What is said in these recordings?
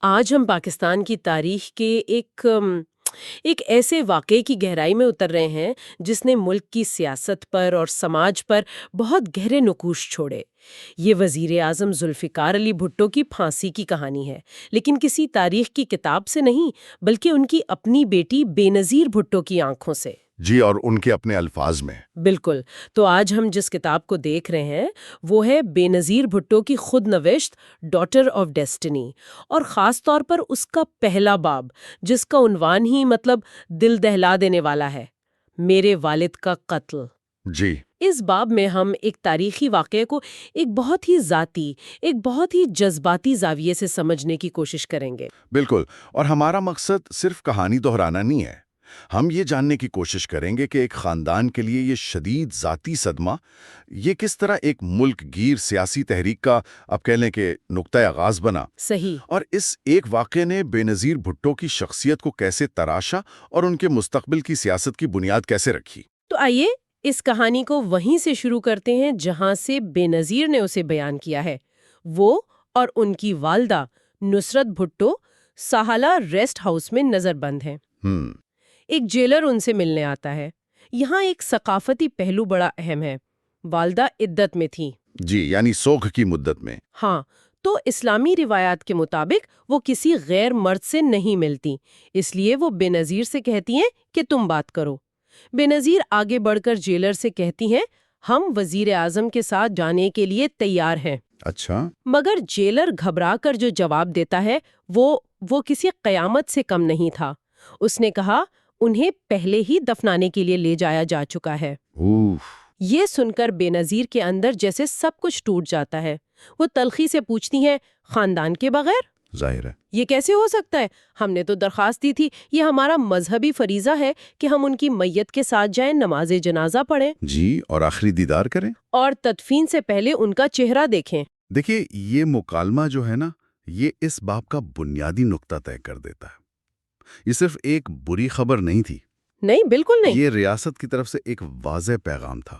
آج ہم پاکستان کی تاریخ کے ایک ایسے واقعے کی گہرائی میں اتر رہے ہیں جس نے ملک کی سیاست پر اور سماج پر بہت گہرے نقوش چھوڑے۔ یہ وزیر اعظم ذوالفقار علی بھٹو کی پھانسی کی کہانی ہے، لیکن کسی تاریخ کی کتاب سے نہیں، بلکہ ان کی اپنی بیٹی بے نظیر بھٹو کی آنکھوں سے۔ جی، اور ان کے اپنے الفاظ میں۔ بالکل۔ تو آج ہم جس کتاب کو دیکھ رہے ہیں وہ ہے بے نظیر بھٹو کی خود نوشت ڈاٹر آف ڈیسٹنی، اور خاص طور پر اس کا پہلا باب جس کا عنوان ہی دل دہلا دینے والا ہے، میرے والد کا قتل۔ جی، اس باب میں ہم ایک تاریخی واقعے کو ایک بہت ہی ذاتی، ایک بہت ہی جذباتی زاویے سے سمجھنے کی کوشش کریں گے۔ بالکل، اور ہمارا مقصد صرف کہانی دہرانا نہیں ہے۔ ہم یہ جاننے کی کوشش کریں گے کہ ایک خاندان کے لیے یہ شدید ذاتی صدمہ، یہ کس طرح ایک ملک گیر سیاسی تحریک کا اب کہہ لیں کہ نقطۂ آغاز بنا۔ صحیح۔ اور اس ایک واقعے نے بے نظیر بھٹو کی شخصیت کو کیسے تراشا اور ان کے مستقبل کی سیاست کی بنیاد کیسے رکھی۔ تو آئیے اس کہانی کو وہیں سے شروع کرتے ہیں جہاں سے بے نظیر نے اسے بیان کیا ہے۔ وہ اور ان کی والدہ نصرت بھٹو ساہلہ ریسٹ ہاؤس میں نظر بند ہیں۔ ایک جیلر ان سے ملنے آتا ہے۔ یہاں ایک ثقافتی پہلو بڑا اہم ہے۔ والدہ عدت میں تھیں۔ جی، یعنی سوگ کی مدت میں۔ ہاں، تو اسلامی روایات کے مطابق وہ کسی غیر مرد سے نہیں ملتی، اس لیے وہ بے نظیر سے کہتی ہیں کہ تم بات کرو۔ بے نظیر آگے بڑھ کر جیلر سے کہتی ہیں ہم وزیر اعظم کے ساتھ جانے کے لیے تیار ہیں۔ اچھا۔ مگر جیلر گھبرا کر جو جواب دیتا ہے وہ کسی قیامت سے کم نہیں تھا۔ اس نے کہا انہیں پہلے ہی دفنانے کے لیے لے جایا جا چکا ہے۔ یہ سن کر بے نظیر کے اندر جیسے سب کچھ ٹوٹ جاتا ہے۔ وہ تلخی سے پوچھتی ہیں خاندان کے بغیر؟ ظاہر ہے۔ یہ کیسے ہو سکتا ہے؟ ہم نے تو درخواست دی تھی، یہ ہمارا مذہبی فریضہ ہے کہ ہم ان کی میت کے ساتھ جائیں، نماز جنازہ پڑھیں، جی، اور آخری دیدار کریں، اور تدفین سے پہلے ان کا چہرہ دیکھیں۔ دیکھیے، یہ مکالمہ جو ہے نا، یہ اس باب کا بنیادی نقطہ طے کر دیتا ہے۔ یہ صرف ایک بری خبر نہیں تھی، نہیں، بالکل نہیں۔ یہ ریاست کی طرف سے ایک واضح پیغام تھا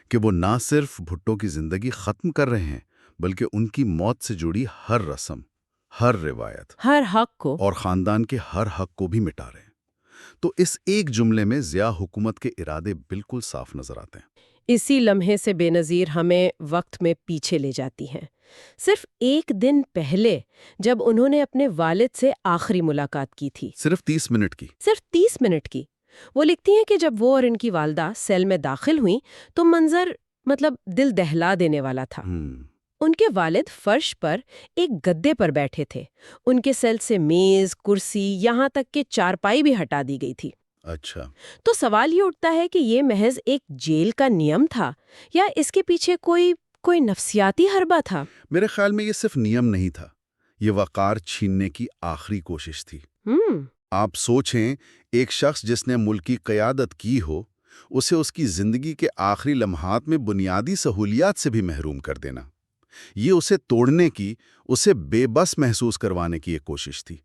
کہ وہ نہ صرف بھٹو کی زندگی ختم کر رہے ہیں، بلکہ ان کی موت سے جڑی ہر رسم، ہر روایت، ہر حق کو اور خاندان کے ہر حق کو بھی مٹا رہے ہیں۔ تو اس ایک جملے میں ضیاء حکومت کے ارادے بالکل صاف نظر آتے ہیں۔ اسی لمحے سے بے نظیر ہمیں وقت میں پیچھے لے جاتی ہیں، صرف ایک دن پہلے جب انہوں نے اپنے والد سے آخری ملاقات کی تھی۔ صرف 30 منٹ کی۔ صرف 30 منٹ کی۔ وہ لکھتی ہیں کہ جب وہ اور ان کی والدہ سیل میں داخل ہوئیں تو منظر دل دہلا دینے والا تھا۔ ان کے والد فرش پر ایک گدے پر بیٹھے تھے۔ ان کے سیل سے میز، کرسی، یہاں تک کہ چارپائی بھی ہٹا دی گئی تھی۔ اچھا۔ تو سوال یہ اٹھتا ہے کہ یہ محض ایک جیل کا نیم تھا یا اس کے پیچھے کوئی نفسیاتی حربہ تھا؟ میرے خیال میں یہ صرف نیم نہیں تھا، یہ وقار چھیننے کی آخری کوشش تھی۔ آپ سوچیں، ایک شخص جس نے ملک کی قیادت کی ہو، اسے اس کی زندگی کے آخری لمحات میں بنیادی سہولیات سے بھی محروم کر دینا، یہ اسے توڑنے کی، اسے بے بس محسوس کروانے کی ایک کوشش تھی۔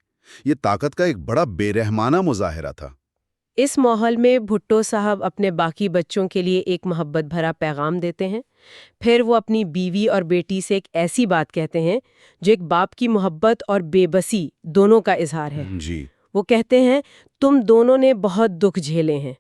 یہ طاقت کا ایک بڑا بے رحمانہ مظاہرہ تھا۔ اس ماحول میں بھٹو صاحب اپنے باقی بچوں کے لیے ایک محبت بھرا پیغام دیتے ہیں۔ پھر وہ اپنی بیوی اور بیٹی سے ایک ایسی بات کہتے ہیں جو ایک باپ کی محبت اور بے بسی دونوں کا اظہار ہے۔ جی۔ وہ کہتے ہیں تم دونوں نے بہت دکھ جھیلے ہیں،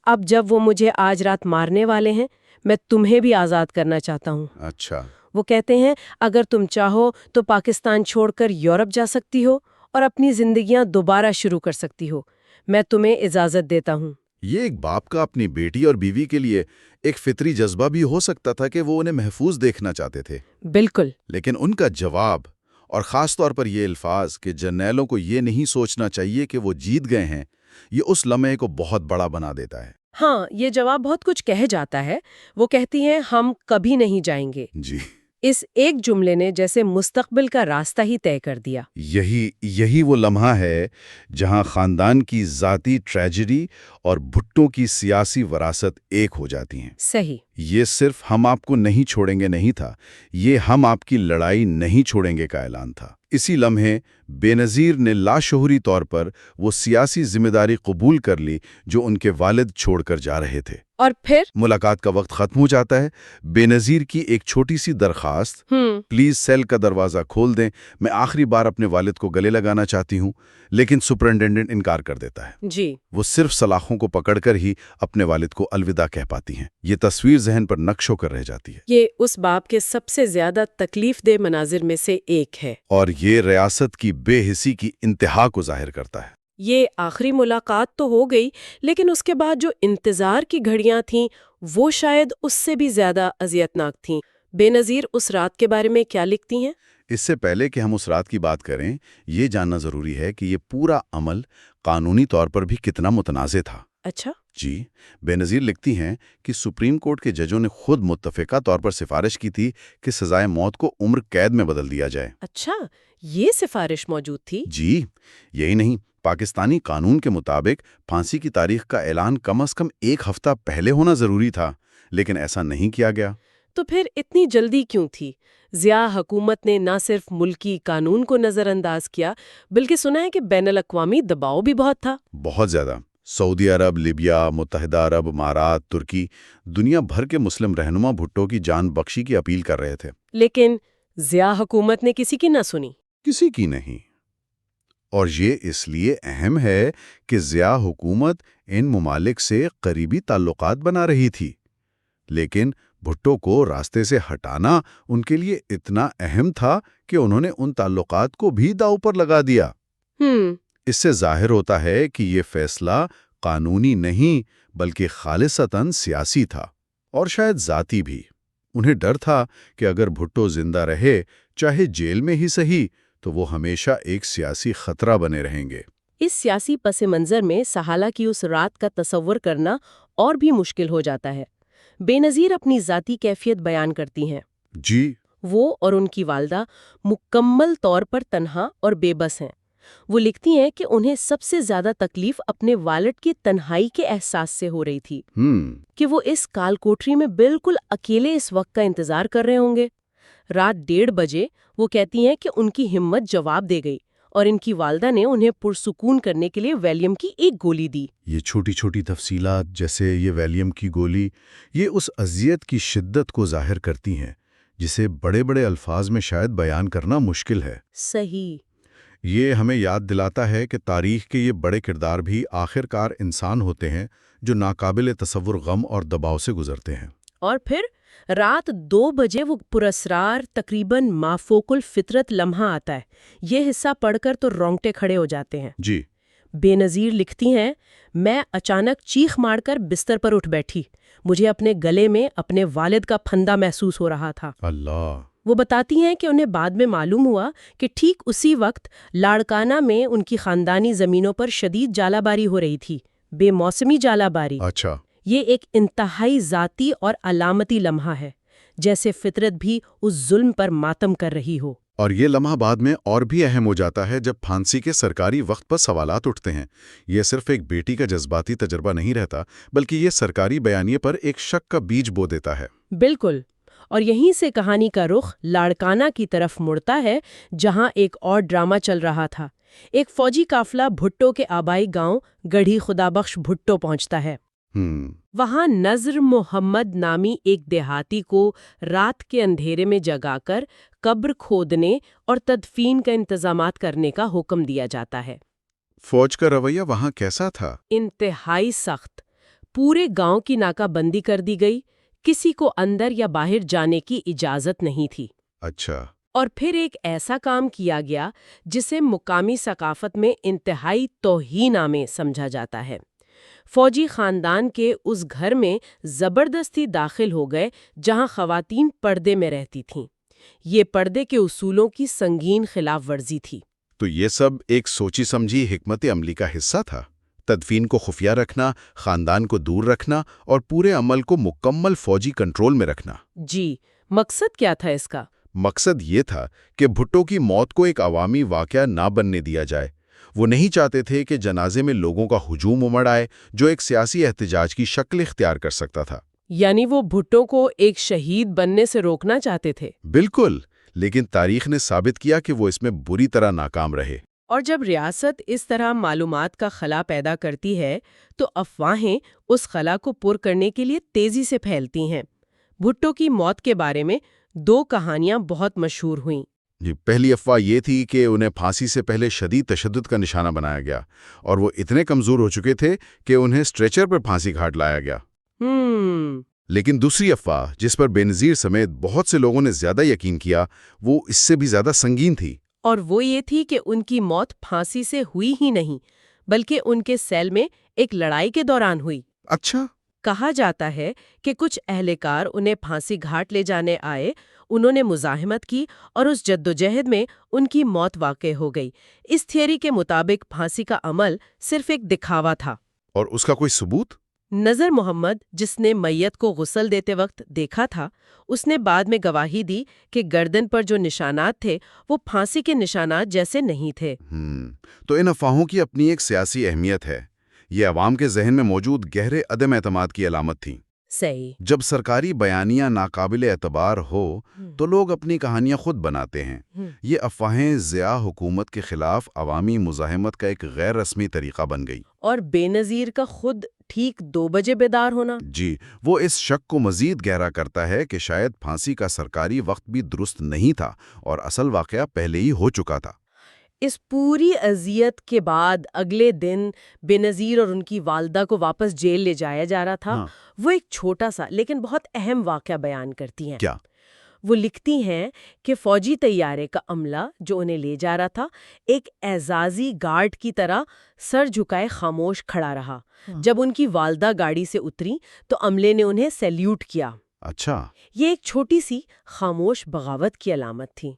اب جب وہ مجھے آج رات مارنے والے ہیں میں تمہیں بھی آزاد کرنا چاہتا ہوں۔ اچھا۔ وہ کہتے ہیں اگر تم چاہو تو پاکستان چھوڑ کر یورپ جا سکتی ہو اور اپنی زندگیاں دوبارہ شروع کر سکتی ہو، میں تمہیں اجازت دیتا ہوں۔ یہ ایک باپ کا اپنی بیٹی اور بیوی کے لیے ایک فطری جذبہ بھی ہو سکتا تھا کہ وہ انہیں محفوظ دیکھنا چاہتے تھے۔ بالکل۔ لیکن ان کا جواب، اور خاص طور پر یہ الفاظ کہ جرنیلوں کو یہ نہیں سوچنا چاہیے کہ وہ جیت گئے ہیں، یہ اس لمحے کو بہت بڑا بنا دیتا ہے۔ ہاں، یہ جواب بہت کچھ کہہ جاتا ہے۔ وہ کہتی ہیں ہم کبھی نہیں جائیں گے۔ جی۔ اس ایک جملے نے جیسے مستقبل کا راستہ ہی طے کر دیا۔ یہی وہ لمحہ ہے جہاں خاندان کی ذاتی ٹریجڈی اور بھٹو کی سیاسی وراثت ایک ہو جاتی ہیں۔ صحیح۔ یہ صرف ہم آپ کو نہیں چھوڑیں گے نہیں تھا، یہ ہم آپ کی لڑائی نہیں چھوڑیں گے کا اعلان تھا۔ اسی لمحے بے نظیر نے لاشعوری طور پر وہ سیاسی ذمہ داری قبول کر لی جو ان کے والد چھوڑ کر جا رہے تھے۔ اور پھر ملاقات کا وقت ختم ہو جاتا ہے۔ بے نظیر کی ایک چھوٹی سی درخواست، پلیز سیل کا دروازہ کھول دیں، میں آخری بار اپنے والد کو گلے لگانا چاہتی ہوں، لیکن سپرنٹینڈنٹ انکار کر دیتا ہے۔ جی، وہ صرف سلاخوں کو پکڑ کر ہی اپنے والد کو الوداع کہہ پاتی ہیں۔ یہ تصویر ذہن پر نقش ہو کر رہ جاتی ہے۔ یہ اس باب کے سب سے زیادہ تکلیف دہ مناظر میں سے ایک ہے، اور یہ ریاست کی بے حسی کی انتہا کو ظاہر کرتا ہے۔ یہ آخری ملاقات تو ہو گئی، لیکن اس کے بعد جو انتظار کی گھڑیاں تھیں وہ شاید اس سے بھی زیادہ اذیتناک تھیں۔ بے نظیر اس رات کے بارے میں کیا لکھتی ہیں؟ اس سے پہلے کہ ہم اس رات کی بات کریں، یہ جاننا ضروری ہے کہ یہ پورا عمل قانونی طور پر بھی کتنا متنازع تھا۔ اچھا، جی، بے نظیر لکھتی ہیں کہ سپریم کورٹ کے ججوں نے خود متفقہ طور پر سفارش کی تھی کہ سزائے موت کو عمر قید میں بدل دیا جائے۔ اچھا، یہ سفارش موجود تھی؟ جی، یہی نہیں، پاکستانی قانون کے مطابق پھانسی کی تاریخ کا اعلان کم از کم 1 ہفتہ پہلے ہونا ضروری تھا، لیکن ایسا نہیں کیا گیا۔ تو پھر اتنی جلدی کیوں تھی؟ ضیاء حکومت نے نہ صرف ملکی قانون کو نظر انداز کیا، بلکہ سنا ہے کہ بین الاقوامی دباؤ بھی بہت تھا۔ بہت زیادہ۔ سعودی عرب، لیبیا، متحدہ عرب امارات، ترکی، دنیا بھر کے مسلم رہنما بھٹو کی جان بخشی کی اپیل کر رہے تھے، لیکن ضیاء حکومت نے کسی کی نہ سنی۔ کسی کی نہیں۔ اور یہ اس لیے اہم ہے کہ ضیاء حکومت ان ممالک سے قریبی تعلقات بنا رہی تھی، لیکن بھٹو کو راستے سے ہٹانا ان کے لیے اتنا اہم تھا کہ انہوں نے ان تعلقات کو بھی داؤ پر لگا دیا۔ اس سے ظاہر ہوتا ہے کہ یہ فیصلہ قانونی نہیں بلکہ خالصتاً سیاسی تھا، اور شاید ذاتی بھی۔ انہیں ڈر تھا کہ اگر بھٹو زندہ رہے، چاہے جیل میں ہی صحیح، تو وہ ہمیشہ ایک سیاسی خطرہ بنے رہیں گے۔ اس سیاسی پس منظر میں سہالہ کی اس رات کا تصور کرنا اور بھی مشکل ہو جاتا ہے۔ بے نظیر اپنی ذاتی کیفیت بیان کرتی ہیں۔ جی، وہ اور ان کی والدہ مکمل طور پر تنہا اور بے بس ہیں۔ وہ لکھتی ہیں کہ انہیں سب سے زیادہ تکلیف اپنے والد کی تنہائی کے احساس سے ہو رہی تھی، کہ وہ اس کال کوٹری میں بالکل اکیلے اس وقت کا انتظار کر رہے ہوں گے۔ رات 1:30 بجے وہ کہتی ہیں کہ ان کی ہمت جواب دے گئی اور ان کی والدہ نے انہیں پرسکون کرنے کے لیے ویلیم کی ایک گولی دی۔ یہ چھوٹی چھوٹی تفصیلات جیسے یہ ویلیم کی گولی، یہ اس اذیت کی شدت کو ظاہر کرتی ہیں جسے بڑے بڑے الفاظ میں شاید بیان کرنا مشکل ہے۔ صحیح۔ یہ ہمیں یاد دلاتا ہے کہ تاریخ کے یہ بڑے کردار بھی آخر کار انسان ہوتے ہیں جو ناقابل تصور غم اور دباؤ سے گزرتے ہیں۔ اور پھر رات 2 بجے وہ پراسرار تقریباً مافوق الفطرت لمحہ آتا ہے۔ یہ حصہ پڑھ کر تو رونگٹے کھڑے ہو جاتے ہیں۔ جی، بے نظیر لکھتی ہیں، میں اچانک چیخ مار کر بستر پر اٹھ بیٹھی۔ مجھے اپنے گلے میں اپنے والد کا پھندا محسوس ہو رہا تھا۔ اللہ! وہ بتاتی ہیں کہ انہیں بعد میں معلوم ہوا کہ ٹھیک اسی وقت لاڑکانہ میں ان کی خاندانی زمینوں پر شدید جالہ باری ہو رہی تھی، بے موسمی جالہ باری۔ اچھا۔ یہ ایک انتہائی ذاتی اور علامتی لمحہ ہے، جیسے فطرت بھی اس ظلم پر ماتم کر رہی ہو۔ اور یہ لمحہ بعد میں اور بھی اہم ہو جاتا ہے جب پھانسی کے سرکاری وقت پر سوالات اٹھتے ہیں۔ یہ صرف ایک بیٹی کا جذباتی تجربہ نہیں رہتا، بلکہ یہ سرکاری بیانیے پر ایک شک کا بیج بو دیتا ہے۔ بالکل، اور یہیں سے کہانی کا رخ لاڑکانہ کی طرف مڑتا ہے، جہاں ایک اور ڈرامہ چل رہا تھا۔ ایک فوجی قافلہ بھٹو کے آبائی گاؤں گڑھی خدا بخش بھٹو پہنچتا ہے۔ وہاں نذر محمد نامی ایک دیہاتی کو رات کے اندھیرے میں جگا کر قبر کھودنے اور تدفین کا انتظامات کرنے کا حکم دیا جاتا ہے۔ فوج کا رویہ وہاں کیسا تھا؟ انتہائی سخت۔ پورے گاؤں کی ناکہ بندی کر دی گئی، کسی کو اندر یا باہر جانے کی اجازت نہیں تھی۔ اچھا۔ اور پھر ایک ایسا کام کیا گیا جسے مقامی ثقافت میں انتہائی توہین آمیز سمجھا جاتا ہے۔ فوجی خاندان کے اس گھر میں زبردستی داخل ہو گئے جہاں خواتین پردے میں رہتی تھیں۔ یہ پردے کے اصولوں کی سنگین خلاف ورزی تھی۔ تو یہ سب ایک سوچی سمجھی حکمت عملی کا حصہ تھا؟ تدفین کو خفیہ رکھنا، خاندان کو دور رکھنا اور پورے عمل کو مکمل فوجی کنٹرول میں رکھنا۔ جی، مقصد کیا تھا اس کا؟ مقصد یہ تھا کہ بھٹو کی موت کو ایک عوامی واقعہ نہ بننے دیا جائے۔ وہ نہیں چاہتے تھے کہ جنازے میں لوگوں کا ہجوم امڑ آئے جو ایک سیاسی احتجاج کی شکل اختیار کر سکتا تھا۔ یعنی وہ بھٹو کو ایک شہید بننے سے روکنا چاہتے تھے؟ بالکل، لیکن تاریخ نے ثابت کیا کہ وہ اس میں بری طرح ناکام رہے۔ اور جب ریاست اس طرح معلومات کا خلا پیدا کرتی ہے تو افواہیں اس خلا کو پر کرنے کے لیے تیزی سے پھیلتی ہیں۔ بھٹو کی موت کے بارے میں 2 کہانیاں بہت مشہور ہوئیں۔ جی، پہلی افواہ یہ تھی کہ انہیں پھانسی سے پہلے شدید تشدد کا نشانہ بنایا گیا اور وہ اتنے کمزور ہو چکے تھے کہ انہیں اسٹریچر پر پھانسی گھاٹ لایا گیا۔ لیکن دوسری افواہ، جس پر بے نظیر سمیت بہت سے لوگوں نے زیادہ یقین کیا، وہ اس سے بھی زیادہ سنگین تھی۔ اور وہ یہ تھی کہ ان کی موت پھانسی سے ہوئی ہی نہیں بلکہ ان کے سیل میں ایک لڑائی کے دوران ہوئی۔ اچھا۔ کہا جاتا ہے کہ کچھ اہلکار انہیں پھانسی گھاٹ لے جانے آئے، انہوں نے مزاحمت کی اور اس جدوجہد میں ان کی موت واقع ہو گئی۔ اس تھیوری کے مطابق پھانسی کا عمل صرف ایک دکھاوا تھا۔ اور اس کا کوئی ثبوت؟ نذر محمد، جس نے میت کو غسل دیتے وقت دیکھا تھا، اس نے بعد میں گواہی دی کہ گردن پر جو نشانات تھے وہ پھانسی کے نشانات جیسے نہیں تھے۔ تو ان افواہوں کی اپنی ایک سیاسی اہمیت ہے۔ یہ عوام کے ذہن میں موجود گہرے عدم اعتماد کی علامت تھیں۔ صحیح۔ جب سرکاری بیانیہ ناقابل اعتبار ہو تو لوگ اپنی کہانیاں خود بناتے ہیں۔ یہ افواہیں ضیاء حکومت کے خلاف عوامی مزاحمت کا ایک غیر رسمی طریقہ بن گئی۔ اور بے نظیر کا خود ٹھیک 2 بجے بیدار ہونا، جی، وہ اس شک کو مزید گہرا کرتا ہے کہ شاید پھانسی کا سرکاری وقت بھی درست نہیں تھا اور اصل واقعہ پہلے ہی ہو چکا تھا۔ اس پوری اذیت کے بعد اگلے دن بے نظیر اور ان کی والدہ کو واپس جیل لے جایا جا رہا تھا۔ وہ ایک چھوٹا سا لیکن بہت اہم واقعہ بیان کرتی ہیں۔ کیا؟ وہ لکھتی ہیں کہ فوجی طیارے کا عملہ جو انہیں لے جا رہا تھا ایک اعزازی گارڈ کی طرح سر جھکائے خاموش کھڑا رہا۔ جب ان کی والدہ گاڑی سے اتری تو عملے نے انہیں سیلیوٹ کیا۔ اچھا۔ یہ ایک چھوٹی سی خاموش بغاوت کی علامت تھی۔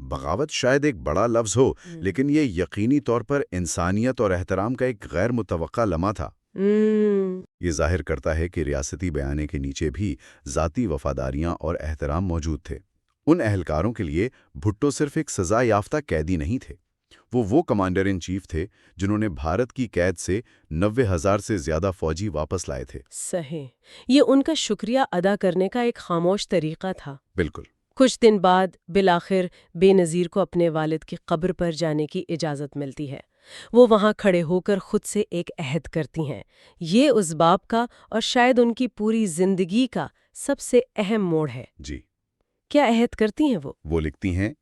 بغاوت شاید ایک بڑا لفظ ہو، لیکن یہ یقینی طور پر انسانیت اور احترام کا ایک غیر متوقع لمحہ تھا۔ یہ ظاہر کرتا ہے کہ ریاستی بیانے کے نیچے بھی ذاتی وفاداریاں اور احترام موجود تھے۔ ان اہلکاروں کے لیے بھٹو صرف ایک سزا یافتہ قیدی نہیں تھے، وہ کمانڈر ان چیف تھے جنہوں نے بھارت کی قید سے 90,000 سے زیادہ فوجی واپس لائے تھے۔ صحیح، یہ ان کا شکریہ ادا کرنے کا ایک خاموش طریقہ تھا۔ بالکل۔ کچھ دن بعد بالآخر بے نظیر کو اپنے والد کی قبر پر جانے کی اجازت ملتی ہے۔ وہ وہاں کھڑے ہو کر خود سے ایک عہد کرتی ہیں۔ یہ اس باپ کا اور شاید ان کی پوری زندگی کا سب سے اہم موڑ ہے۔ جی۔ کیا عہد کرتی ہیں وہ لکھتی ہیں،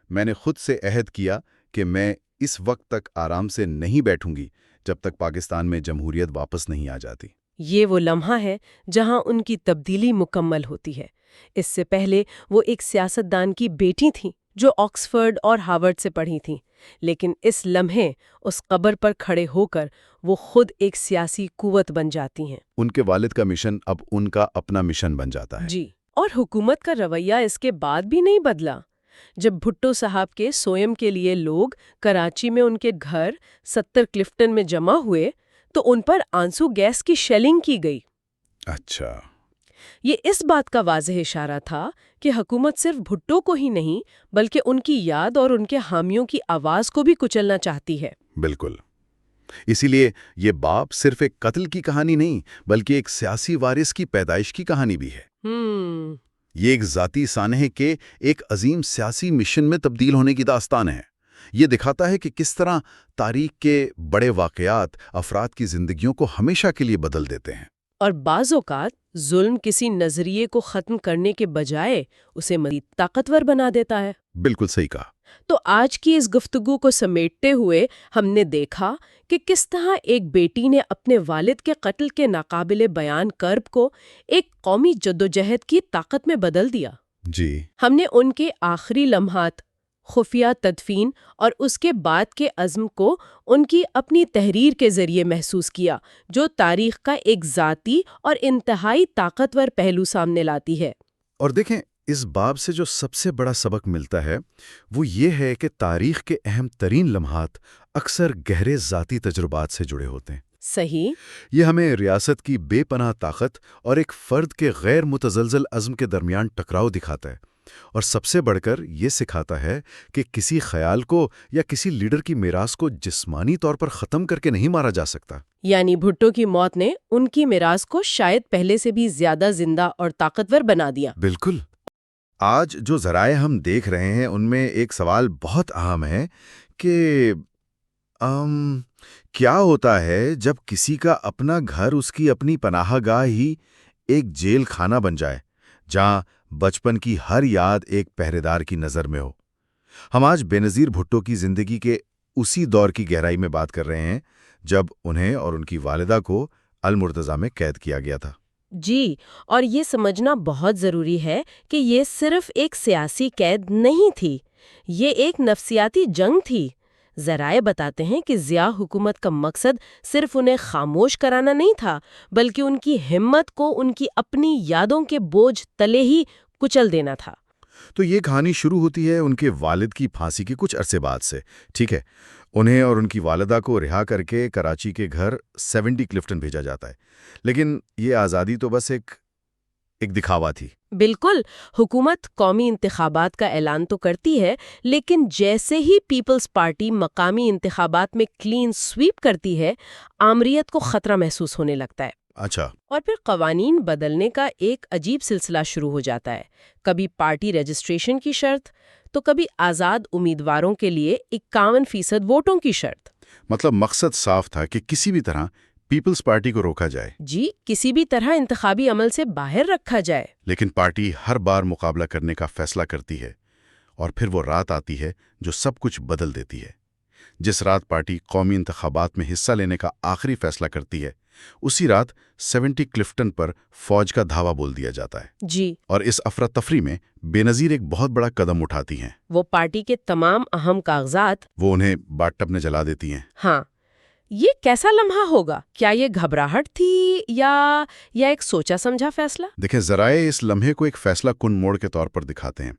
میں نے خود سے عہد کیا کہ میں اس وقت تک آرام سے نہیں بیٹھوں گی جب تک پاکستان میں جمہوریت واپس نہیں آ جاتی۔ یہ وہ لمحہ ہے جہاں ان کی تبدیلی مکمل ہوتی ہے۔ اس سے پہلے وہ ایک سیاستدان کی بیٹی تھیں جو آکسفورڈ اور ہارورڈ سے پڑھی تھیں، لیکن اس لمحے اس قبر پر کھڑے ہو کر وہ خود ایک سیاسی قوت بن جاتی ہیں۔ ان کے والد کا مشن اب ان کا اپنا مشن بن جاتا ہے۔ جی، اور حکومت کا رویہ اس کے بعد بھی نہیں بدلا۔ جب بھٹو صاحب کے سوئم کے لیے لوگ کراچی میں ان کے گھر 70 کلفٹن میں جمع ہوئے تو ان پر آنسو گیس کی شیلنگ کی گئی۔ اچھا۔ یہ اس بات کا واضح اشارہ تھا کہ حکومت صرف بھٹو کو ہی نہیں بلکہ ان کی یاد اور ان کے حامیوں کی آواز کو بھی کچلنا چاہتی ہے۔ بالکل۔ اسی لیے یہ باپ صرف ایک قتل کی کہانی نہیں بلکہ ایک سیاسی وارث کی پیدائش کی کہانی بھی ہے۔ یہ ایک ذاتی سانحے کے ایک عظیم سیاسی مشن میں تبدیل ہونے کی داستان ہے۔ یہ دکھاتا ہے کہ کس طرح تاریخ کے بڑے واقعات افراد کی زندگیوں کو ہمیشہ کے لیے بدل دیتے ہیں۔ اور بعض اوقات ظلم کسی نظریے کو ختم کرنے کے بجائے اسے مزید طاقتور بنا دیتا ہے۔ بالکل صحیح کہا۔ تو آج کی اس گفتگو کو سمیٹتے ہوئے ہم نے دیکھا کہ کس طرح ایک بیٹی نے اپنے والد کے قتل کے ناقابل بیان کرب کو ایک قومی جدوجہد کی طاقت میں بدل دیا۔ جی۔ ہم نے ان کے آخری لمحات، خفیہ تدفین اور اس کے بعد کے عزم کو ان کی اپنی تحریر کے ذریعے محسوس کیا، جو تاریخ کا ایک ذاتی اور انتہائی طاقتور پہلو سامنے لاتی ہے۔ اور دیکھیں، اس باب سے جو سب سے بڑا سبق ملتا ہے وہ یہ ہے کہ تاریخ کے اہم ترین لمحات اکثر گہرے ذاتی تجربات سے جڑے ہوتے ہیں۔ صحیح۔ یہ ہمیں ریاست کی بے پناہ طاقت اور ایک فرد کے غیر متزلزل عزم کے درمیان ٹکراؤ دکھاتا ہے، اور سب سے بڑھ کر یہ سکھاتا ہے کہ کسی خیال کو یا کسی لیڈر کی میراث کو جسمانی طور پر ختم کر کے نہیں مارا جا سکتا۔ یعنی بھٹو کی موت نے ان کی میراث کو شاید پہلے سے بھی زیادہ زندہ اور طاقتور بنا دیا۔ بالکل۔ آج جو ذرائع ہم دیکھ رہے ہیں ان میں ایک سوال بہت اہم ہے کہ کیا ہوتا ہے جب کسی کا اپنا گھر اس کی اپنی پناہ گاہ ہی ایک جیل خانہ بن جائے، جہاں بچپن کی ہر یاد ایک پہرے دار کی نظر میں ہو؟ ہم آج بے نظیر بھٹو کی زندگی کے اسی دور کی گہرائی میں بات کر رہے ہیں جب انہیں اور ان کی والدہ کو المرتضیٰ میں قید کیا گیا تھا۔ جی، اور یہ سمجھنا بہت ضروری ہے کہ یہ صرف ایک سیاسی قید نہیں تھی، یہ ایک نفسیاتی جنگ تھی۔ ذرائع بتاتے ہیں کہ ضیاء حکومت کا مقصد صرف انہیں خاموش کرانا نہیں تھا، بلکہ ان کی ہمت کو ان کی اپنی یادوں کے بوجھ تلے ہی کچل دینا تھا۔ تو یہ کہانی شروع ہوتی ہے ان کے والد کی پھانسی کے کچھ عرصے بعد سے، ٹھیک ہے؟ انہیں اور ان کی والدہ کو رہا کر کے کراچی کے گھر 70 کلفٹن بھیجا جاتا ہے، لیکن یہ آزادی تو بس ایک دکھاوا تھی۔ بالکل، حکومت قومی انتخابات کا اعلان تو کرتی ہے، لیکن جیسے ہی پیپلز پارٹی مقامی انتخابات میں کلین سویپ کرتی ہے، آمریت کو خطرہ محسوس ہونے لگتا ہے۔ اچھا۔ اور پھر قوانین بدلنے کا ایک عجیب سلسلہ شروع ہو جاتا ہے، کبھی پارٹی رجسٹریشن کی شرط، تو کبھی آزاد امیدواروں کے لیے 51% ووٹوں کی شرط۔ مطلب مقصد صاف تھا کہ کسی بھی طرح پیپلز پارٹی کو روکا جائے۔ جی، کسی بھی طرح انتخابی عمل سے باہر رکھا جائے۔ لیکن پارٹی ہر بار مقابلہ کرنے کا فیصلہ کرتی ہے، اور پھر وہ رات آتی ہے جو سب کچھ بدل دیتی ہے۔ جس رات پارٹی قومی انتخابات میں حصہ لینے کا آخری فیصلہ کرتی ہے، اسی رات 70 کلفٹن پر فوج کا دھاوا بول دیا جاتا ہے۔ جی، اور اس افراتفری میں بے نظیر ایک بہت بڑا قدم اٹھاتی ہیں۔ وہ پارٹی کے تمام اہم کاغذات وہ انہیں باتھ ٹب میں جلا دیتی ہیں۔ ہاں، یہ کیسا لمحہ ہوگا؟ کیا یہ گھبراہٹ تھی یا ایک سوچا سمجھا فیصلہ؟ دیکھیں، ذرائع اس لمحے کو ایک فیصلہ کن موڑ کے طور پر دکھاتے ہیں۔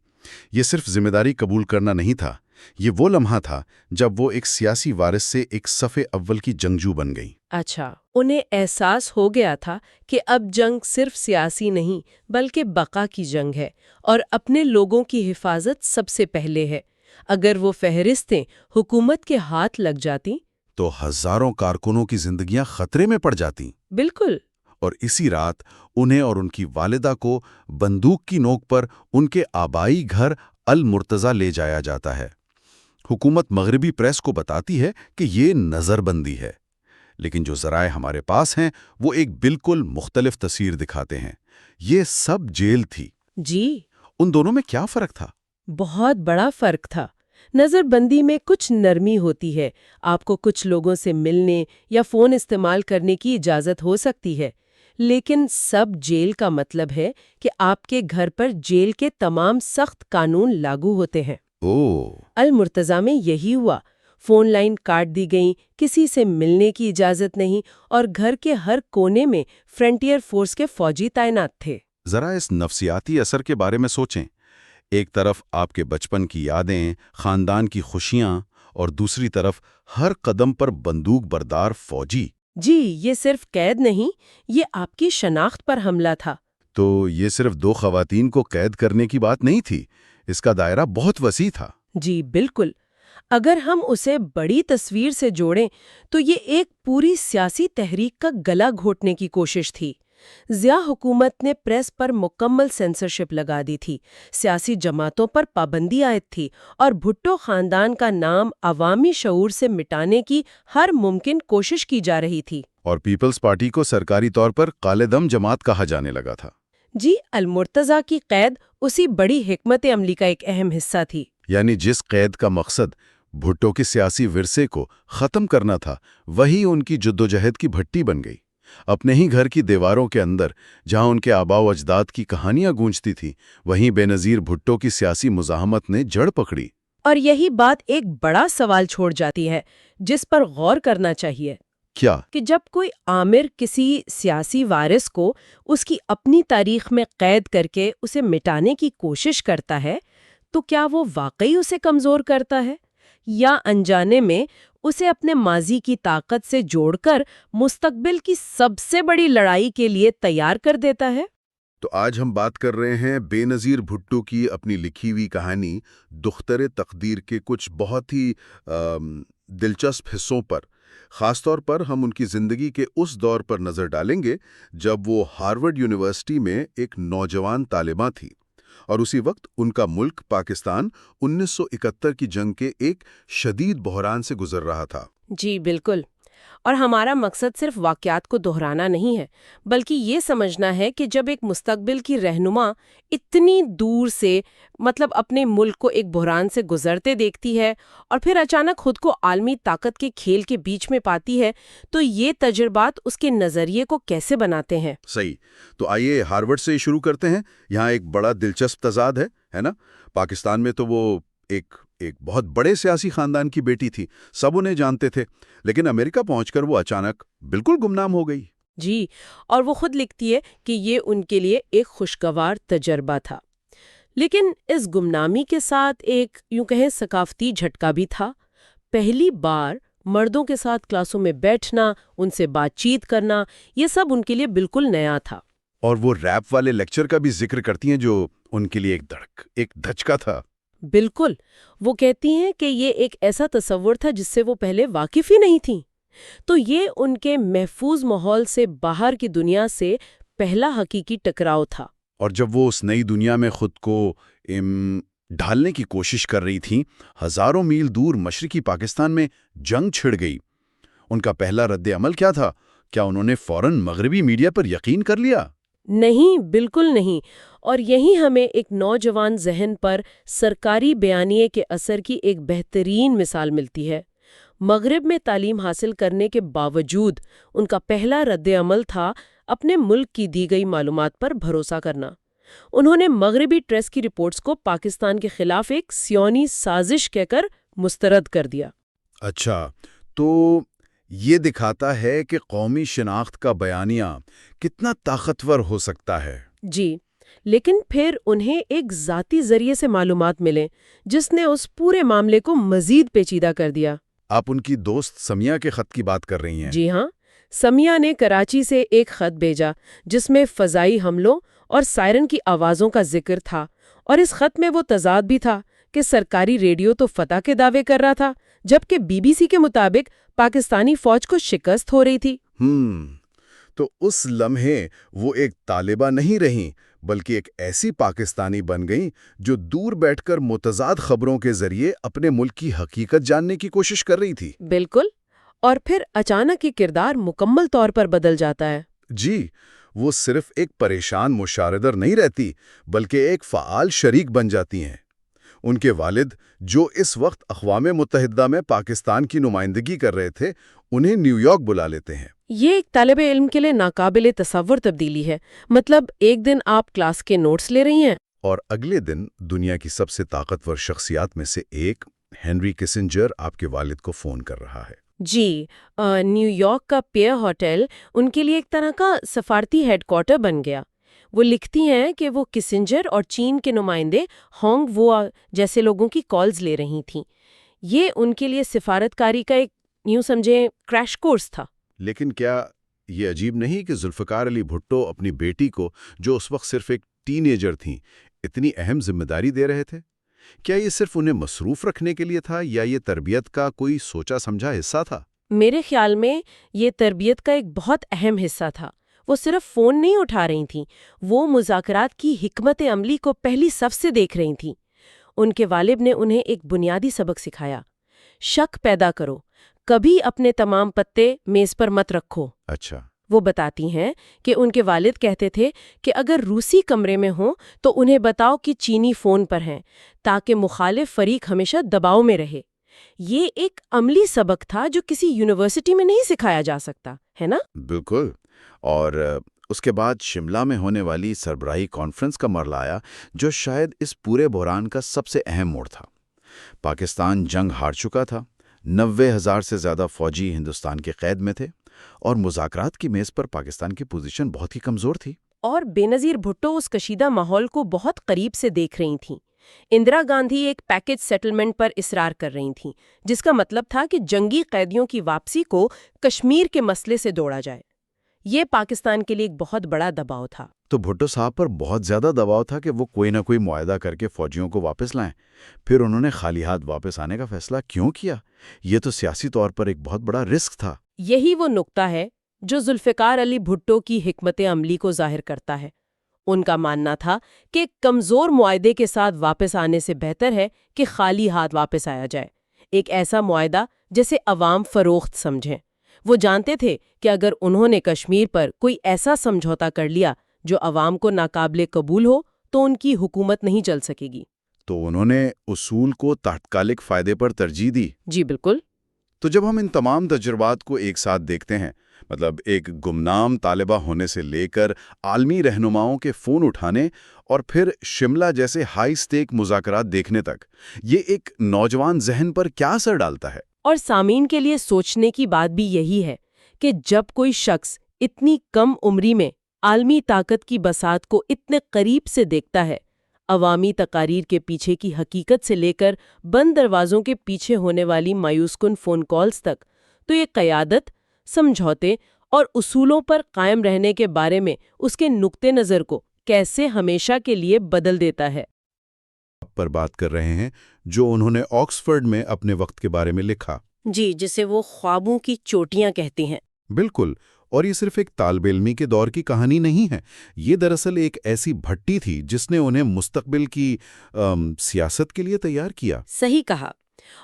یہ صرف ذمہ داری قبول کرنا نہیں تھا، یہ وہ لمحہ تھا جب وہ ایک سیاسی وارث سے ایک صف اول کی جنگجو بن گئی۔ اچھا، انہیں احساس ہو گیا تھا کہ اب جنگ صرف سیاسی نہیں بلکہ بقا کی جنگ ہے، اور اپنے لوگوں کی حفاظت سب سے پہلے ہے۔ اگر وہ فہرستیں حکومت کے ہاتھ لگ جاتی تو ہزاروں کارکنوں کی زندگیاں خطرے میں پڑ جاتیں۔ بالکل۔ اور اسی رات انہیں اور ان کی والدہ کو بندوق کی نوک پر ان کے آبائی گھر المرتضیٰ لے جایا جاتا ہے۔ حکومت مغربی پریس کو بتاتی ہے کہ یہ نظر بندی ہے، لیکن جو ذرائع ہمارے پاس ہیں وہ ایک بالکل مختلف تصویر دکھاتے ہیں۔ یہ سب جیل تھی۔ جی، ان دونوں میں کیا فرق تھا؟ بہت بڑا فرق تھا۔ نظر بندی میں کچھ نرمی ہوتی ہے، آپ کو کچھ لوگوں سے ملنے یا فون استعمال کرنے کی اجازت ہو سکتی ہے، لیکن سب جیل کا مطلب ہے کہ آپ کے گھر پر جیل کے تمام سخت قانون لاگو ہوتے ہیں۔ المرتضیٰ میں یہی ہوا، فون لائن کاٹ دی گئیں، کسی سے ملنے کی اجازت نہیں، اور گھر کے ہر کونے میں فرنٹیئر فورس کے فوجی تعینات تھے۔ ذرا اس نفسیاتی اثر کے بارے میں سوچیں۔ ایک طرف آپ کے بچپن کی یادیں، خاندان کی خوشیاں، اور دوسری طرف ہر قدم پر بندوق بردار فوجی۔ جی، یہ صرف قید نہیں، یہ آپ کی شناخت پر حملہ تھا۔ تو یہ صرف دو خواتین کو قید کرنے کی بات نہیں تھی، اس کا دائرہ بہت وسیع تھا۔ جی بالکل، اگر ہم اسے بڑی تصویر سے جوڑیں تو یہ ایک پوری سیاسی تحریک کا گلا گھونٹنے کی کوشش تھی۔ ضیاء حکومت نے پریس پر مکمل سینسرشپ لگا دی تھی، سیاسی جماعتوں پر پابندی عائد تھی، اور بھٹو خاندان کا نام عوامی شعور سے مٹانے کی ہر ممکن کوشش کی جا رہی تھی۔ اور پیپلز پارٹی کو سرکاری طور پر کالے دم جماعت کہا جانے لگا تھا۔ جی، المرتضیٰ کی قید اسی بڑی حکمت عملی کا ایک اہم حصہ تھی۔ یعنی جس قید کا مقصد بھٹو کے سیاسی ورثے کو ختم کرنا تھا، وہی ان کی جدوجہد کی بھٹی بن گئی۔ اپنے ہی گھر کی دیواروں کے اندر جہاں ان کے آباء و اجداد کی کہانیاں گونجتی تھیں، وہیں بے نظیر بھٹو کی سیاسی مزاحمت نے جڑ پکڑی۔ اور یہی بات ایک بڑا سوال چھوڑ جاتی ہے جس پر غور کرنا چاہیے۔ کیا؟ کہ جب کوئی آمر کسی سیاسی وارث کو اس کی اپنی تاریخ میں قید کر کے اسے مٹانے کی کوشش کرتا ہے، تو کیا وہ واقعی اسے کمزور کرتا ہے، یا انجانے میں اسے اپنے ماضی کی طاقت سے جوڑ کر مستقبل کی سب سے بڑی لڑائی کے لیے تیار کر دیتا ہے؟ تو آج ہم بات کر رہے ہیں بے نظیر بھٹو کی اپنی لکھی ہوئی کہانی دختر تقدیر کے کچھ بہت ہی دلچسپ حصوں پر۔ خاص طور پر ہم ان کی زندگی کے اس دور پر نظر ڈالیں گے جب وہ ہارورڈ یونیورسٹی میں ایک نوجوان طالبہ تھی، اور اسی وقت ان کا ملک پاکستان 1971 کی جنگ کے ایک شدید بحران سے گزر رہا تھا۔ جی بالکل۔ اور ہمارا مقصد صرف واقعات کو دہرانا نہیں ہے، بلکہ یہ سمجھنا ہے کہ جب ایک مستقبل کی رہنما اتنی دور سے اپنے ملک کو ایک بحران سے گزرتے دیکھتی ہے اور پھر اچانک خود کو عالمی طاقت کے کھیل کے بیچ میں پاتی ہے، تو یہ تجربات اس کے نظریے کو کیسے بناتے ہیں۔ صحیح۔ تو آئیے ہارورڈ سے شروع کرتے ہیں۔ یہاں ایک بڑا دلچسپ تضاد ہے نا؟ پاکستان میں تو وہ ایک بہت بڑے سیاسی خاندان کی بیٹی تھی، سب انہیں جانتے تھے، لیکن امریکہ پہنچ کر وہ اچانک بالکل گمنام ہو گئی۔ جی، اور وہ خود لکھتی ہے کہ یہ ان کے لیے ایک خوشگوار تجربہ تھا، لیکن اس گمنامی کے ساتھ ایک یوں کہیں ثقافتی جھٹکا بھی تھا۔ پہلی بار مردوں کے ساتھ کلاسوں میں بیٹھنا، ان سے بات چیت کرنا، یہ سب ان کے لیے بالکل نیا تھا۔ اور وہ ریپ والے لیکچر کا بھی ذکر کرتی ہیں جو ان کے لیے ایک دھچکا تھا۔ بالکل، وہ کہتی ہیں کہ یہ ایک ایسا تصور تھا جس سے وہ پہلے واقف ہی نہیں تھیں۔ تو یہ ان کے محفوظ ماحول سے باہر کی دنیا سے پہلا حقیقی ٹکراؤ تھا۔ اور جب وہ اس نئی دنیا میں خود کو ڈھالنے کی کوشش کر رہی تھیں، ہزاروں میل دور مشرقی پاکستان میں جنگ چھڑ گئی۔ ان کا پہلا رد عمل کیا تھا؟ کیا انہوں نے فوراً مغربی میڈیا پر یقین کر لیا؟ نہیں، بالکل نہیں۔ اور یہی ہمیں ایک نوجوان ذہن پر سرکاری بیانیے کے اثر کی ایک بہترین مثال ملتی ہے۔ مغرب میں تعلیم حاصل کرنے کے باوجود ان کا پہلا رد عمل تھا اپنے ملک کی دی گئی معلومات پر بھروسہ کرنا۔ انہوں نے مغربی پریس کی رپورٹس کو پاکستان کے خلاف ایک صیونی سازش کہہ کر مسترد کر دیا۔ اچھا، تو یہ دکھاتا ہے کہ قومی شناخت کا بیانیہ کتنا طاقتور ہو سکتا ہے۔ جی، لیکن پھر انہیں ایک ذاتی ذریعے سے معلومات ملیں جس نے اس پورے معاملے کو مزید پیچیدہ کر دیا۔ آپ ان کی دوست سمیہ کے خط کی بات کر رہی ہیں؟ جی ہاں، سمیہ نے کراچی سے ایک خط بھیجا جس میں فضائی حملوں اور سائرن کی آوازوں کا ذکر تھا، اور اس خط میں وہ تضاد بھی تھا کہ سرکاری ریڈیو تو فتح کے دعوے کر رہا تھا، جبکہ بی بی سی کے مطابق پاکستانی فوج کو شکست ہو رہی تھی۔ تو اس لمحے وہ ایک طالبہ نہیں رہیں، بلکہ ایک ایسی پاکستانی بن گئیں جو دور بیٹھ کر متضاد خبروں کے ذریعے اپنے ملک کی حقیقت جاننے کی کوشش کر رہی تھی۔ بالکل، اور پھر اچانک یہ کردار مکمل طور پر بدل جاتا ہے۔ جی، وہ صرف ایک پریشان مشاردر نہیں رہتی، بلکہ ایک فعال شریک بن جاتی ہیں۔ ان کے والد، جو اس وقت اقوام متحدہ میں پاکستان کی نمائندگی کر رہے تھے، انہیں نیو یارک بلا لیتے ہیں۔ یہ ایک طالب علم کے لیے ناقابل تصور تبدیلی ہے۔ ایک دن آپ کلاس کے نوٹس لے رہی ہیں اور اگلے دن دنیا کی سب سے طاقتور شخصیات میں سے ایک ہنری کسنجر آپ کے والد کو فون کر رہا ہے۔ جی، نیو یارک کا پیر ہوٹل ان کے لیے ایک طرح کا سفارتی ہیڈ کوارٹر بن گیا۔ وہ لکھتی ہیں کہ وہ کسنجر اور چین کے نمائندے ہانگ وو جیسے لوگوں کی کالز لے رہی تھیں۔ یہ ان کے لیے سفارتکاری کا ایک یوں سمجھیں کریش کورس تھا۔ لیکن کیا یہ عجیب نہیں کہ ذوالفقار علی بھٹو اپنی بیٹی کو، جو اس وقت صرف ایک ٹین ایجر تھیں، اتنی اہم ذمہ داری دے رہے تھے؟ کیا یہ صرف انہیں مصروف رکھنے کے لیے تھا یا یہ تربیت کا کوئی سوچا سمجھا حصہ تھا؟ میرے خیال میں یہ تربیت کا ایک بہت اہم حصہ تھا۔ وہ صرف فون نہیں اٹھا رہی تھیں، وہ مذاکرات کی حکمت عملی کو پہلی صف سے دیکھ رہی تھیں۔ ان کے والد نے انہیں ایک بنیادی سبق سکھایا: شک پیدا کرو، کبھی اپنے تمام پتے میز پر مت رکھو۔ اچھا۔ وہ بتاتی ہیں کہ ان کے والد کہتے تھے کہ اگر روسی کمرے میں ہوں تو انہیں بتاؤ کہ چینی فون پر ہیں، تاکہ مخالف فریق ہمیشہ دباؤ میں رہے۔ یہ ایک عملی سبق تھا جو کسی یونیورسٹی میں نہیں سکھایا جا سکتا، ہے نا؟ بالکل۔ اور اس کے بعد شملہ میں ہونے والی سربراہی کانفرنس کا مرحلہ آیا، جو شاید اس پورے بحران کا سب سے اہم موڑ تھا۔ پاکستان جنگ ہار چکا تھا، 90,000 سے زیادہ فوجی ہندوستان کے قید میں تھے، اور مذاکرات کی میز پر پاکستان کی پوزیشن بہت ہی کمزور تھی۔ اور بے نظیر بھٹو اس کشیدہ ماحول کو بہت قریب سے دیکھ رہی تھیں۔ اندرا گاندھی ایک پیکج سیٹلمنٹ پر اصرار کر رہی تھیں، جس کا مطلب تھا کہ جنگی قیدیوں کی واپسی کو کشمیر کے مسئلے سے جوڑا جائے۔ یہ پاکستان کے لیے ایک بہت بڑا دباؤ تھا۔ تو بھٹو صاحب پر بہت زیادہ دباؤ تھا کہ وہ کوئی نہ کوئی معاہدہ کر کے فوجیوں کو واپس لائیں۔ پھر انہوں نے خالی ہاتھ واپس آنے کا فیصلہ کیوں کیا؟ یہ تو سیاسی طور پر ایک بہت بڑا رسک تھا۔ یہی وہ نقطہ ہے جو ذوالفقار علی بھٹو کی حکمت عملی کو ظاہر کرتا ہے۔ ان کا ماننا تھا کہ کمزور معاہدے کے ساتھ واپس آنے سے بہتر ہے کہ خالی ہاتھ واپس آیا جائے، ایک ایسا معاہدہ جسے عوام فروخت سمجھیں۔ وہ جانتے تھے کہ اگر انہوں نے کشمیر پر کوئی ایسا سمجھوتا کر لیا جو عوام کو ناقابل قبول ہو تو ان کی حکومت نہیں چل سکے گی۔ تو انہوں نے اصول کو تاتکالک فائدے پر ترجیح دی۔ جی بالکل۔ تو جب ہم ان تمام تجربات کو ایک ساتھ دیکھتے ہیں، مطلب ایک گمنام طالبہ ہونے سے لے کر عالمی رہنماؤں کے فون اٹھانے اور پھر شملہ جیسے ہائی سٹیک مذاکرات دیکھنے تک، یہ ایک نوجوان ذہن پر کیا اثر ڈالتا ہے؟ اور سامعین کے لیے سوچنے کی بات بھی یہی ہے کہ جب کوئی شخص اتنی کم عمری میں عالمی طاقت کی بساط کو اتنے قریب سے دیکھتا ہے، عوامی تقاریر کے پیچھے کی حقیقت سے لے کر بند دروازوں کے پیچھے ہونے والی مایوس کن فون کالز تک، تو یہ قیادت، سمجھوتے اور اصولوں پر قائم رہنے کے بارے میں اس کے نقطہ نظر کو کیسے ہمیشہ کے لیے بدل دیتا ہے۔ پر بات کر رہے ہیں جو انہوں نے آکسفورڈ میں اپنے وقت کے بارے میں لکھا۔ جی، جسے وہ خوابوں کی چوٹیاں کہتی ہیں۔ بالکل، اور یہ صرف ایک طالب علمی کے دور کی کہانی نہیں ہے، یہ دراصل ایک ایسی بھٹی تھی جس نے انہیں مستقبل کی سیاست کے لیے تیار کیا۔ صحیح کہا۔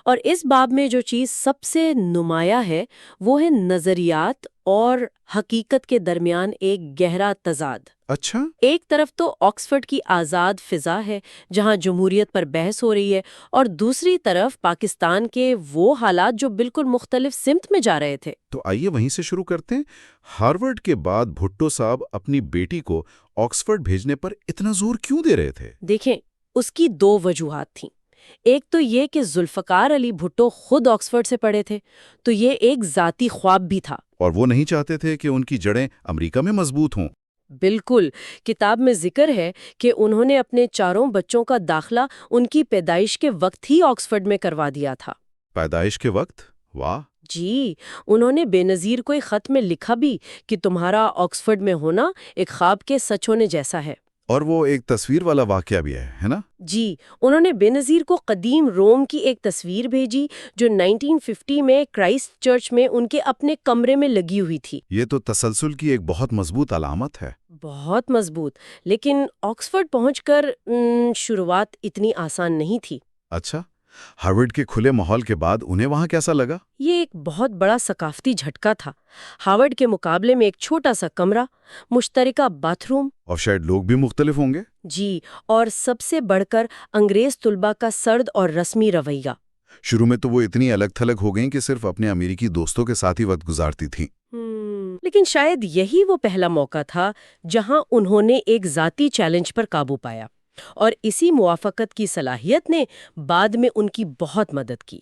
اور اس باب میں جو چیز سب سے نمایاں ہے وہ ہے نظریات اور حقیقت کے درمیان ایک گہرا تضاد۔ اچھا؟ ایک طرف تو آکسفورڈ کی آزاد فضا ہے جہاں جمہوریت پر بحث ہو رہی ہے، اور دوسری طرف پاکستان کے وہ حالات جو بالکل مختلف سمت میں جا رہے تھے۔ تو آئیے وہیں سے شروع کرتے ہیں۔ ہارورڈ کے بعد بھٹو صاحب اپنی بیٹی کو آکسفورڈ بھیجنے پر اتنا زور کیوں دے رہے تھے؟ دیکھیں، اس کی دو وجوہات تھیں۔ ایک تو یہ کہ ذوالفقار علی بھٹو خود آکسفورڈ سے پڑھے تھے، تو یہ ایک ذاتی خواب بھی تھا۔ اور وہ نہیں چاہتے تھے کہ ان کی جڑیں امریکہ میں مضبوط ہوں۔ بالکل، کتاب میں ذکر ہے کہ انہوں نے اپنے چاروں بچوں کا داخلہ ان کی پیدائش کے وقت ہی آکسفورڈ میں کروا دیا تھا۔ پیدائش کے وقت؟ واہ! جی، انہوں نے بے نظیر کو ایک خط میں لکھا بھی کہ تمہارا آکسفورڈ میں ہونا ایک خواب کے سچ ہونے جیسا ہے۔ اور وہ ایک تصویر والا واقعہ بھی ہے نا؟ جی، انہوں نے بے نظیر کو قدیم روم کی ایک تصویر بھیجی جو 1950 میں کرائسٹ چرچ میں ان کے اپنے کمرے میں لگی ہوئی تھی۔ یہ تو تسلسل کی ایک بہت مضبوط علامت ہے۔ بہت مضبوط، لیکن آکسفورڈ پہنچ کر شروعات اتنی آسان نہیں تھی۔ اچھا، ہارورڈ کے کھلے ماحول کے بعد انہیں وہاں کیسا لگا؟ یہ ایک بہت بڑا ثقافتی جھٹکا تھا۔ ہارورڈ کے مقابلے میں ایک چھوٹا سا کمرہ، مشترکہ باتھ روم، اور شاید لوگ بھی مختلف ہوں گے۔ جی، اور سب سے بڑھ کر انگریز طلباء کا سرد اور رسمی رویہ۔ شروع میں تو وہ اتنی الگ تھلگ ہو گئیں کہ صرف اپنے امریکی دوستوں کے ساتھ ہی وقت گزارتی تھیں۔ لیکن شاید یہی وہ پہلا موقع تھا جہاں انہوں نے ایک ذاتی چیلنج پر قابو پایا، اور اسی موافقت کی صلاحیت نے بعد میں ان کی بہت مدد کی۔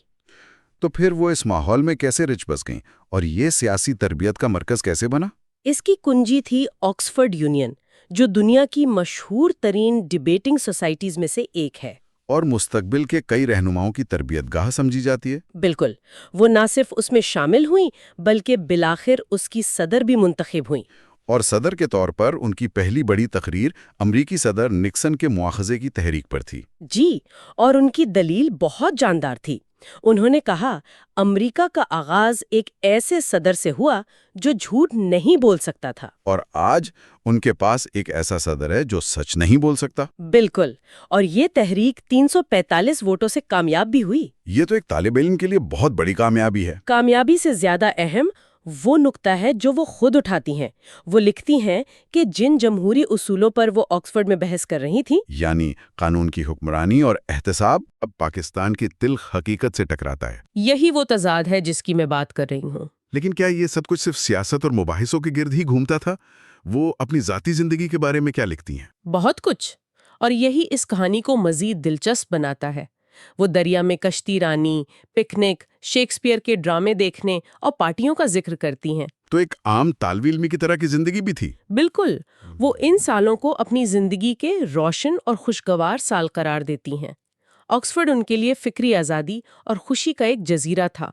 تو پھر وہ اس ماحول میں کیسے رچ بس گئیں اور یہ سیاسی تربیت کا مرکز کیسے بنا؟ اس کی کنجی تھی آکسفورڈ یونین، جو دنیا کی مشہور ترین ڈیبیٹنگ سوسائٹیز میں سے ایک ہے، اور مستقبل کے کئی رہنماؤں کی تربیت گاہ سمجھی جاتی ہے۔ بالکل، وہ نہ صرف اس میں شامل ہوئیں بلکہ بالآخر اس کی صدر بھی منتخب ہوئیں۔ اور صدر کے طور پر ان کی پہلی بڑی تقریر امریکی صدر نکسن کے مواخذے کی تحریک پر تھی۔ جی، اور ان کی دلیل بہت جاندار تھی۔ انہوں نے کہا، امریکہ کا آغاز ایک ایسے صدر سے ہوا جو جھوٹ نہیں بول سکتا تھا، اور آج ان کے پاس ایک ایسا صدر ہے جو سچ نہیں بول سکتا۔ بالکل، اور یہ تحریک 345 ووٹوں سے کامیاب بھی ہوئی۔ یہ تو ایک طالب علم کے لیے بہت بڑی کامیابی ہے۔ کامیابی سے زیادہ اہم وہ نقطہ ہے جو وہ خود اٹھاتی ہیں۔ وہ لکھتی ہیں کہ جن جمہوری اصولوں پر وہ آکسفورڈ میں بحث کر رہی تھیں، یعنی قانون کی حکمرانی اور احتساب، اب پاکستان کی تلخ حقیقت سے ٹکراتا ہے۔ یہی وہ تضاد ہے جس کی میں بات کر رہی ہوں۔ لیکن کیا یہ سب کچھ صرف سیاست اور مباحثوں کے گرد ہی گھومتا تھا؟ وہ اپنی ذاتی زندگی کے بارے میں کیا لکھتی ہیں؟ بہت کچھ، اور یہی اس کہانی کو مزید دلچسپ بناتا ہے۔ وہ دریا میں کشتی رانی، پکنک، شیکسپیئر کے ڈرامے دیکھنے اور پارٹیوں کا ذکر کرتی ہیں۔ تو ایک عام طالب علمی کی طرح کی زندگی بھی تھی۔ بالکل، وہ ان سالوں کو اپنی زندگی کے روشن اور خوشگوار سال قرار دیتی ہیں۔ آکسفورڈ ان کے لیے فکری آزادی اور خوشی کا ایک جزیرہ تھا،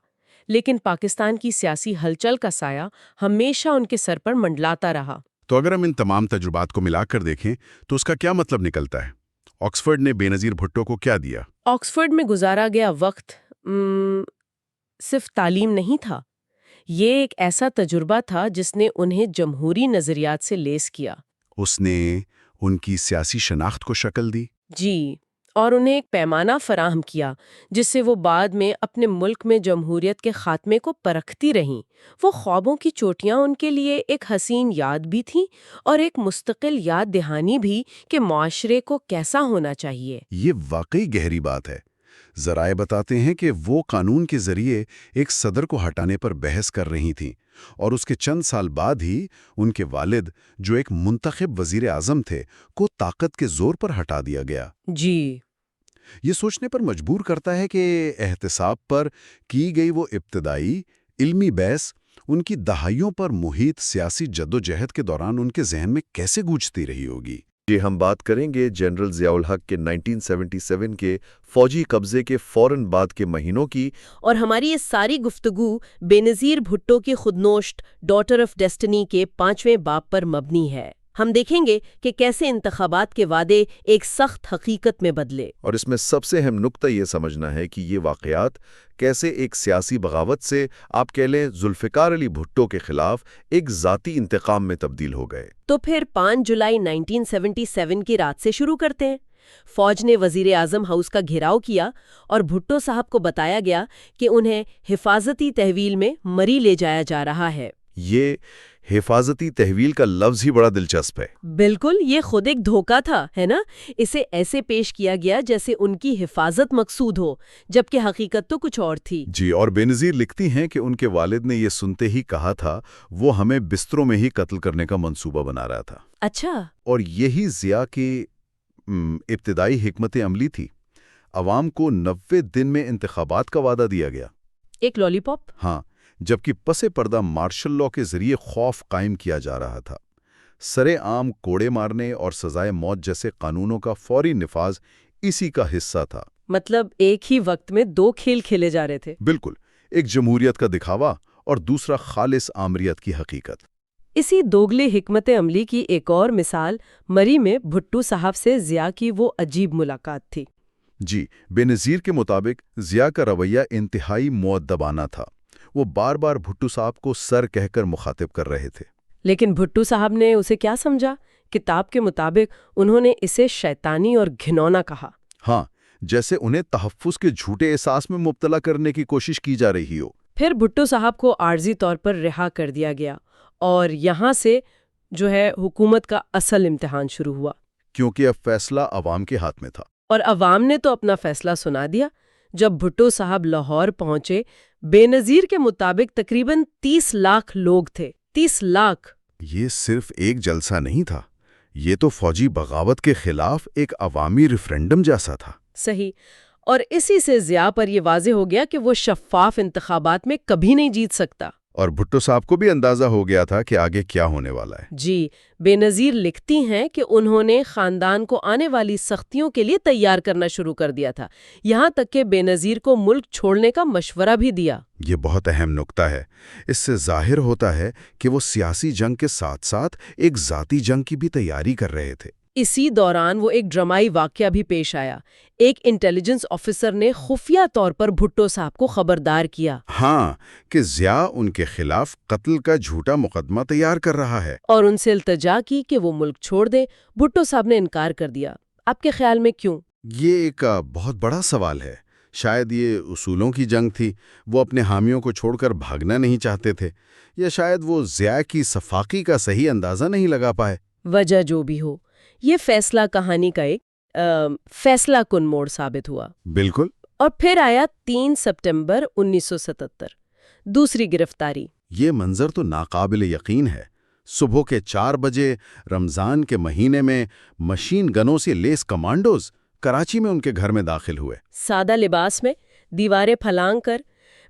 لیکن پاکستان کی سیاسی ہلچل کا سایہ ہمیشہ ان کے سر پر منڈلاتا رہا۔ تو اگر ہم ان تمام تجربات کو ملا کر دیکھیں تو اس کا کیا مطلب نکلتا ہے؟ آکسفورڈ نے بے نظیر بھٹو کو کیا دیا؟ آکسفورڈ میں گزارا گیا وقت صرف تعلیم نہیں تھا، یہ ایک ایسا تجربہ تھا جس نے انہیں جمہوری نظریات سے لیس کیا۔ اس نے ان کی سیاسی شناخت کو شکل دی۔ جی، اور انہیں ایک پیمانہ فراہم کیا جس سے وہ بعد میں اپنے ملک میں جمہوریت کے خاتمے کو پرکھتی رہیں۔ وہ خوابوں کی چوٹیاں ان کے لیے ایک حسین یاد بھی تھیں اور ایک مستقل یاد دہانی بھی کہ معاشرے کو کیسا ہونا چاہیے۔ یہ واقعی گہری بات ہے۔ ذرائع بتاتے ہیں کہ وہ قانون کے ذریعے ایک صدر کو ہٹانے پر بحث کر رہی تھیں، اور اس کے چند سال بعد ہی ان کے والد، جو ایک منتخب وزیر اعظم تھے، کو طاقت کے زور پر ہٹا دیا گیا۔ جی، یہ سوچنے پر مجبور کرتا ہے کہ احتساب پر کی گئی وہ ابتدائی علمی بحث ان کی دہائیوں پر محیط سیاسی جدوجہد کے دوران ان کے ذہن میں کیسے گونجتی رہی ہوگی۔ جی، ہم بات کریں گے جنرل ضیاء الحق کے 1977 کے فوجی قبضے کے فوراً بعد کے مہینوں کی، اور ہماری یہ ساری گفتگو بےنظیر بھٹو کی خودنوشت ڈاٹر آف ڈیسٹنی کے 5ویں باب پر مبنی ہے۔ ہم دیکھیں گے کہ کیسے انتخابات کے وعدے ایک سخت حقیقت میں بدلے۔ اور اس میں سب سے اہم نقطہ یہ سمجھنا ہے کہ یہ واقعات کیسے ایک سیاسی بغاوت سے، آپ کہہ لیں ذوالفقار علی بھٹو کے خلاف، ایک ذاتی انتقام میں تبدیل ہو گئے۔ تو پھر 5 جولائی 1977 کی رات سے شروع کرتے ہیں۔ فوج نے وزیر اعظم ہاؤس کا گھیراؤ کیا اور بھٹو صاحب کو بتایا گیا کہ انہیں حفاظتی تحویل میں مری لے جایا جا رہا ہے۔ یہ حفاظتی تحویل کا لفظ ہی بڑا دلچسپ ہے۔ بالکل، یہ خود ایک دھوکہ تھا، ہے نا؟ اسے ایسے پیش کیا گیا جیسے ان کی حفاظت مقصود ہو، جبکہ حقیقت تو کچھ اور تھی۔ جی، اور بےنظیر لکھتی ہیں کہ ان کے والد نے یہ سنتے ہی کہا تھا وہ ہمیں بستروں میں ہی قتل کرنے کا منصوبہ بنا رہا تھا۔ اچھا، اور یہی ضیاء کی ابتدائی حکمت عملی تھی۔ عوام کو 90 دن میں انتخابات کا وعدہ دیا گیا۔ ایک لالی پاپ؟ ہاں، جبکہ پس پردہ مارشل لاء کے ذریعے خوف قائم کیا جا رہا تھا۔ سرے عام کوڑے مارنے اور سزائے موت جیسے قانونوں کا فوری نفاذ اسی کا حصہ تھا۔ مطلب ایک ہی وقت میں 2 کھیل کھیلے جا رہے تھے۔ بالکل، ایک جمہوریت کا دکھاوا اور دوسرا خالص آمریت کی حقیقت۔ اسی دوگلے حکمت عملی کی ایک اور مثال مری میں بھٹو صاحب سے ضیاء کی وہ عجیب ملاقات تھی۔ جی، بےنظیر کے مطابق ضیاء کا رویہ انتہائی مؤدبانہ تھا۔ وہ بار بار بھٹو صاحب کو سر کہہ کر مخاطب کر رہے تھے۔ لیکن بھٹو صاحب نے اسے کیا سمجھا؟ کتاب کے مطابق انہوں نے اسے شیطانی اور گھنونا کہا۔ ہاں، جیسے انہیں تحفظ کے جھوٹے احساس میں مبتلا کرنے کی کوشش کی جا رہی ہو۔ پھر بھٹو صاحب کو عارضی طور پر رہا کر دیا گیا اور یہاں سے حکومت کا اصل امتحان شروع ہوا۔ کیونکہ اب فیصلہ عوام کے ہاتھ میں تھا۔ اور عوام نے تو اپنا فیصلہ سنا دیا۔ جب بھٹو صاحب لاہور پہنچے، بےنظیر کے مطابق تقریباً 30 لاکھ لوگ تھے۔ 30 لاکھ! یہ صرف ایک جلسہ نہیں تھا، یہ تو فوجی بغاوت کے خلاف ایک عوامی ریفرنڈم جیسا تھا۔ صحیح، اور اسی سے ضیاء پر یہ واضح ہو گیا کہ وہ شفاف انتخابات میں کبھی نہیں جیت سکتا۔ اور بھٹو صاحب کو بھی اندازہ ہو گیا تھا کہ آگے کیا ہونے والا ہے۔ جی، بےنظیر لکھتی ہیں کہ انہوں نے خاندان کو آنے والی سختیوں کے لیے تیار کرنا شروع کر دیا تھا، یہاں تک کہ بےنظیر کو ملک چھوڑنے کا مشورہ بھی دیا۔ یہ بہت اہم نکتہ ہے۔ اس سے ظاہر ہوتا ہے کہ وہ سیاسی جنگ کے ساتھ ساتھ ایک ذاتی جنگ کی بھی تیاری کر رہے تھے۔ اسی دوران وہ ایک ڈرامائی واقعہ بھی پیش آیا۔ ایک انٹیلیجنس آفیسر نے خفیہ طور پر بھٹو صاحب کو خبردار کیا، ہاں، کہ ضیاء ان کے خلاف قتل کا جھوٹا مقدمہ تیار کر رہا ہے، اور ان سے التجا کی کہ وہ ملک چھوڑ دیں۔ بھٹو صاحب نے انکار کر دیا۔ آپ کے خیال میں کیوں؟ یہ ایک بہت بڑا سوال ہے۔ شاید یہ اصولوں کی جنگ تھی، وہ اپنے حامیوں کو چھوڑ کر بھاگنا نہیں چاہتے تھے، یا شاید وہ ضیاء کی صفاقی کا صحیح اندازہ نہیں لگا پائے۔ وجہ جو بھی ہو، یہ فیصلہ کہانی کا ایک فیصلہ کن موڑ ثابت ہوا۔ بالکل۔ اور پھر آیا 3 سپٹمبر 1977، دوسری گرفتاری۔ یہ منظر تو ناقابل یقین ہے۔ صبح کے 4 بجے رمضان کے مہینے میں مشین گنوں سے لیس کمانڈوز کراچی میں ان کے گھر میں داخل ہوئے۔ سادہ لباس میں، دیواریں پھلانگ کر۔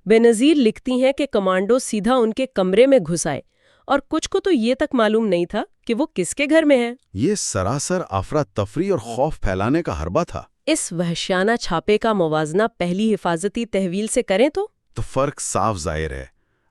بےنظیر لکھتی ہیں کہ کمانڈو سیدھا ان کے کمرے میں گھس آئے اور کچھ کو تو یہ تک معلوم نہیں تھا کہ وہ کس کے گھر میں ہیں۔ یہ سراسر افراتفری اور خوف پھیلانے کا حربہ تھا۔ اس وحشیانہ چھاپے کا موازنہ پہلی حفاظتی تحویل سے کریں تو فرق صاف ظاہر ہے۔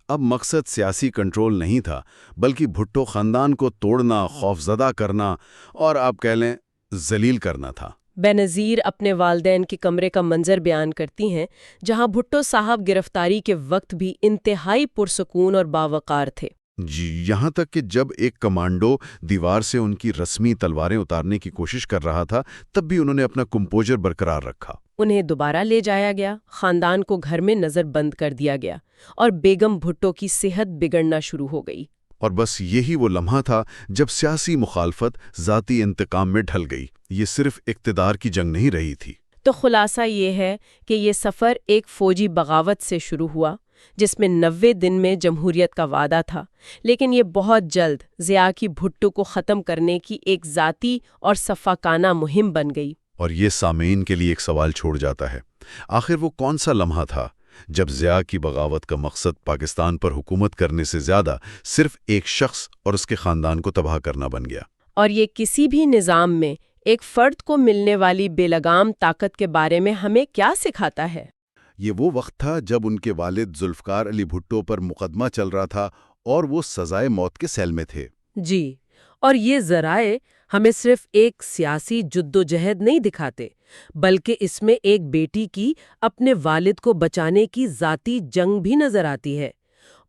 اب مقصد سیاسی کنٹرول نہیں تھا، بلکہ بھٹو خاندان کو توڑنا، خوفزدہ کرنا اور آپ کہہ لیں ذلیل کرنا تھا۔ بےنظیر اپنے والدین کے کمرے کا منظر بیان کرتی ہیں، جہاں بھٹو صاحب گرفتاری کے وقت بھی انتہائی پرسکون اور باوقار تھے۔ جی، یہاں تک کہ جب ایک کمانڈو دیوار سے ان کی رسمی تلواریں اتارنے کی کوشش کر رہا تھا تب بھی انہوں نے اپنا کمپوزر برقرار رکھا۔ انہیں دوبارہ لے جایا گیا، خاندان کو گھر میں نظر بند کر دیا گیا اور بیگم بھٹو کی صحت بگڑنا شروع ہو گئی۔ اور بس یہی وہ لمحہ تھا جب سیاسی مخالفت ذاتی انتقام میں ڈھل گئی۔ یہ صرف اقتدار کی جنگ نہیں رہی تھی۔ تو خلاصہ یہ ہے کہ یہ سفر ایک فوجی بغاوت سے شروع ہوا جس میں 90 دن میں جمہوریت کا وعدہ تھا، لیکن یہ بہت جلد ضیاء کی بھٹو کو ختم کرنے کی ایک ذاتی اور صفاقانہ مہم بن گئی۔ اور یہ سامعین کے لیے ایک سوال چھوڑ جاتا ہے، آخر وہ کون سا لمحہ تھا جب ضیاء کی بغاوت کا مقصد پاکستان پر حکومت کرنے سے زیادہ صرف ایک شخص اور اس کے خاندان کو تباہ کرنا بن گیا؟ اور یہ کسی بھی نظام میں ایک فرد کو ملنے والی بے لگام طاقت کے بارے میں ہمیں کیا سکھاتا ہے؟ یہ وہ وقت تھا جب ان کے والد ذوالفقار علی بھٹو پر مقدمہ چل رہا تھا اور وہ سزائے موت کے سیل میں تھے۔ جی، اور یہ ذرائع ہمیں صرف ایک سیاسی جدوجہد نہیں دکھاتے، بلکہ اس میں ایک بیٹی کی اپنے والد کو بچانے کی ذاتی جنگ بھی نظر آتی ہے،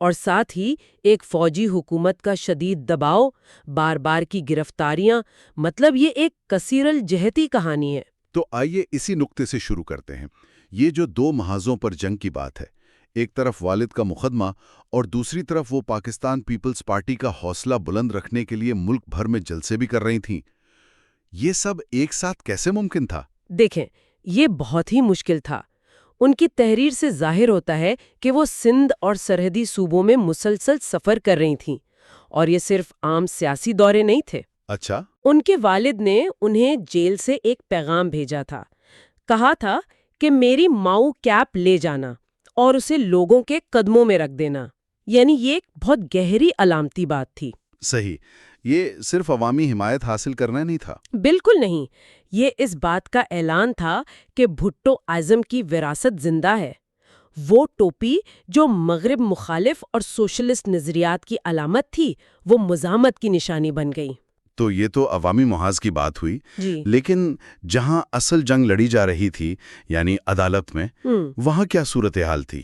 اور ساتھ ہی ایک فوجی حکومت کا شدید دباؤ، بار بار کی گرفتاریاں، مطلب یہ ایک کثیر الجہتی کہانی ہے۔ تو آئیے اسی نقطے سے شروع کرتے ہیں۔ یہ جو دو محاذوں پر جنگ کی بات ہے، ایک طرف والد کا مقدمہ اور دوسری طرف وہ پاکستان پیپلز پارٹی کا حوصلہ بلند رکھنے کے لیے ملک بھر میں جلسے بھی کر رہی تھیں، یہ سب ایک ساتھ کیسے ممکن تھا؟ دیکھیں، یہ بہت ہی مشکل تھا۔ ان کی تحریر سے ظاہر ہوتا ہے کہ وہ سندھ اور سرحدی صوبوں میں مسلسل سفر کر رہی تھیں، اور یہ صرف عام سیاسی دورے نہیں تھے۔ اچھا، ان کے والد نے انہیں جیل سے ایک پیغام بھیجا تھا، کہا تھا کہ میری ماؤ کیپ لے جانا اور اسے لوگوں کے قدموں میں رکھ دینا، یعنی یہ ایک بہت گہری علامتی بات تھی۔ صحیح، یہ صرف عوامی حمایت حاصل کرنا نہیں تھا۔ بالکل نہیں، یہ اس بات کا اعلان تھا کہ بھٹو اعظم کی وراثت زندہ ہے۔ وہ ٹوپی جو مغرب مخالف اور سوشلسٹ نظریات کی علامت تھی، وہ مزاحمت کی نشانی بن گئی۔ تو یہ تو عوامی محاذ کی بات ہوئی، جی، لیکن جہاں اصل جنگ لڑی جا رہی تھی یعنی عدالت میں، وہاں کیا صورتحال تھی؟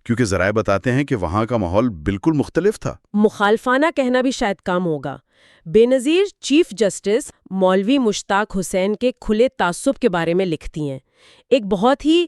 کیونکہ ذرائع بتاتے ہیں کہ وہاں کا ماحول بالکل مختلف تھا۔ مخالفانہ کہنا بھی شاید کام ہوگا۔ بے نظیر چیف جسٹس مولوی مشتاق حسین کے کھلے تعصب کے بارے میں لکھتی ہیں۔ ایک بہت ہی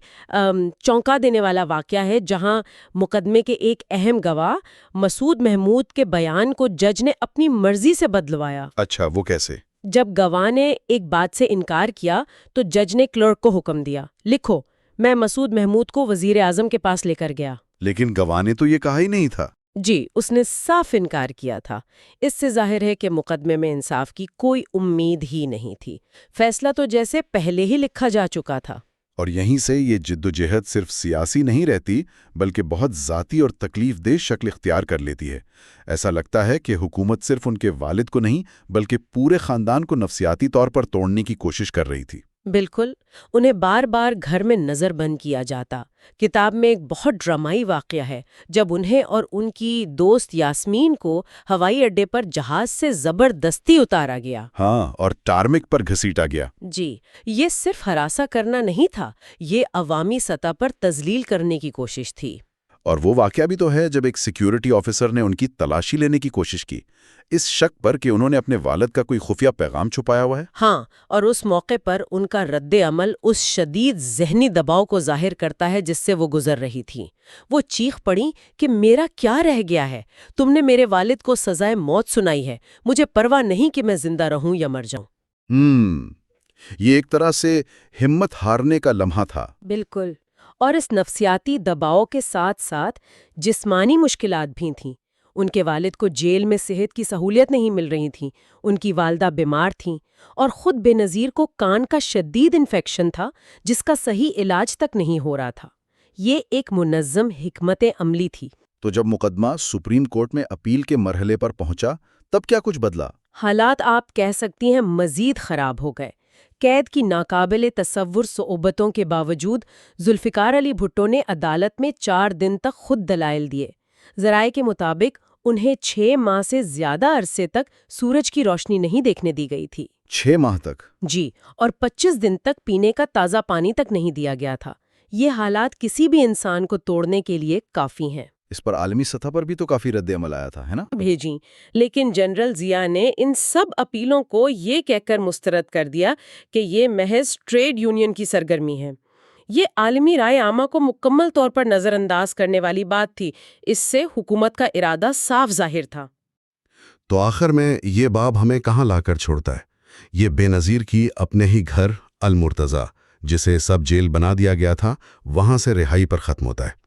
چونکا دینے والا واقعہ ہے جہاں مقدمے کے ایک اہم گواہ مسعود محمود کے بیان کو جج نے اپنی مرضی سے بدلوایا۔ اچھا، وہ کیسے؟ جب گواہ نے ایک بات سے انکار کیا تو جج نے کلرک کو حکم دیا، لکھو میں مسعود محمود کو وزیر اعظم کے پاس لے کر گیا۔ لیکن گواہ نے تو یہ کہا ہی نہیں تھا۔ جی، اس نے صاف انکار کیا تھا۔ اس سے ظاہر ہے کہ مقدمے میں انصاف کی کوئی امید ہی نہیں تھی۔ فیصلہ تو جیسے پہلے ہی لکھا جا چکا تھا۔ اور یہیں سے یہ جدوجہد صرف سیاسی نہیں رہتی بلکہ بہت ذاتی اور تکلیف دہ شکل اختیار کر لیتی ہے۔ ایسا لگتا ہے کہ حکومت صرف ان کے والد کو نہیں بلکہ پورے خاندان کو نفسیاتی طور پر توڑنے کی کوشش کر رہی تھی۔ بالکل، انہیں بار بار گھر میں نظر بند کیا جاتا۔ کتاب میں ایک بہت ڈرامائی واقعہ ہے جب انہیں اور ان کی دوست یاسمین کو ہوائی اڈے پر جہاز سے زبردستی اتارا گیا۔ ہاں، اور ٹارمک پر گھسیٹا گیا۔ جی، یہ صرف ہراساں کرنا نہیں تھا، یہ عوامی سطح پر تذلیل کرنے کی کوشش تھی۔ اور وہ واقعہ بھی تو ہے جب ایک سیکیورٹی آفیسر نے ان کی تلاشی لینے کی کوشش کی، اس شک پر کہ انہوں نے اپنے والد کا کوئی خفیہ پیغام چھپایا ہوا ہے۔ ہاں، اور اس موقع پر ان کا رد عمل اس شدید ذہنی دباؤ کو ظاہر کرتا ہے جس سے وہ گزر رہی تھی۔ وہ چیخ پڑی کہ میرا کیا رہ گیا ہے؟ تم نے میرے والد کو سزائے موت سنائی ہے، مجھے پرواہ نہیں کہ میں زندہ رہوں یا مر جاؤں۔ یہ ایک طرح سے ہمت ہارنے کا لمحہ تھا۔ بالکل، اور اس نفسیاتی دباؤ کے ساتھ ساتھ جسمانی مشکلات بھی تھیں۔ ان کے والد کو جیل میں صحت کی سہولیت نہیں مل رہی تھی، ان کی والدہ بیمار تھیں، اور خود بے نظیر کو کان کا شدید انفیکشن تھا جس کا صحیح علاج تک نہیں ہو رہا تھا۔ یہ ایک منظم حکمت عملی تھی۔ تو جب مقدمہ سپریم کورٹ میں اپیل کے مرحلے پر پہنچا تب کیا کچھ بدلا؟ حالات آپ کہہ سکتی ہیں مزید خراب ہو گئے۔ قید کی ناقابل تصور صعوبتوں کے باوجود ذوالفقار علی بھٹو نے عدالت میں 4 دن تک خود دلائل دیے۔ ذرائع کے مطابق انہیں 6 ماہ سے زیادہ عرصے تک سورج کی روشنی نہیں دیکھنے دی گئی تھی۔ 6 ماہ تک؟ جی، اور 25 دن تک پینے کا تازہ پانی تک نہیں دیا گیا تھا۔ یہ حالات کسی بھی انسان کو توڑنے کے لیے کافی ہیں۔ اس پر عالمی سطح پر بھی تو کافی رد عمل آیا تھا، ہے نا؟ بھیجیں، لیکن جنرل ضیاء نے ان سب اپیلوں کو یہ کہہ کر مسترد کر دیا کہ یہ محض ٹریڈ یونین کی سرگرمی ہے۔ یہ عالمی رائے عامہ کو مکمل طور پر نظر انداز کرنے والی بات تھی۔ اس سے حکومت کا ارادہ صاف ظاہر تھا۔ تو آخر میں یہ باب ہمیں کہاں لا کر چھوڑتا ہے؟ یہ بے نظیر کی اپنے ہی گھر المرتضیٰ، جسے سب جیل بنا دیا گیا تھا، وہاں سے رہائی پر ختم ہوتا ہے،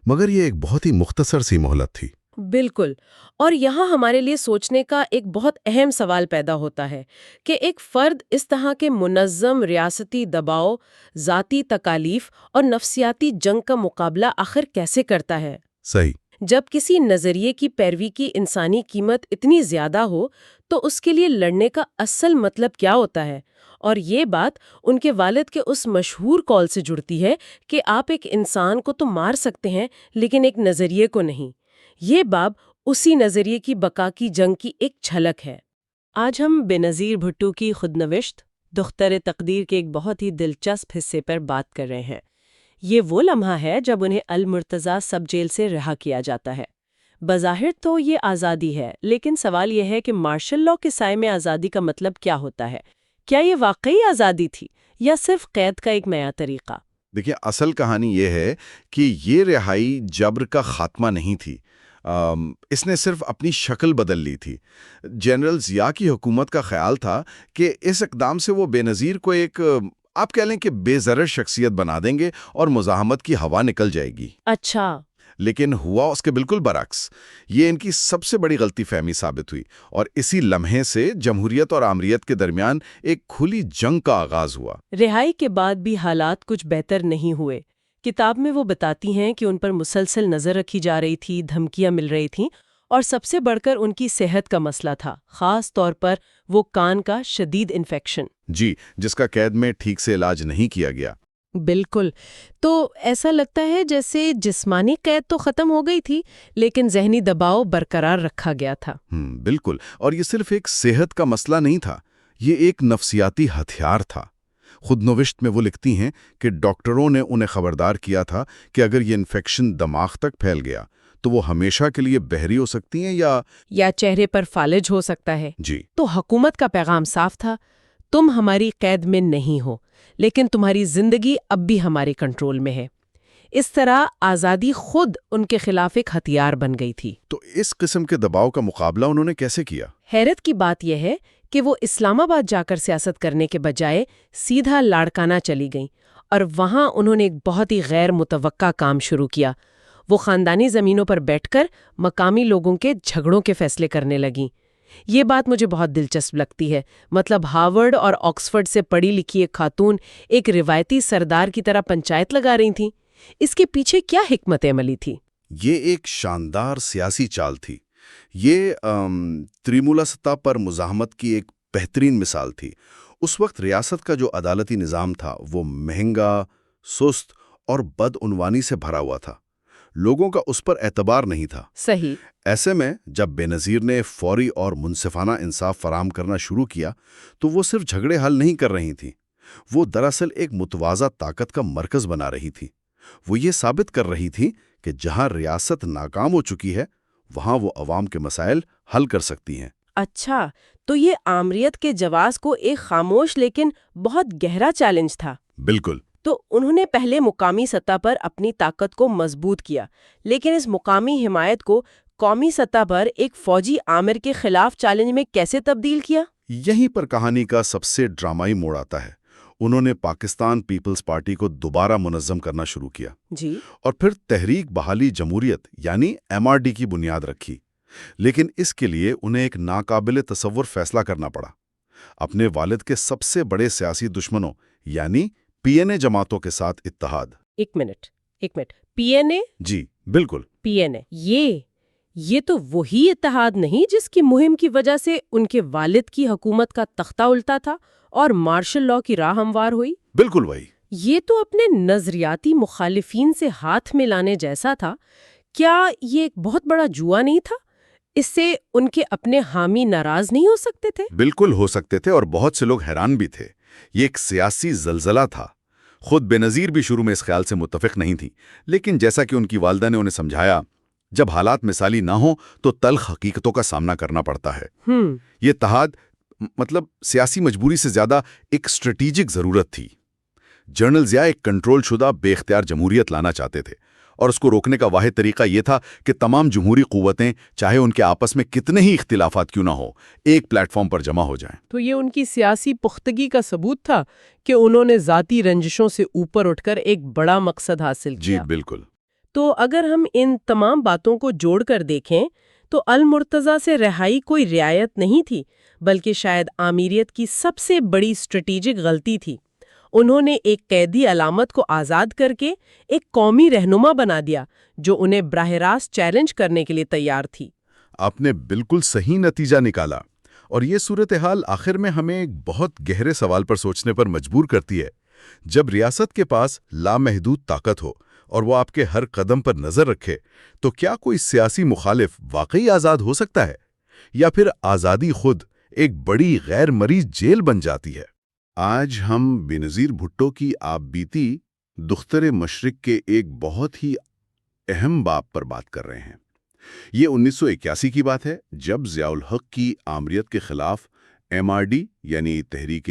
مگر یہ ایک بہت ہی مختصر سی مہلت تھی۔ بالکل، اور یہاں ہمارے لیے سوچنے کا ایک بہت اہم سوال پیدا ہوتا ہے کہ ایک فرد اس طرح کے منظم ریاستی دباؤ، ذاتی تکالیف اور نفسیاتی جنگ کا مقابلہ آخر کیسے کرتا ہے؟ صحیح۔ جب کسی نظریے کی پیروی کی انسانی قیمت اتنی زیادہ ہو تو اس کے لیے لڑنے کا اصل مطلب کیا ہوتا ہے؟ اور یہ بات ان کے والد کے اس مشہور قول سے جڑتی ہے کہ آپ ایک انسان کو تو مار سکتے ہیں لیکن ایک نظریے کو نہیں۔ یہ باب اسی نظریے کی بقا کی جنگ کی ایک جھلک ہے۔ آج ہم بینظیر بھٹو کی خودنوشت دختر تقدیر کے ایک بہت ہی دلچسپ حصے پر بات کر رہے ہیں۔ یہ وہ لمحہ ہے جب انہیں المرتضیٰ سب جیل سے رہا کیا جاتا ہے۔ بظاہر تو یہ آزادی ہے، لیکن سوال یہ ہے کہ مارشل لاء کے سائے میں آزادی کا مطلب کیا ہوتا ہے؟ کیا یہ واقعی آزادی تھی یا صرف قید کا ایک نیا طریقہ؟ دیکھیں، اصل کہانی یہ ہے کہ یہ رہائی جبر کا خاتمہ نہیں تھی، اس نے صرف اپنی شکل بدل لی تھی۔ جنرل ضیاء کی حکومت کا خیال تھا کہ اس اقدام سے وہ بے نظیر کو ایک آپ کہہ لیں کہ بے ضرر شخصیت بنا دیں گے اور مزاحمت کی ہوا نکل جائے گی۔ اچھا، لیکن ہوا اس کے بالکل برعکس۔ یہ ان کی سب سے بڑی غلطی فہمی ثابت ہوئی، اور اسی لمحے سے جمہوریت اور آمریت کے درمیان ایک کھلی جنگ کا آغاز ہوا۔ رہائی کے بعد بھی حالات کچھ بہتر نہیں ہوئے۔ کتاب میں وہ بتاتی ہیں کہ ان پر مسلسل نظر رکھی جا رہی تھی، دھمکیاں مل رہی تھیں، اور سب سے بڑھ کر ان کی صحت کا مسئلہ تھا، خاص طور پر وہ کان کا شدید انفیکشن۔ جی، جس کا قید میں ٹھیک سے علاج نہیں کیا گیا۔ بالکل، تو ایسا لگتا ہے جیسے جسمانی قید تو ختم ہو گئی تھی لیکن ذہنی دباؤ برقرار رکھا گیا تھا۔ بالکل، اور یہ صرف ایک صحت کا مسئلہ نہیں تھا، یہ ایک نفسیاتی ہتھیار تھا۔ خودنوشت میں وہ لکھتی ہیں کہ ڈاکٹروں نے انہیں خبردار کیا تھا کہ اگر یہ انفیکشن دماغ تک پھیل گیا تو وہ ہمیشہ کے لیے بہری ہو سکتی ہیں یا چہرے پر فالج ہو سکتا ہے۔ جی، تو حکومت کا پیغام صاف تھا، تم ہماری قید میں نہیں ہو لیکن تمہاری زندگی اب بھی ہمارے کنٹرول میں ہے۔ اس طرح آزادی خود ان کے خلاف ایک ہتھیار بن گئی تھی۔ تو اس قسم کے دباؤ کا مقابلہ انہوں نے کیسے کیا؟ حیرت کی بات یہ ہے کہ وہ اسلام آباد جا کر سیاست کرنے کے بجائے سیدھا لاڑکانہ چلی گئیں، اور وہاں انہوں نے ایک بہت ہی غیر متوقع کام شروع کیا۔ وہ خاندانی زمینوں پر بیٹھ کر مقامی لوگوں کے جھگڑوں کے فیصلے کرنے لگیں۔ یہ بات مجھے بہت دلچسپ لگتی ہے، مطلب ہارورڈ اور آکسفورڈ سے پڑھی لکھی ایک خاتون ایک روایتی سردار کی طرح پنچایت لگا رہی تھیں۔ اس کے پیچھے کیا حکمت عملی تھی؟ یہ ایک شاندار سیاسی چال تھی۔ یہ تریمولہ سطح پر مزاحمت کی ایک بہترین مثال تھی۔ اس وقت ریاست کا جو عدالتی نظام تھا وہ مہنگا، سست اور بدعنوانی سے بھرا ہوا تھا۔ لوگوں کا اس پر اعتبار نہیں تھا۔ صحیح۔ ایسے میں جب بے نظیر نے فوری اور منصفانہ انصاف فراہم کرنا شروع کیا تو وہ صرف جھگڑے حل نہیں کر رہی تھیں، وہ دراصل ایک متوازہ طاقت کا مرکز بنا رہی تھی۔ وہ یہ ثابت کر رہی تھی کہ جہاں ریاست ناکام ہو چکی ہے وہاں وہ عوام کے مسائل حل کر سکتی ہیں۔ اچھا، تو یہ آمریت کے جواز کو ایک خاموش لیکن بہت گہرا چیلنج تھا۔ بالکل۔ تو انہوں نے پہلے مقامی سطح پر اپنی طاقت کو مضبوط کیا، لیکن اس مقامی حمایت کو قومی سطح پر ایک فوجی آمر کے خلاف چیلنج میں کیسے تبدیل کیا؟ یہیں پر کہانی کا سب سے ڈرامائی موڑ آتا ہے۔ انہوں نے پاکستان پیپلز پارٹی کو دوبارہ منظم کرنا شروع کیا، جی، اور پھر تحریک بحالی جمہوریت یعنی MRD کی بنیاد رکھی۔ لیکن اس کے لیے انہیں ایک ناقابل تصور فیصلہ کرنا پڑا۔ اپنے والد کے سب سے بڑے سیاسی دشمنوں یعنی PNA جماعتوں کے ساتھ اتحاد۔ ایک منٹ، PNA؟ جی بالکل۔ PNA، یہ تو وہی اتحاد نہیں جس کی مہم کی وجہ سے ان کے والد کی حکومت کا تختہ الٹا تھا اور مارشل لاء کی راہ ہموار ہوئی؟ بالکل وہی۔ یہ تو اپنے نظریاتی مخالفین سے ہاتھ ملانے جیسا تھا۔ کیا یہ ایک بہت بڑا جوا نہیں تھا؟ اس سے ان کے اپنے حامی ناراض نہیں ہو سکتے تھے؟ بالکل ہو سکتے تھے، اور بہت سے لوگ حیران بھی تھے۔ یہ ایک سیاسی زلزلہ تھا۔ خود بے نظیر بھی شروع میں اس خیال سے متفق نہیں تھی، لیکن جیسا کہ ان کی والدہ نے انہیں سمجھایا، جب حالات مثالی نہ ہوں تو تلخ حقیقتوں کا سامنا کرنا پڑتا ہے۔ یہ اتحاد مطلب سیاسی مجبوری سے زیادہ ایک اسٹریٹیجک ضرورت تھی۔ جنرل ضیاء ایک کنٹرول شدہ بے اختیار جمہوریت لانا چاہتے تھے، اور اس کو روکنے کا واحد طریقہ یہ تھا کہ تمام جمہوری قوتیں، چاہے ان کے آپس میں کتنے ہی اختلافات کیوں نہ ہو، ایک پلیٹ فارم پر جمع ہو جائیں۔ تو یہ ان کی سیاسی پختگی کا ثبوت تھا کہ انہوں نے ذاتی رنجشوں سے اوپر اٹھ کر ایک بڑا مقصد حاصل کیا۔ جی بالکل۔ تو اگر ہم ان تمام باتوں کو جوڑ کر دیکھیں تو المرتضیٰ سے رہائی کوئی رعایت نہیں تھی، بلکہ شاید آمیریت کی سب سے بڑی اسٹریٹیجک غلطی تھی۔ انہوں نے ایک قیدی علامت کو آزاد کر کے ایک قومی رہنما بنا دیا جو انہیں براہ راست چیلنج کرنے کے لیے تیار تھی۔ آپ نے بالکل صحیح نتیجہ نکالا، اور یہ صورتحال آخر میں ہمیں ایک بہت گہرے سوال پر سوچنے پر مجبور کرتی ہے۔ جب ریاست کے پاس لامحدود طاقت ہو اور وہ آپ کے ہر قدم پر نظر رکھے، تو کیا کوئی سیاسی مخالف واقعی آزاد ہو سکتا ہے، یا پھر آزادی خود ایک بڑی غیر مریض جیل بن جاتی ہے؟ آج ہم بینظیر بھٹو کی آپ بیتی دختر مشرق کے ایک بہت ہی اہم باب پر بات کر رہے ہیں۔ یہ 1981 کی بات ہے، جب ضیاء الحق کی آمریت کے خلاف MRD یعنی تحریک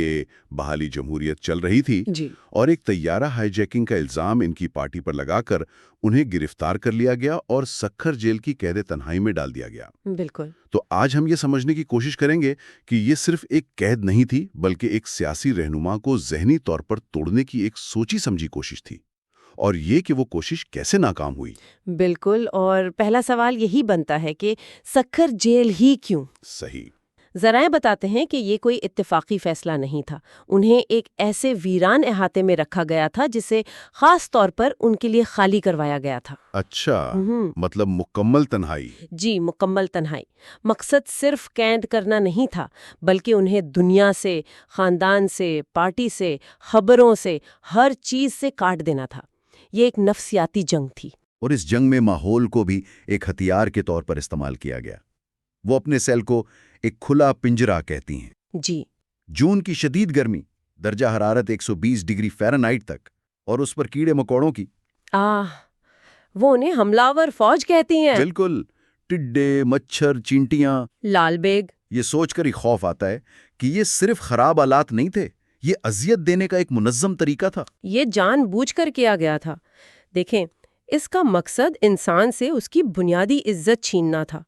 بحالی جمہوریت چل رہی تھی، اور ایک طیارہ ہائی جیکنگ کا الزام ان کی پارٹی پر لگا کر انہیں گرفتار کر لیا گیا اور سکھر جیل کی قید تنہائی میں ڈال دیا گیا۔ بالکل۔ تو آج ہم یہ سمجھنے کی کوشش کریں گے کہ یہ صرف ایک قید نہیں تھی، بلکہ ایک سیاسی رہنما کو ذہنی طور پر توڑنے کی ایک سوچی سمجھی کوشش تھی، اور یہ کہ وہ کوشش کیسے ناکام ہوئی۔ بالکل، اور پہلا سوال یہی بنتا ہے کہ سکھر جیل ہی کیوں؟ صحیح۔ ذرائع بتاتے ہیں کہ یہ کوئی اتفاقی فیصلہ نہیں تھا۔ انہیں ایک ایسے ویران احاطے میں رکھا گیا تھا جسے خاص طور پر ان کے لیے خالی کروایا گیا تھا۔ اچھا، مطلب مکمل تنہائی۔ جی، مکمل تنہائی۔ مقصد صرف قید کرنا نہیں تھا، بلکہ انہیں دنیا سے، خاندان سے، پارٹی سے، خبروں سے، ہر چیز سے کاٹ دینا تھا۔ یہ ایک نفسیاتی جنگ تھی۔ اور اس جنگ میں ماحول کو بھی ایک ہتھیار کے طور پر استعمال کیا گیا۔ وہ اپنے سیل کو ایک کھلا پنجرا کہتی ہیں۔ جی۔ جون کی شدید گرمی، درجہ حرارت 120 ڈگری فahrenheit تک، اور اس پر کیڑے مکوڑوں کی وہ انہیں حملہ فوج کہتی ہیں۔ بالکل، ٹڈے، مچھر، چینٹیاں۔ لال بیگ۔ یہ سوچ کر ہی خوف آتا ہے کہ یہ صرف خراب آلات نہیں تھے، یہ اذیت دینے کا ایک منظم طریقہ تھا۔ یہ جان بوجھ کر کیا گیا تھا۔ دیکھیں، اس کا مقصد انسان سے اس کی بنیادی عزت چھیننا تھا۔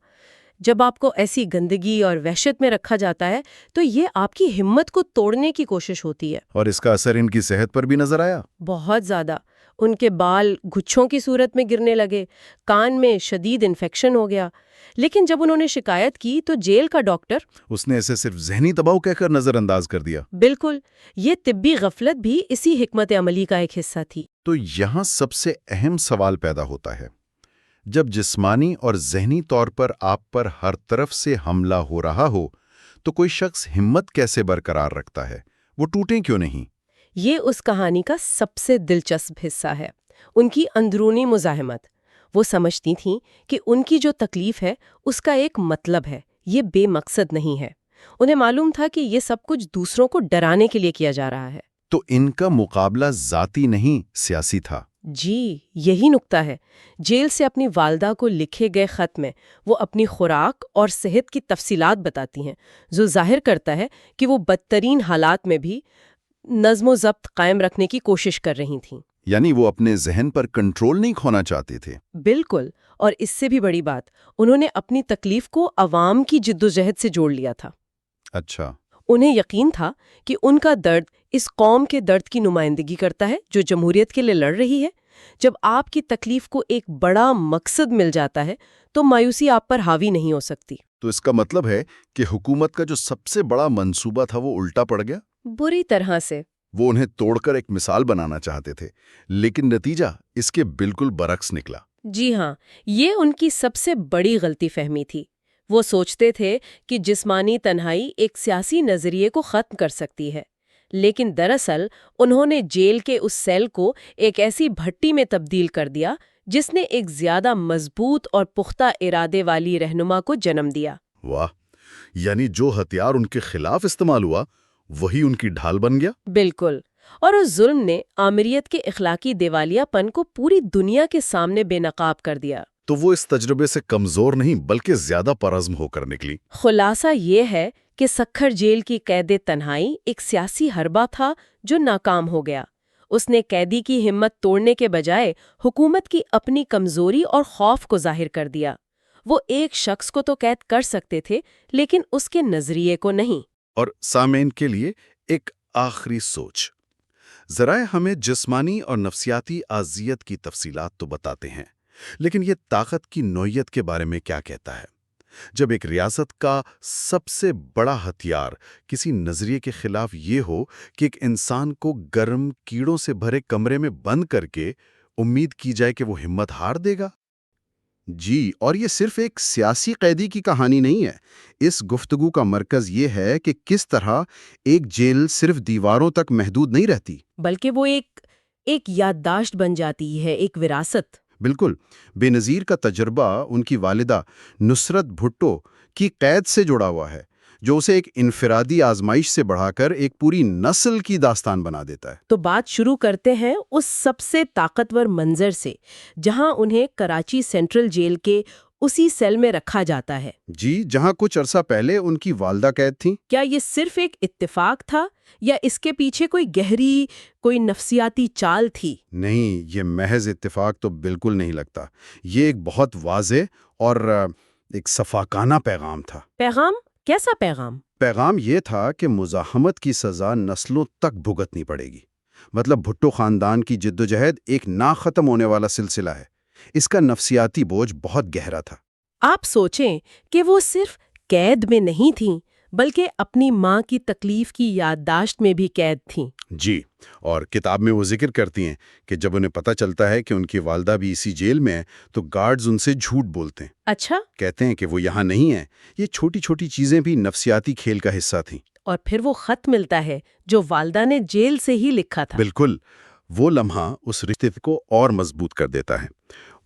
جب آپ کو ایسی گندگی اور وحشت میں رکھا جاتا ہے تو یہ آپ کی ہمت کو توڑنے کی کوشش ہوتی ہے۔ اور اس کا اثر ان کی صحت پر بھی نظر آیا۔ بہت زیادہ۔ ان کے بال گچھوں کی صورت میں گرنے لگے، کان میں شدید انفیکشن ہو گیا۔ لیکن جب انہوں نے شکایت کی تو جیل کا ڈاکٹر اس نے اسے صرف ذہنی دباؤ کہہ کر نظر انداز کر دیا۔ بالکل، یہ طبی غفلت بھی اسی حکمت عملی کا ایک حصہ تھی۔ تو یہاں سب سے اہم سوال پیدا ہوتا ہے، جب جسمانی اور ذہنی طور پر آپ پر ہر طرف سے حملہ ہو رہا ہو تو کوئی شخص ہمت کیسے برقرار رکھتا ہے؟ وہ ٹوٹیں کیوں نہیں؟ یہ اس کہانی کا سب سے دلچسپ حصہ ہے، ان کی اندرونی مزاحمت۔ وہ سمجھتی تھیں کہ ان کی جو تکلیف ہے اس کا ایک مطلب ہے، یہ بے مقصد نہیں ہے۔ انہیں معلوم تھا کہ یہ سب کچھ دوسروں کو ڈرانے کے لیے کیا جا رہا ہے۔ تو ان کا مقابلہ ذاتی نہیں، سیاسی تھا۔ جی، یہی نکتہ ہے۔ جیل سے اپنی والدہ کو لکھے گئے خط میں وہ اپنی خوراک اور صحت کی تفصیلات بتاتی ہیں، جو ظاہر کرتا ہے کہ وہ بدترین حالات میں بھی نظم و ضبط قائم رکھنے کی کوشش کر رہی تھیں۔ یعنی وہ اپنے ذہن پر کنٹرول نہیں کھونا چاہتے تھے۔ بالکل، اور اس سے بھی بڑی بات، انہوں نے اپنی تکلیف کو عوام کی جدوجہد سے جوڑ لیا تھا۔ اچھا۔ انہیں یقین تھا کہ ان کا درد اس قوم کے درد کی نمائندگی کرتا ہے جو جمہوریت کے لیے لڑ رہی ہے۔ جب آپ کی تکلیف کو ایک بڑا مقصد مل جاتا ہے تو مایوسی آپ پر حاوی نہیں ہو سکتی۔ تو اس کا مطلب ہے کہ حکومت کا جو سب سے بڑا منصوبہ تھا وہ الٹا پڑ گیا؟ بری طرح سے۔ وہ انہیں توڑ کر ایک مثال بنانا چاہتے تھے، لیکن نتیجہ اس کے بالکل برعکس نکلا۔ جی ہاں، یہ ان کی سب سے بڑی غلطی فہمی تھی۔ وہ سوچتے تھے کہ جسمانی تنہائی ایک سیاسی نظریے کو ختم کر سکتی ہے، لیکن دراصل انہوں نے جیل کے اس سیل کو ایک ایسی بھٹی میں تبدیل کر دیا جس نے ایک زیادہ مضبوط اور پختہ ارادے والی رہنما کو جنم دیا۔ واہ، یعنی جو ہتھیار ان کے خلاف استعمال ہوا وہی ان کی ڈھال بن گیا۔ بالکل، اور اس ظلم نے آمریت کے اخلاقی دیوالیہ پن کو پوری دنیا کے سامنے بے نقاب کر دیا۔ تو وہ اس تجربے سے کمزور نہیں بلکہ زیادہ پرعزم ہو کر نکلی۔ خلاصہ یہ ہے کہ سکھر جیل کی قید تنہائی ایک سیاسی حربہ تھا جو ناکام ہو گیا۔ اس نے قیدی کی ہمت توڑنے کے بجائے حکومت کی اپنی کمزوری اور خوف کو ظاہر کر دیا۔ وہ ایک شخص کو تو قید کر سکتے تھے لیکن اس کے نظریے کو نہیں۔ اور سامعین کے لیے ایک آخری سوچ، ذرائع ہمیں جسمانی اور نفسیاتی اذیت کی تفصیلات تو بتاتے ہیں، لیکن یہ طاقت کی نوعیت کے بارے میں کیا کہتا ہے؟ جب ایک ریاست کا سب سے بڑا ہتھیار کسی نظریے کے خلاف یہ ہو کہ ایک انسان کو گرم کیڑوں سے بھرے کمرے میں بند کر کے امید کی جائے کہ وہ ہمت ہار دے گا۔ جی، اور یہ صرف ایک سیاسی قیدی کی کہانی نہیں ہے۔ اس گفتگو کا مرکز یہ ہے کہ کس طرح ایک جیل صرف دیواروں تک محدود نہیں رہتی، بلکہ وہ ایک یادداشت بن جاتی ہے، ایک وراثت۔ بالکل۔ بے نظیر کا تجربہ ان کی والدہ نصرت بھٹو کی قید سے جڑا ہوا ہے، جو اسے ایک انفرادی آزمائش سے بڑھا کر ایک پوری نسل کی داستان بنا دیتا ہے۔ تو بات شروع کرتے ہیں اس سب سے طاقتور منظر سے، جہاں انہیں کراچی سینٹرل جیل کے اسی سیل میں رکھا جاتا ہے۔ جی، جہاں کچھ عرصہ پہلے ان کی والدہ قید تھیں۔ کیا یہ صرف ایک اتفاق تھا یا اس کے پیچھے کوئی گہری کوئی نفسیاتی چال تھی؟ نہیں، یہ محض اتفاق تو بالکل نہیں لگتا۔ یہ ایک بہت واضح اور ایک صفاقانہ پیغام تھا۔ پیغام؟ کیسا پیغام؟ پیغام یہ تھا کہ مزاحمت کی سزا نسلوں تک بھگتنی پڑے گی۔ مطلب بھٹو خاندان کی جدوجہد ایک نہ ختم ہونے والا سلسلہ ہے۔ اس کا نفسیاتی بوجھ بہت گہرا تھا۔ آپ سوچیں کہ وہ صرف قید میں نہیں تھیں بلکہ اپنی ماں کی تکلیف کی یادداشت میں بھی قید تھیں۔ جی، اور کتاب میں وہ ذکر کرتی ہیں کہ جب انہیں پتہ چلتا ہے کہ ان کی والدہ بھی اسی جیل میں ہیں تو گارڈز ان سے جھوٹ بولتے ہیں۔ اچھا، کہتے ہیں کہ وہ یہاں نہیں ہیں۔ یہ چھوٹی چھوٹی چیزیں بھی نفسیاتی کھیل کا حصہ تھیں۔ اور پھر وہ خط ملتا ہے جو والدہ نے جیل سے ہی لکھا تھا۔ بالکل، وہ لمحہ اس رشتے کو اور مضبوط کر دیتا ہے۔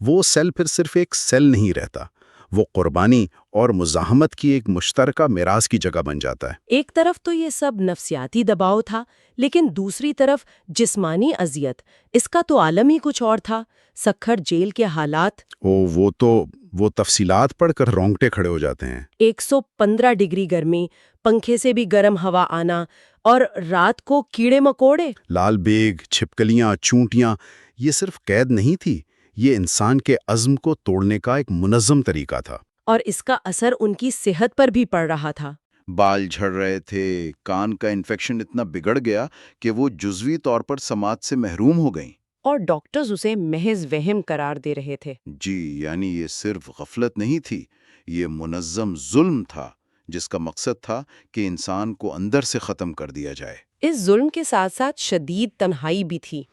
وہ سیل پھر صرف ایک سیل نہیں رہتا، وہ قربانی اور مزاحمت کی ایک مشترکہ میراث کی جگہ بن جاتا ہے۔ ایک طرف تو یہ سب نفسیاتی دباؤ تھا، لیکن دوسری طرف جسمانی اذیت، اس کا تو عالم ہی کچھ اور تھا۔ سکھر جیل کے حالات، وہ تفصیلات پڑھ کر رونگٹے کھڑے ہو جاتے ہیں۔ 115 ڈگری گرمی، پنکھے سے بھی گرم ہوا آنا، اور رات کو کیڑے مکوڑے۔ لال بیگ، چھپکلیاں، چونٹیاں، یہ صرف قید نہیں تھی، یہ انسان کے عزم کو توڑنے کا ایک منظم طریقہ تھا۔ اور اس کا اثر ان کی صحت پر بھی پڑ رہا تھا۔ بال جھڑ رہے تھے، کان کا انفیکشن اتنا بگڑ گیا کہ وہ جزوی طور پر سماعت سے محروم ہو گئیں۔ اور ڈاکٹرز اسے محض وہم قرار دے رہے تھے۔ جی، یعنی یہ صرف غفلت نہیں تھی، یہ منظم ظلم تھا جس کا مقصد تھا کہ انسان کو اندر سے ختم کر دیا جائے۔ اس ظلم کے ساتھ ساتھ شدید تنہائی بھی تھی۔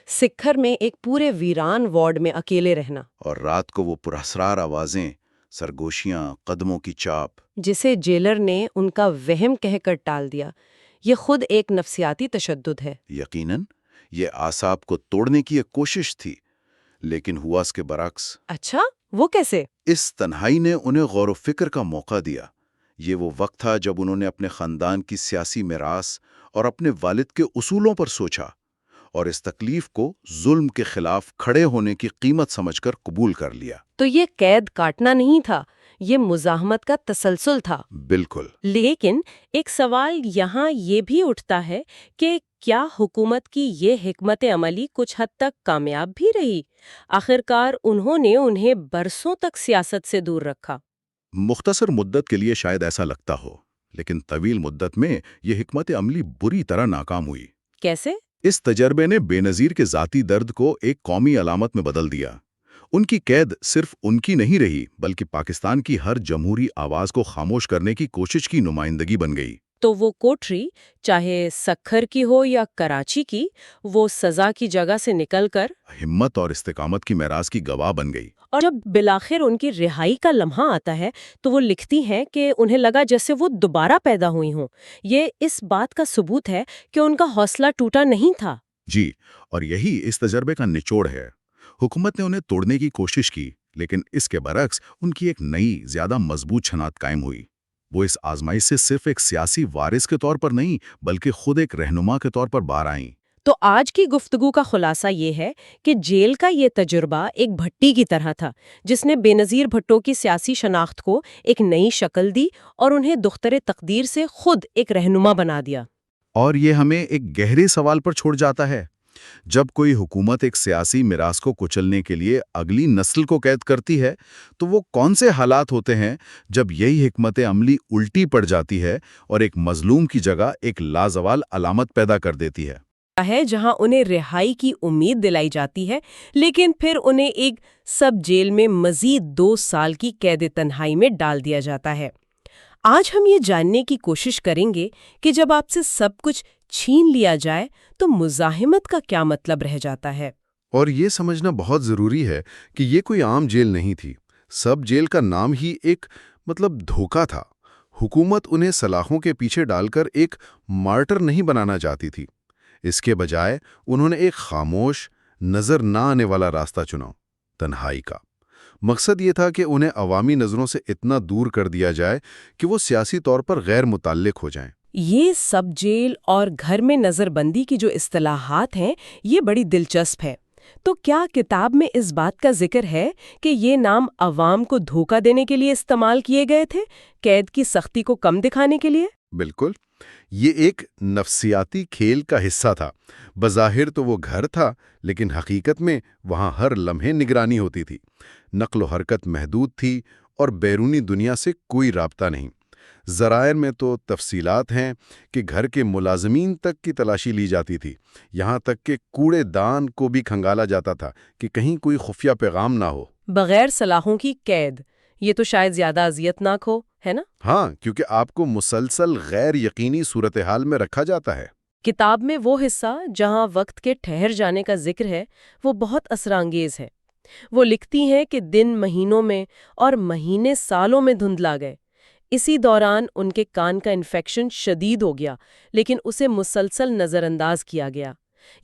سکھر میں ایک پورے ویران وارڈ میں اکیلے رہنا، اور رات کو وہ پراسرار آوازیں، سرگوشیاں، قدموں کی چاپ۔ جسے جیلر نے ان کا وہم کہہ کر ٹال دیا، یہ خود ایک نفسیاتی تشدد ہے۔ یقیناً یہ اعصاب کو توڑنے کی ایک کوشش تھی، لیکن ہوا اس کے برعکس۔ اچھا، وہ کیسے؟ اس تنہائی نے انہیں غور و فکر کا موقع دیا۔ یہ وہ وقت تھا جب انہوں نے اپنے خاندان کی سیاسی میراث اور اپنے والد کے اصولوں پر سوچا، اور اس تکلیف کو ظلم کے خلاف کھڑے ہونے کی قیمت سمجھ کر قبول کر لیا۔ تو یہ قید کاٹنا نہیں تھا، یہ مزاحمت کا تسلسل تھا۔ بالکل۔ لیکن ایک سوال یہاں یہ بھی اٹھتا ہے کہ کیا حکومت کی یہ حکمت عملی کچھ حد تک کامیاب بھی رہی؟ آخرکار انہوں نے انہیں برسوں تک سیاست سے دور رکھا۔ مختصر مدت کے لیے شاید ایسا لگتا ہو، لیکن طویل مدت میں یہ حکمت عملی بری طرح ناکام ہوئی۔ کیسے؟ اس تجربے نے بے نظیر کے ذاتی درد کو ایک قومی علامت میں بدل دیا۔ ان کی قید صرف ان کی نہیں رہی، بلکہ پاکستان کی ہر جمہوری آواز کو خاموش کرنے کی کوشش کی نمائندگی بن گئی۔ تو وہ کوٹری، چاہے سکھر کی ہو یا کراچی کی، وہ سزا کی جگہ سے نکل کر ہمت اور استقامت کی میراث کی گواہ بن گئی۔ اور جب بالآخر ان کی رہائی کا لمحہ آتا ہے تو وہ لکھتی ہیں کہ انہیں لگا جیسے وہ دوبارہ پیدا ہوئی ہوں۔ یہ اس بات کا ثبوت ہے کہ ان کا حوصلہ ٹوٹا نہیں تھا۔ جی، اور یہی اس تجربے کا نچوڑ ہے۔ حکومت نے انہیں توڑنے کی کوشش کی، لیکن اس کے برعکس ان کی ایک نئی، زیادہ مضبوط چھنات قائم ہوئی۔ وہ اس آزمائش سے صرف ایک سیاسی وارث کے طور پر نہیں، بلکہ خود ایک رہنما کے طور پر باہر آئیں۔ تو آج کی گفتگو کا خلاصہ یہ ہے کہ جیل کا یہ تجربہ ایک بھٹی کی طرح تھا جس نے بے نظیر بھٹو کی سیاسی شناخت کو ایک نئی شکل دی اور انہیں دختر تقدیر سے خود ایک رہنما بنا دیا۔ اور یہ ہمیں ایک گہرے سوال پر چھوڑ جاتا ہے۔ جب کوئی حکومت ایک سیاسی میراث کو کچلنے کے لیے اگلی نسل کو قید کرتی ہے تو وہ کون سے حالات ہوتے ہیں جب یہی حکمت عملی الٹی پڑ جاتی ہے اور ایک مظلوم کی جگہ ایک لازوال علامت پیدا کر دیتی ہے جہاں انہیں رہائی کی امید دلائی جاتی ہے لیکن پھر انہیں ایک سب جیل میں مزید 2 سال کی قید تنہائی میں ڈال دیا جاتا ہے۔ آج ہم یہ جاننے کی کوشش کریں گے کہ جب آپ سے سب کچھ چھین لیا جائے تو مزاحمت کا کیا مطلب رہ جاتا ہے۔ اور یہ سمجھنا بہت ضروری ہے کہ یہ کوئی عام جیل نہیں تھی۔ سب جیل کا نام ہی ایک دھوکہ تھا۔ حکومت انہیں سلاخوں کے پیچھے ڈال کر ایک مارٹر نہیں بنانا چاہتی تھی۔ اس کے بجائے انہوں نے ایک خاموش، نظر نہ آنے والا راستہ چنا، تنہائی کا۔ مقصد یہ تھا کہ انہیں عوامی نظروں سے اتنا دور کر دیا جائے کہ وہ سیاسی طور پر غیر متعلق ہو جائیں۔ یہ سب جیل اور گھر میں نظر بندی کی جو اصطلاحات ہیں یہ بڑی دلچسپ ہے۔ تو کیا کتاب میں اس بات کا ذکر ہے کہ یہ نام عوام کو دھوکہ دینے کے لیے استعمال کیے گئے تھے، قید کی سختی کو کم دکھانے کے لیے؟ بالکل، یہ ایک نفسیاتی کھیل کا حصہ تھا۔ بظاہر تو وہ گھر تھا، لیکن حقیقت میں وہاں ہر لمحے نگرانی ہوتی تھی۔ نقل و حرکت محدود تھی اور بیرونی دنیا سے کوئی رابطہ نہیں۔ ذرائع میں تو تفصیلات ہیں کہ گھر کے ملازمین تک کی تلاشی لی جاتی تھی، یہاں تک کہ کوڑے دان کو بھی کھنگالا جاتا تھا کہ کہیں کوئی خفیہ پیغام نہ ہو۔ بغیر سلاخوں کی قید، یہ تو شاید زیادہ اذیتناک ہو، ہے نا؟ ہاں، کیونکہ آپ کو مسلسل غیر یقینی صورتحال میں رکھا جاتا ہے۔ کتاب میں وہ حصہ جہاں وقت کے ٹھہر جانے کا ذکر ہے وہ بہت اثرانگیز ہے۔ وہ لکھتی ہیں کہ دن مہینوں میں اور مہینے سالوں میں دھندلا گئے۔ اسی دوران ان کے کان کا انفیکشن شدید ہو گیا، لیکن اسے مسلسل نظر انداز کیا گیا۔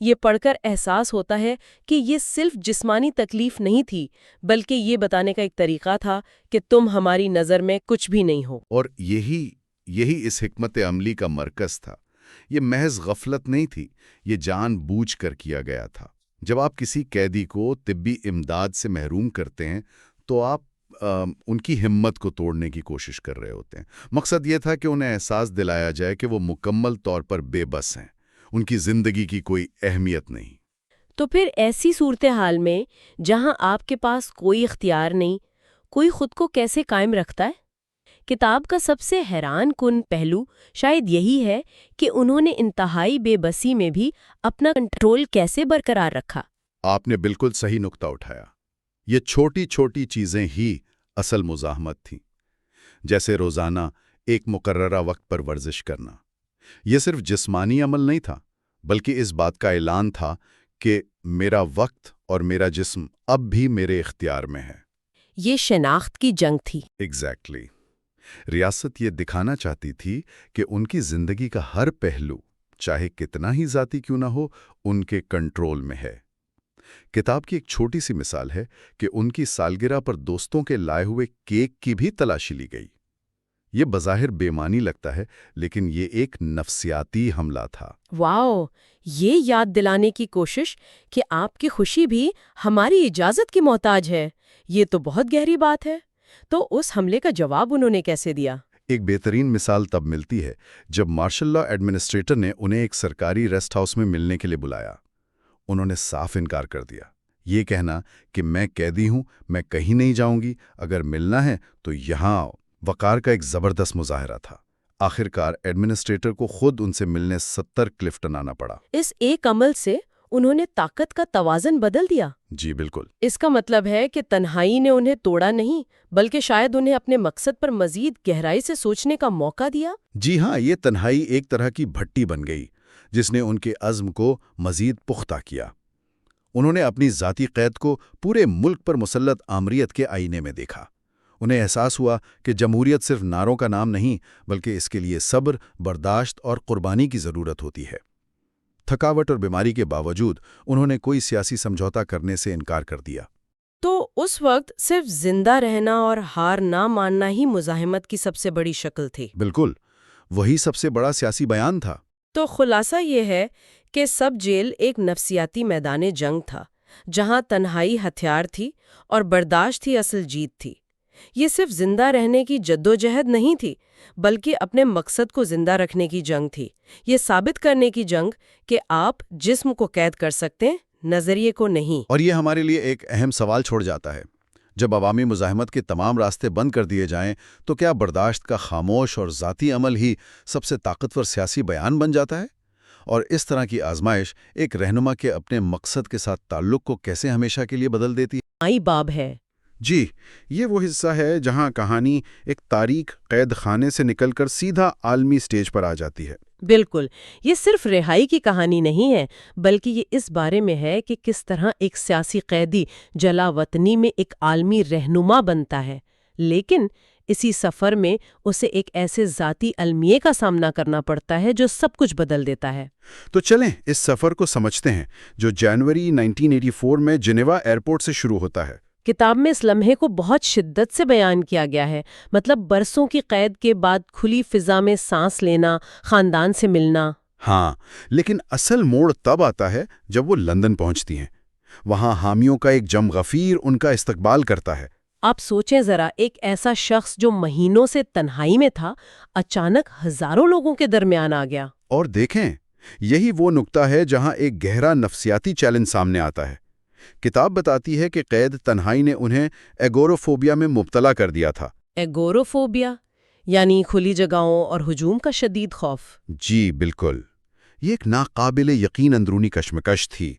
یہ پڑھ کر احساس ہوتا ہے کہ یہ صرف جسمانی تکلیف نہیں تھی، بلکہ یہ بتانے کا ایک طریقہ تھا کہ تم ہماری نظر میں کچھ بھی نہیں ہو۔ اور یہی اس حکمت عملی کا مرکز تھا۔ یہ محض غفلت نہیں تھی، یہ جان بوجھ کر کیا گیا تھا۔ جب آپ کسی قیدی کو طبی امداد سے محروم کرتے ہیں تو آپ ان کی ہمت کو توڑنے کی کوشش کر رہے ہوتے ہیں۔ مقصد یہ تھا کہ انہیں احساس دلایا جائے کہ وہ مکمل طور پر بے بس ہیں، ان کی زندگی کی کوئی اہمیت نہیں۔ تو پھر ایسی صورتحال میں جہاں آپ کے پاس کوئی اختیار نہیں، کوئی خود کو کیسے قائم رکھتا ہے؟ کتاب کا سب سے حیران کن پہلو شاید یہی ہے کہ انہوں نے انتہائی بے بسی میں بھی اپنا کنٹرول کیسے برقرار رکھا۔ آپ نے بالکل صحیح نقطہ اٹھایا۔ یہ چھوٹی چھوٹی چیزیں ہی اصل مزاحمت تھیں، جیسے روزانہ ایک مقررہ وقت پر ورزش کرنا۔ یہ صرف جسمانی عمل نہیں تھا، بلکہ اس بات کا اعلان تھا کہ میرا وقت اور میرا جسم اب بھی میرے اختیار میں ہے۔ یہ شناخت کی جنگ تھی۔ ایگزیکٹلی۔ ریاست یہ دکھانا چاہتی تھی کہ ان کی زندگی کا ہر پہلو، چاہے کتنا ہی ذاتی کیوں نہ ہو، ان کے کنٹرول میں ہے۔ کتاب کی ایک چھوٹی سی مثال ہے کہ ان کی سالگرہ پر دوستوں کے لائے ہوئے کیک کی بھی تلاشی لی گئی۔ یہ بظاہر بے معنی لگتا ہے، لیکن یہ ایک نفسیاتی حملہ تھا۔ واؤ! یہ یاد دلانے کی کوشش کہ آپ کی خوشی بھی ہماری اجازت کی محتاج ہے، یہ تو بہت گہری بات ہے۔ تو اس حملے کا جواب انہوں نے کیسے دیا؟ ایک بہترین مثال تب ملتی ہے جب مارشل لا ایڈمنسٹریٹر نے انہیں ایک سرکاری ریسٹ ہاؤس میں ملنے کے لیے بلایا۔ انہوں نے صاف انکار کر دیا، یہ کہنا کہ میں قیدی ہوں، میں کہیں نہیں جاؤں گی، اگر ملنا ہے تو یہاں آؤ۔ وقار کا ایک زبردست مظاہرہ تھا۔ آخرکار ایڈمنسٹریٹر کو خود ان سے ملنے 70 کلفٹن آنا پڑا۔ اس ایک عمل سے انہوں نے طاقت کا توازن بدل دیا۔ جی بالکل۔ اس کا مطلب ہے کہ تنہائی نے انہیں توڑا نہیں، بلکہ شاید انہیں اپنے مقصد پر مزید گہرائی سے سوچنے کا موقع دیا۔ جی ہاں، یہ تنہائی ایک طرح کی بھٹی بن گئی جس نے ان کے عزم کو مزید پختہ کیا۔ انہوں نے اپنی ذاتی قید کو پورے ملک پر مسلط آمریت کے آئینے میں دیکھا۔ انہیں احساس ہوا کہ جمہوریت صرف نعروں کا نام نہیں، بلکہ اس کے لیے صبر، برداشت اور قربانی کی ضرورت ہوتی ہے۔ تھکاوٹ اور بیماری کے باوجود انہوں نے کوئی سیاسی سمجھوتا کرنے سے انکار کر دیا۔ تو اس وقت صرف زندہ رہنا اور ہار نہ ماننا ہی مزاحمت کی سب سے بڑی شکل تھی۔ بالکل، وہی سب سے بڑا سیاسی بیان تھا۔ تو خلاصہ یہ ہے کہ سب جیل ایک نفسیاتی میدان جنگ تھا، جہاں تنہائی ہتھیار تھی اور برداشت ہی اصل جیت تھی۔ یہ صرف زندہ رہنے کی جدوجہد نہیں تھی، بلکہ اپنے مقصد کو زندہ رکھنے کی جنگ تھی، یہ ثابت کرنے کی جنگ کہ آپ جسم کو قید کر سکتے ہیں، نظریے کو نہیں۔ اور یہ ہمارے لیے ایک اہم سوال چھوڑ جاتا ہے، جب عوامی مزاحمت کے تمام راستے بند کر دیے جائیں تو کیا برداشت کا خاموش اور ذاتی عمل ہی سب سے طاقتور سیاسی بیان بن جاتا ہے؟ اور اس طرح کی آزمائش ایک رہنما کے اپنے مقصد کے ساتھ تعلق کو کیسے ہمیشہ کے لیے بدل دیتی ہے؟ مائی باب ہے۔ جی، یہ وہ حصہ ہے جہاں کہانی ایک تاریک قید خانے سے نکل کر سیدھا عالمی سٹیج پر آ جاتی ہے۔ بالکل، یہ صرف رہائی کی کہانی نہیں ہے، بلکہ یہ اس بارے میں ہے کہ کس طرح ایک سیاسی قیدی جلا وطنی میں ایک عالمی رہنما بنتا ہے، لیکن اسی سفر میں اسے ایک ایسے ذاتی المیے کا سامنا کرنا پڑتا ہے جو سب کچھ بدل دیتا ہے۔ تو چلیں اس سفر کو سمجھتے ہیں جو جنوری 1984 میں جنیوا ایئرپورٹ سے شروع ہوتا ہے۔ کتاب میں اس لمحے کو بہت شدت سے بیان کیا گیا ہے، مطلب برسوں کی قید کے بعد کھلی فضا میں سانس لینا، خاندان سے ملنا۔ ہاں، لیکن اصل موڑ تب آتا ہے جب وہ لندن پہنچتی ہیں۔ وہاں حامیوں کا ایک جم غفیر ان کا استقبال کرتا ہے۔ آپ سوچیں ذرا، ایک ایسا شخص جو مہینوں سے تنہائی میں تھا، اچانک ہزاروں لوگوں کے درمیان آ گیا۔ اور دیکھیں، یہی وہ نقطہ ہے جہاں ایک گہرا نفسیاتی چیلنج سامنے آتا ہے۔ کتاب بتاتی ہے کہ قید تنہائی نے انہیں ایگوروفوبیا میں مبتلا کر دیا تھا۔ ایگوروفوبیا یعنی کھلی جگہوں اور ہجوم کا شدید خوف۔ جی بالکل، یہ ایک ناقابل یقین اندرونی کشمکش تھی۔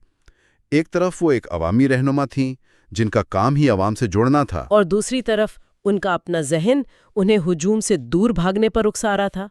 ایک طرف وہ ایک عوامی رہنما تھیں جن کا کام ہی عوام سے جوڑنا تھا، اور دوسری طرف ان کا اپنا ذہن انہیں ہجوم سے دور بھاگنے پر اکسا رہا تھا۔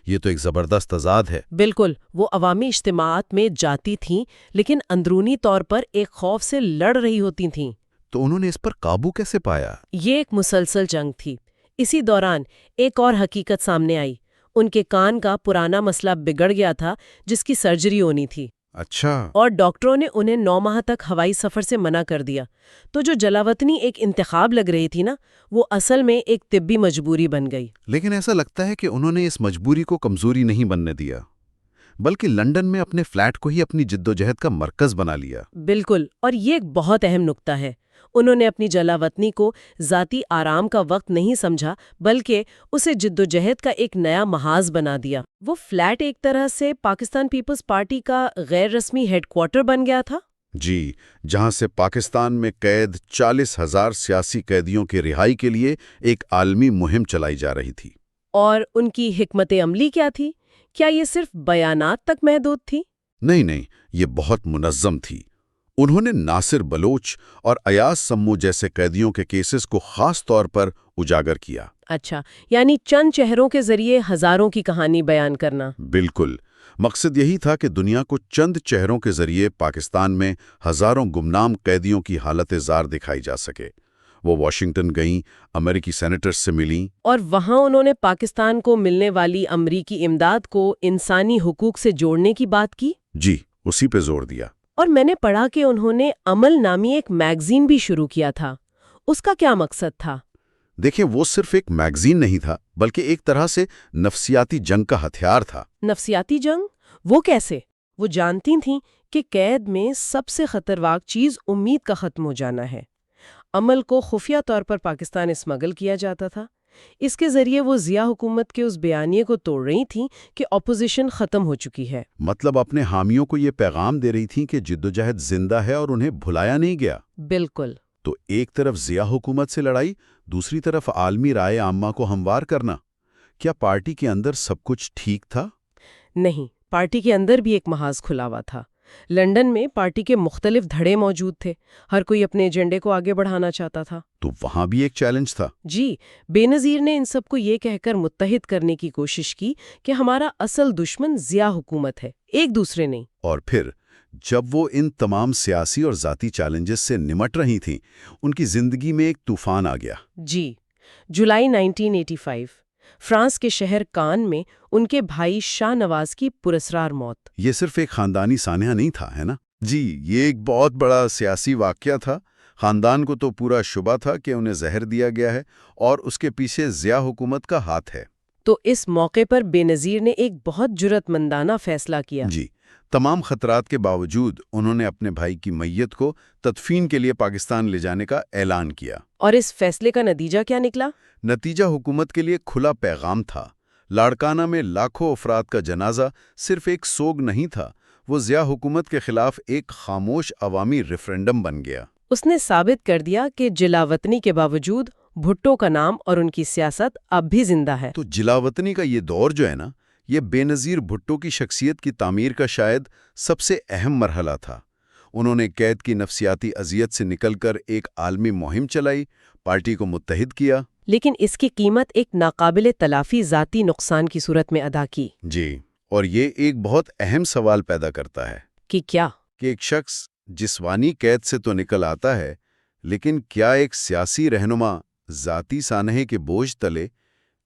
یہ تو ایک زبردست تضاد ہے۔ بالکل، وہ عوامی اجتماعات میں جاتی تھیں لیکن اندرونی طور پر ایک خوف سے لڑ رہی ہوتی تھیں۔ تو انہوں نے اس پر قابو کیسے پایا؟ یہ ایک مسلسل جنگ تھی۔ اسی دوران ایک اور حقیقت سامنے آئی، ان کے کان کا پرانا مسئلہ بگڑ گیا تھا جس کی سرجری ہونی تھی۔ اچھا، اور ڈاکٹروں نے انہیں 9 ماہ تک ہوائی سفر سے منع کر دیا۔ تو جو جلاوطنی ایک انتخاب لگ رہی تھی نا، وہ اصل میں ایک طبی مجبوری بن گئی۔ لیکن ایسا لگتا ہے کہ انہوں نے اس مجبوری کو کمزوری نہیں بننے دیا، بلکہ لندن میں اپنے فلیٹ کو ہی اپنی جدوجہد کا مرکز بنا لیا۔ بالکل، اور یہ ایک بہت اہم نقطہ ہے۔ انہوں نے اپنی جلاوطنی کو ذاتی آرام کا وقت نہیں سمجھا، بلکہ اسے جدوجہد کا ایک نیا محاذ بنا دیا۔ وہ فلیٹ ایک طرح سے پاکستان پیپلز پارٹی کا غیر رسمی ہیڈ کوارٹر بن گیا تھا۔ جی، جہاں سے پاکستان میں قید 40,000 سیاسی قیدیوں کی رہائی کے لیے ایک عالمی مہم چلائی جا رہی تھی۔ اور ان کی حکمت عملی کیا تھی؟ کیا یہ صرف بیانات تک محدود تھی؟ نہیں، یہ بہت منظم تھی۔ انہوں نے ناصر بلوچ اور ایاز سمو جیسے قیدیوں کے کیسز کو خاص طور پر اجاگر کیا۔ اچھا، یعنی چند چہروں کے ذریعے ہزاروں کی کہانی بیان کرنا۔ بالکل، مقصد یہی تھا کہ دنیا کو چند چہروں کے ذریعے پاکستان میں ہزاروں گمنام قیدیوں کی حالت زار دکھائی جا سکے۔ وہ واشنگٹن گئیں، امریکی سینیٹرز سے ملیں، اور وہاں انہوں نے پاکستان کو ملنے والی امریکی امداد کو انسانی حقوق سے جوڑنے کی بات کی۔ جی، اسی پہ زور دیا۔ اور میں نے پڑھا کہ انہوں نے عمل نامی ایک میگزین بھی شروع کیا تھا۔ اس کا کیا مقصد تھا؟ دیکھیں، وہ صرف ایک میگزین نہیں تھا، بلکہ ایک طرح سے نفسیاتی جنگ کا ہتھیار تھا۔ نفسیاتی جنگ؟ وہ کیسے؟ وہ جانتی تھیں کہ قید میں سب سے خطرناک چیز امید کا ختم ہو جانا ہے۔ عمل کو خفیہ طور پر پاکستان اسمگل کیا جاتا تھا۔ اس کے ذریعے وہ ضیاء حکومت کے اس بیانیے کو توڑ رہی تھیں کہ اپوزیشن ختم ہو چکی ہے۔ مطلب اپنے حامیوں کو یہ پیغام دے رہی تھیں کہ جدوجہد زندہ ہے اور انہیں بھلایا نہیں گیا۔ بالکل۔ تو ایک طرف ضیاء حکومت سے لڑائی، دوسری طرف عالمی رائے عامہ کو ہموار کرنا۔ کیا پارٹی کے اندر سب کچھ ٹھیک تھا؟ نہیں، پارٹی کے اندر بھی ایک محاذ کھلا ہوا تھا۔ لندن میں پارٹی کے مختلف دھڑے موجود تھے، ہر کوئی اپنے ایجنڈے کو آگے بڑھانا چاہتا تھا۔ تو وہاں بھی ایک چیلنج تھا۔ جی، بے نظیر نے ان سب کو یہ کہہ کر متحد کرنے کی کوشش کی کہ ہمارا اصل دشمن ضیاء حکومت ہے، ایک دوسرے نہیں۔ اور پھر جب وہ ان تمام سیاسی اور ذاتی چیلنجز سے نمٹ رہی تھیں، ان کی زندگی میں ایک طوفان آ گیا۔ جی، جولائی 1985 فرانس کے شہر کان میں ان کے بھائی شاہ نواز کی پراسرار موت۔ یہ صرف ایک خاندانی سانحہ نہیں تھا، ہے نا؟ جی، یہ ایک بہت بڑا سیاسی واقعہ تھا۔ خاندان کو تو پورا شبہ تھا کہ انہیں زہر دیا گیا ہے اور اس کے پیچھے ضیاء حکومت کا ہاتھ ہے۔ تو اس موقع پر بے نظیر نے ایک بہت جرأت مندانہ فیصلہ کیا۔ جی، تمام خطرات کے باوجود انہوں نے اپنے بھائی کی میت کو تدفین کے لیے پاکستان لے جانے کا اعلان کیا۔ اور اس فیصلے کا نتیجہ کیا نکلا؟ نتیجہ حکومت کے لیے کھلا پیغام تھا۔ لاڑکانہ میں لاکھوں افراد کا جنازہ صرف ایک سوگ نہیں تھا، وہ ضیاء حکومت کے خلاف ایک خاموش عوامی ریفرینڈم بن گیا۔ اس نے ثابت کر دیا کہ جلاوطنی کے باوجود بھٹو کا نام اور ان کی سیاست اب بھی زندہ ہے۔ تو جلاوطنی کا یہ دور جو ہے نا، یہ بے نظیر بھٹو کی شخصیت کی تعمیر کا شاید سب سے اہم مرحلہ تھا۔ انہوں نے قید کی نفسیاتی اذیت سے نکل کر ایک عالمی مہم چلائی، پارٹی کو متحد کیا۔ لیکن اس کی قیمت ایک ناقابل تلافی ذاتی نقصان کی صورت میں ادا کی۔ جی، اور یہ ایک بہت اہم سوال پیدا کرتا ہے کہ کیا؟ کہ ایک شخص جسمانی قید سے تو نکل آتا ہے، لیکن کیا ایک سیاسی رہنما ذاتی سانحے کے بوجھ تلے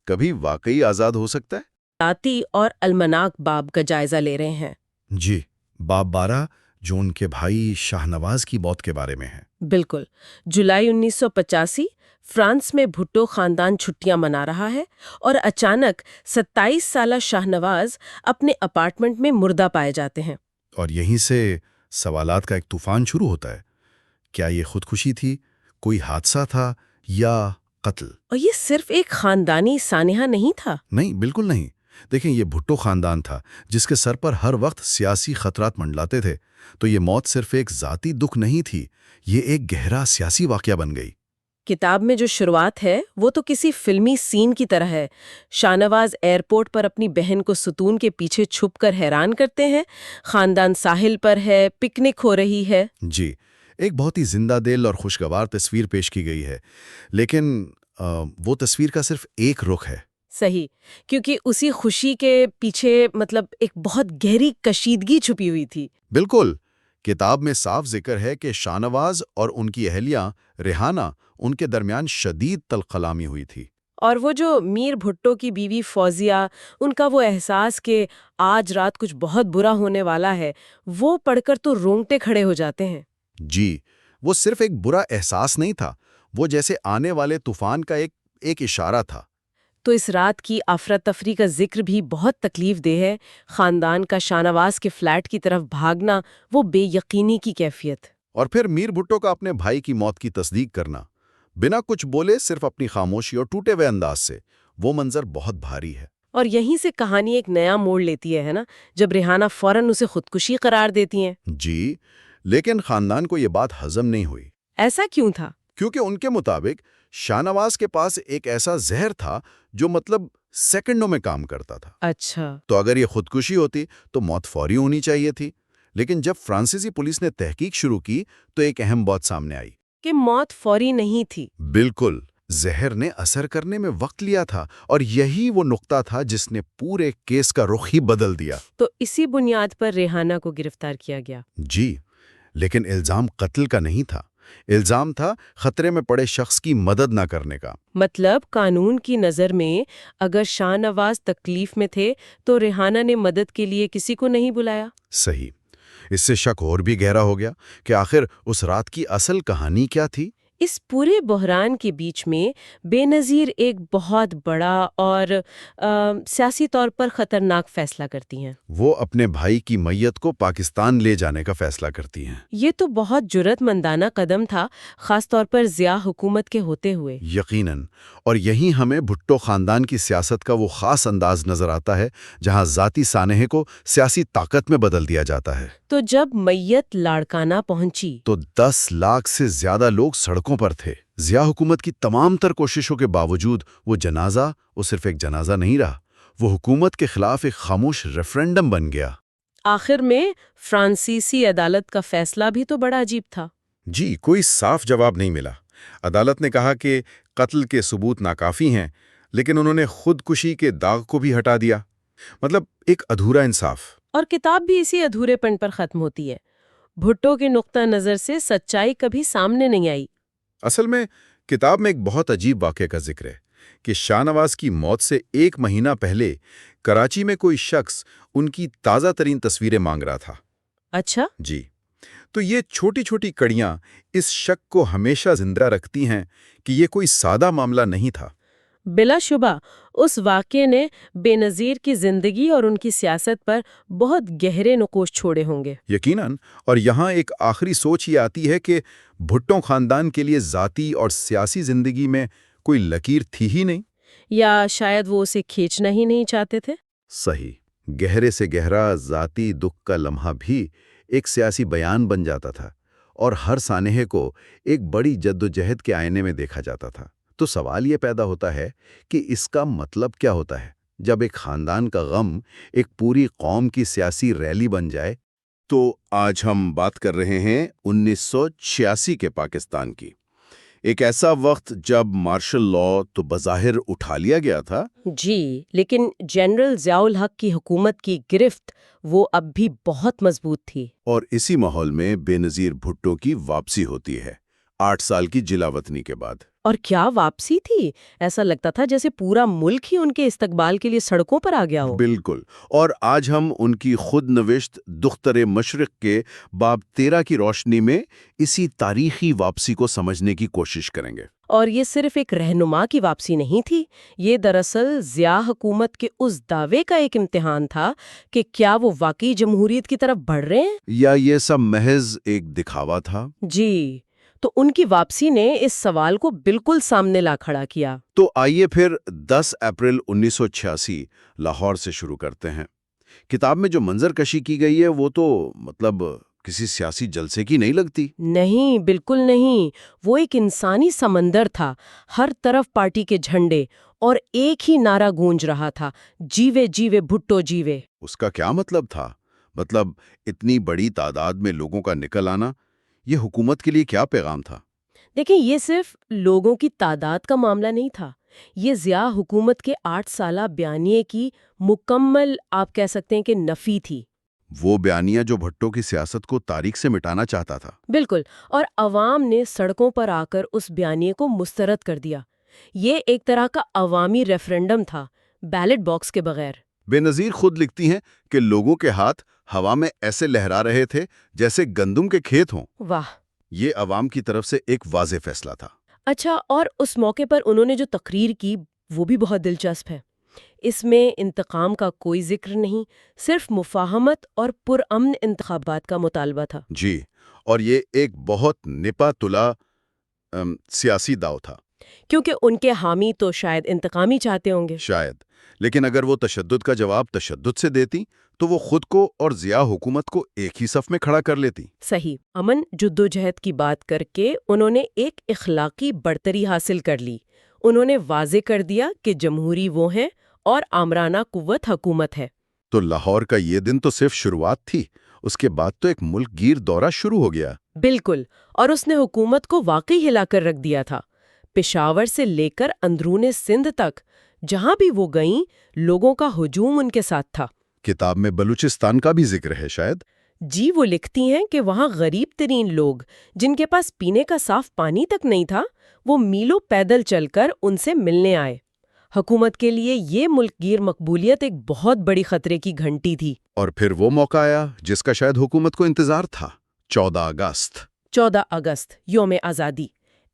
کبھی واقعی آزاد ہو سکتا ہے؟ ذاتی اور المناک باب کا جائزہ لے رہے ہیں۔ جی، باب 12 جو ان کے بھائی شاہ نواز کی موت کے بارے میں ہے۔ بالکل۔ جولائی 1985 فرانس میں بھٹو خاندان چھٹیاں منا رہا ہے اور اچانک 27 سالہ شاہ نواز اپنے اپارٹمنٹ میں مردہ پائے جاتے ہیں۔ اور یہیں سے سوالات کا ایک طوفان شروع ہوتا ہے۔ کیا یہ خودکشی تھی، کوئی حادثہ تھا یا قتل؟ اور یہ صرف ایک خاندانی سانحہ نہیں تھا۔ نہیں، بالکل نہیں۔ دیکھیں، یہ بھٹو خاندان تھا جس کے سر پر ہر وقت سیاسی خطرات منڈلاتے تھے، تو یہ موت صرف ایک ذاتی دکھ نہیں تھی، یہ ایک گہرا سیاسی واقعہ بن گئی۔ کتاب میں جو شروعات ہے وہ تو کسی فلمی سین کی طرح ہے۔ شاہ نواز ایئرپورٹ پر اپنی بہن کو ستون کے پیچھے چھپ کر حیران کرتے ہیں، خاندان ساحل پر ہے، پکنک ہو رہی ہے۔ جی، ایک بہت ہی زندہ دل اور خوشگوار تصویر پیش کی گئی ہے، لیکن وہ تصویر کا صرف ایک رخ ہے۔ صحیح، کیونکہ اسی خوشی کے پیچھے ایک بہت گہری کشیدگی چھپی ہوئی تھی۔ بالکل، کتاب میں صاف ذکر ہے کہ شاہ نواز اور ان کی اہلیہ ریحانہ ان کے درمیان شدید تلخ-کلامی ہوئی تھی۔ اور وہ جو میر بھٹو کی بیوی فوزیہ، ان کا وہ احساس کہ آج رات کچھ بہت برا ہونے والا ہے، وہ پڑھ کر تو رونگٹے کھڑے ہو جاتے ہیں۔ جی، وہ صرف ایک برا احساس نہیں تھا، وہ جیسے آنے والے طوفان کا ایک اشارہ تھا۔ تو اس رات کی افراتفری کا ذکر بھی بہت تکلیف دہ ہے۔ خاندان کا شاہ نواز کے فلیٹ کی طرف بھاگنا، وہ بے یقینی کی کیفیت۔ اور پھر میر بھٹو کا اپنے بھائی کی موت کی تصدیق کرنا، بنا کچھ بولے، صرف اپنی خاموشی اور ٹوٹے ہوئے انداز سے، وہ منظر بہت بھاری ہے۔ اور یہیں سے کہانی ایک نیا موڑ لیتی ہے نا، جب ریحانہ فوراً اسے خودکشی قرار دیتی ہیں۔ جی، لیکن خاندان کو یہ بات ہضم نہیں ہوئی۔ ایسا کیوں تھا؟ کیونکہ ان کے مطابق شاہ نواز کے پاس ایک ایسا زہر تھا جو سیکنڈوں میں کام کرتا تھا۔ اچھا۔ تو اگر یہ خودکشی ہوتی تو موت فوری ہونی چاہیے تھی، لیکن جب فرانسیسی پولیس نے تحقیق شروع کی تو ایک اہم بات سامنے آئی کہ موت فوری نہیں تھی۔ بالکل، زہر نے اثر کرنے میں وقت لیا تھا، اور یہی وہ نقطہ تھا جس نے پورے کیس کا رخ ہی بدل دیا۔ تو اسی بنیاد پر ریحانہ کو گرفتار کیا گیا۔ جی، لیکن الزام قتل کا نہیں تھا، الزام تھا خطرے میں پڑے شخص کی مدد نہ کرنے کا۔ مطلب قانون کی نظر میں اگر شاہ نواز تکلیف میں تھے تو ریحانہ نے مدد کے لیے کسی کو نہیں بلایا۔ صحیح۔ اس سے شک اور بھی گہرا ہو گیا کہ آخر اس رات کی اصل کہانی کیا تھی۔ اس پورے بحران کے بیچ میں بے نظیر ایک بہت بڑا اور سیاسی طور پر خطرناک فیصلہ کرتی ہیں۔ وہ اپنے بھائی کی میت کو پاکستان لے جانے کا فیصلہ کرتی ہیں۔ یہ تو بہت جرأت مندانہ قدم تھا، خاص طور پر ضیاء حکومت کے ہوتے ہوئے۔ یقیناً، اور یہیں ہمیں بھٹو خاندان کی سیاست کا وہ خاص انداز نظر آتا ہے جہاں ذاتی سانحے کو سیاسی طاقت میں بدل دیا جاتا ہے۔ تو جب میت لاڑکانہ پہنچی تو 10 لاکھ سے زیادہ لوگ سڑکوں پر تھے۔ ضیاء حکومت کی تمام تر کوششوں کے باوجود وہ صرف ایک جنازہ نہیں رہا، وہ حکومت کے خلاف ایک خاموش ریفرینڈم بن گیا۔ آخر میں فرانسیسی عدالت کا فیصلہ بھی تو بڑا عجیب تھا۔ جی، کوئی صاف جواب نہیں ملا۔ عدالت نے کہا کہ قتل کے ثبوت ناکافی ہیں، لیکن انہوں نے خودکشی کے داغ کو بھی ہٹا دیا۔ ایک ادھورا انصاف۔ اور کتاب بھی اسی ادھورے پن پر ختم ہوتی ہے۔ بھٹو کے نقطہ نظر سے سچائی کبھی سامنے نہیں آئی۔ اصل میں کتاب میں ایک بہت عجیب واقعے کا ذکر ہے کہ شاہ نواز کی موت سے 1 مہینہ پہلے کراچی میں کوئی شخص ان کی تازہ ترین تصویریں مانگ رہا تھا۔ اچھا؟ جی، تو یہ چھوٹی چھوٹی کڑیاں اس شک کو ہمیشہ زندہ رکھتی ہیں کہ یہ کوئی سادہ معاملہ نہیں تھا۔ بلا شبہ اس واقعے نے بے نظیر کی زندگی اور ان کی سیاست پر بہت گہرے نقوش چھوڑے ہوں گے۔ یقیناً، اور یہاں ایک آخری سوچ یہ آتی ہے کہ بھٹو خاندان کے لیے ذاتی اور سیاسی زندگی میں کوئی لکیر تھی ہی نہیں؟ یا شاید وہ اسے کھینچنا ہی نہیں چاہتے تھے؟ صحیح، گہرے سے گہرا ذاتی دکھ کا لمحہ بھی ایک سیاسی بیان بن جاتا تھا اور ہر سانحے کو ایک بڑی جدوجہد کے آئینے میں دیکھا جاتا تھا۔ تو سوال یہ پیدا ہوتا ہے کہ اس کا مطلب کیا ہوتا ہے جب ایک خاندان کا غم ایک پوری قوم کی سیاسی ریلی بن جائے؟ تو آج ہم بات کر رہے ہیں 1986 کے پاکستان کی، ایک ایسا وقت جب مارشل لاء تو بظاہر اٹھا لیا گیا تھا، جی، لیکن جنرل ضیاء الحق کی حکومت کی گرفت وہ اب بھی بہت مضبوط تھی۔ اور اسی ماحول میں بے نظیر بھٹو کی واپسی ہوتی ہے 8 سال کی جلا وطنی کے بعد۔ اور کیا واپسی تھی! ایسا لگتا تھا جیسے پورا ملک ہی ان کے استقبال کے لیے سڑکوں پر آ گیا ہو۔ بالکل، اور آج ہم ان کی خود نوشت دختر مشرق کے باب 13 کی روشنی میں اسی تاریخی واپسی کو سمجھنے کی کوشش کریں گے۔ اور یہ صرف ایک رہنما کی واپسی نہیں تھی، یہ دراصل ضیاء حکومت کے اس دعوے کا ایک امتحان تھا کہ کیا وہ واقعی جمہوریت کی طرف بڑھ رہے ہیں یا یہ سب محض ایک دکھاوا تھا؟ جی، تو ان کی واپسی نے اس سوال کو بالکل سامنے لا کھڑا کیا۔ تو آئیے پھر 10 اپریل 1986 لاہور سے شروع کرتے ہیں۔ کتاب میں جو منظر کشی کی گئی ہے وہ تو کسی سیاسی جلسے کی نہیں لگتی۔ نہیں، بالکل نہیں، وہ ایک انسانی سمندر تھا، ہر طرف پارٹی کے جھنڈے اور ایک ہی نعرہ گونج رہا تھا، جیوے جیوے بھٹو جیوے۔ اس کا کیا مطلب تھا؟ اتنی بڑی تعداد میں لوگوں کا نکل آنا، یہ حکومت کے لیے کیا پیغام تھا؟ دیکھیں، یہ صرف لوگوں کی تعداد کا معاملہ نہیں تھا، یہ ضیاء حکومت کے 8 سالہ بیانیے کی مکمل آپ کہہ سکتے ہیں کہ نفی تھی۔ وہ بیانیہ جو بھٹو کی سیاست کو تاریخ سے مٹانا چاہتا تھا۔ بالکل، اور عوام نے سڑکوں پر آ کر اس بیانیے کو مسترد کر دیا۔ یہ ایک طرح کا عوامی ریفرنڈم تھا، بیلٹ باکس کے بغیر۔ بے نظیر خود لکھتی ہیں کہ لوگوں کے ہاتھ ہوا میں ایسے لہرا رہے تھے جیسے گندم کے کھیت ہوں۔ واہ! یہ عوام کی طرف سے ایک واضح فیصلہ تھا۔ اچھا، اور اس موقع پر انہوں نے جو تقریر کی وہ بھی بہت دلچسپ ہے۔ اس میں انتقام کا کوئی ذکر نہیں، صرف مفاہمت اور پرامن انتخابات کا مطالبہ تھا۔ جی، اور یہ ایک بہت نپا تلا سیاسی داؤ تھا۔ کیونکہ ان کے حامی تو شاید انتقامی چاہتے ہوں گے۔ شاید، لیکن اگر وہ تشدد کا جواب تشدد سے دیتی تو وہ خود کو اور ضیاء حکومت کو ایک ہی صف میں کھڑا کر لیتی۔ صحیح، امن جدوجہد کی بات کر کے انہوں نے ایک اخلاقی برتری حاصل کر لی۔ انہوں نے واضح کر دیا کہ جمہوری وہ ہیں اور آمرانہ قوت حکومت ہے۔ تو لاہور کا یہ دن تو صرف شروعات تھی، اس کے بعد تو ایک ملک گیر دورہ شروع ہو گیا۔ بالکل، اور اس نے حکومت کو واقعی ہلا کر رکھ دیا تھا۔ پشاور سے لے کر اندرون سندھ تک جہاں بھی وہ گئیں، لوگوں کا ہجوم ان کے ساتھ تھا۔ کتاب میں بلوچستان کا بھی ذکر ہے شاید۔ جی، وہ لکھتی ہیں کہ وہاں غریب ترین لوگ جن کے پاس پینے کا صاف پانی تک نہیں تھا، وہ میلوں پیدل چل کر ان سے ملنے آئے۔ حکومت کے لیے یہ ملک گیر مقبولیت ایک بہت بڑی خطرے کی گھنٹی تھی۔ اور پھر وہ موقع آیا جس کا شاید حکومت کو انتظار تھا، 14 اگست۔ 14 اگست، یوم آزادی۔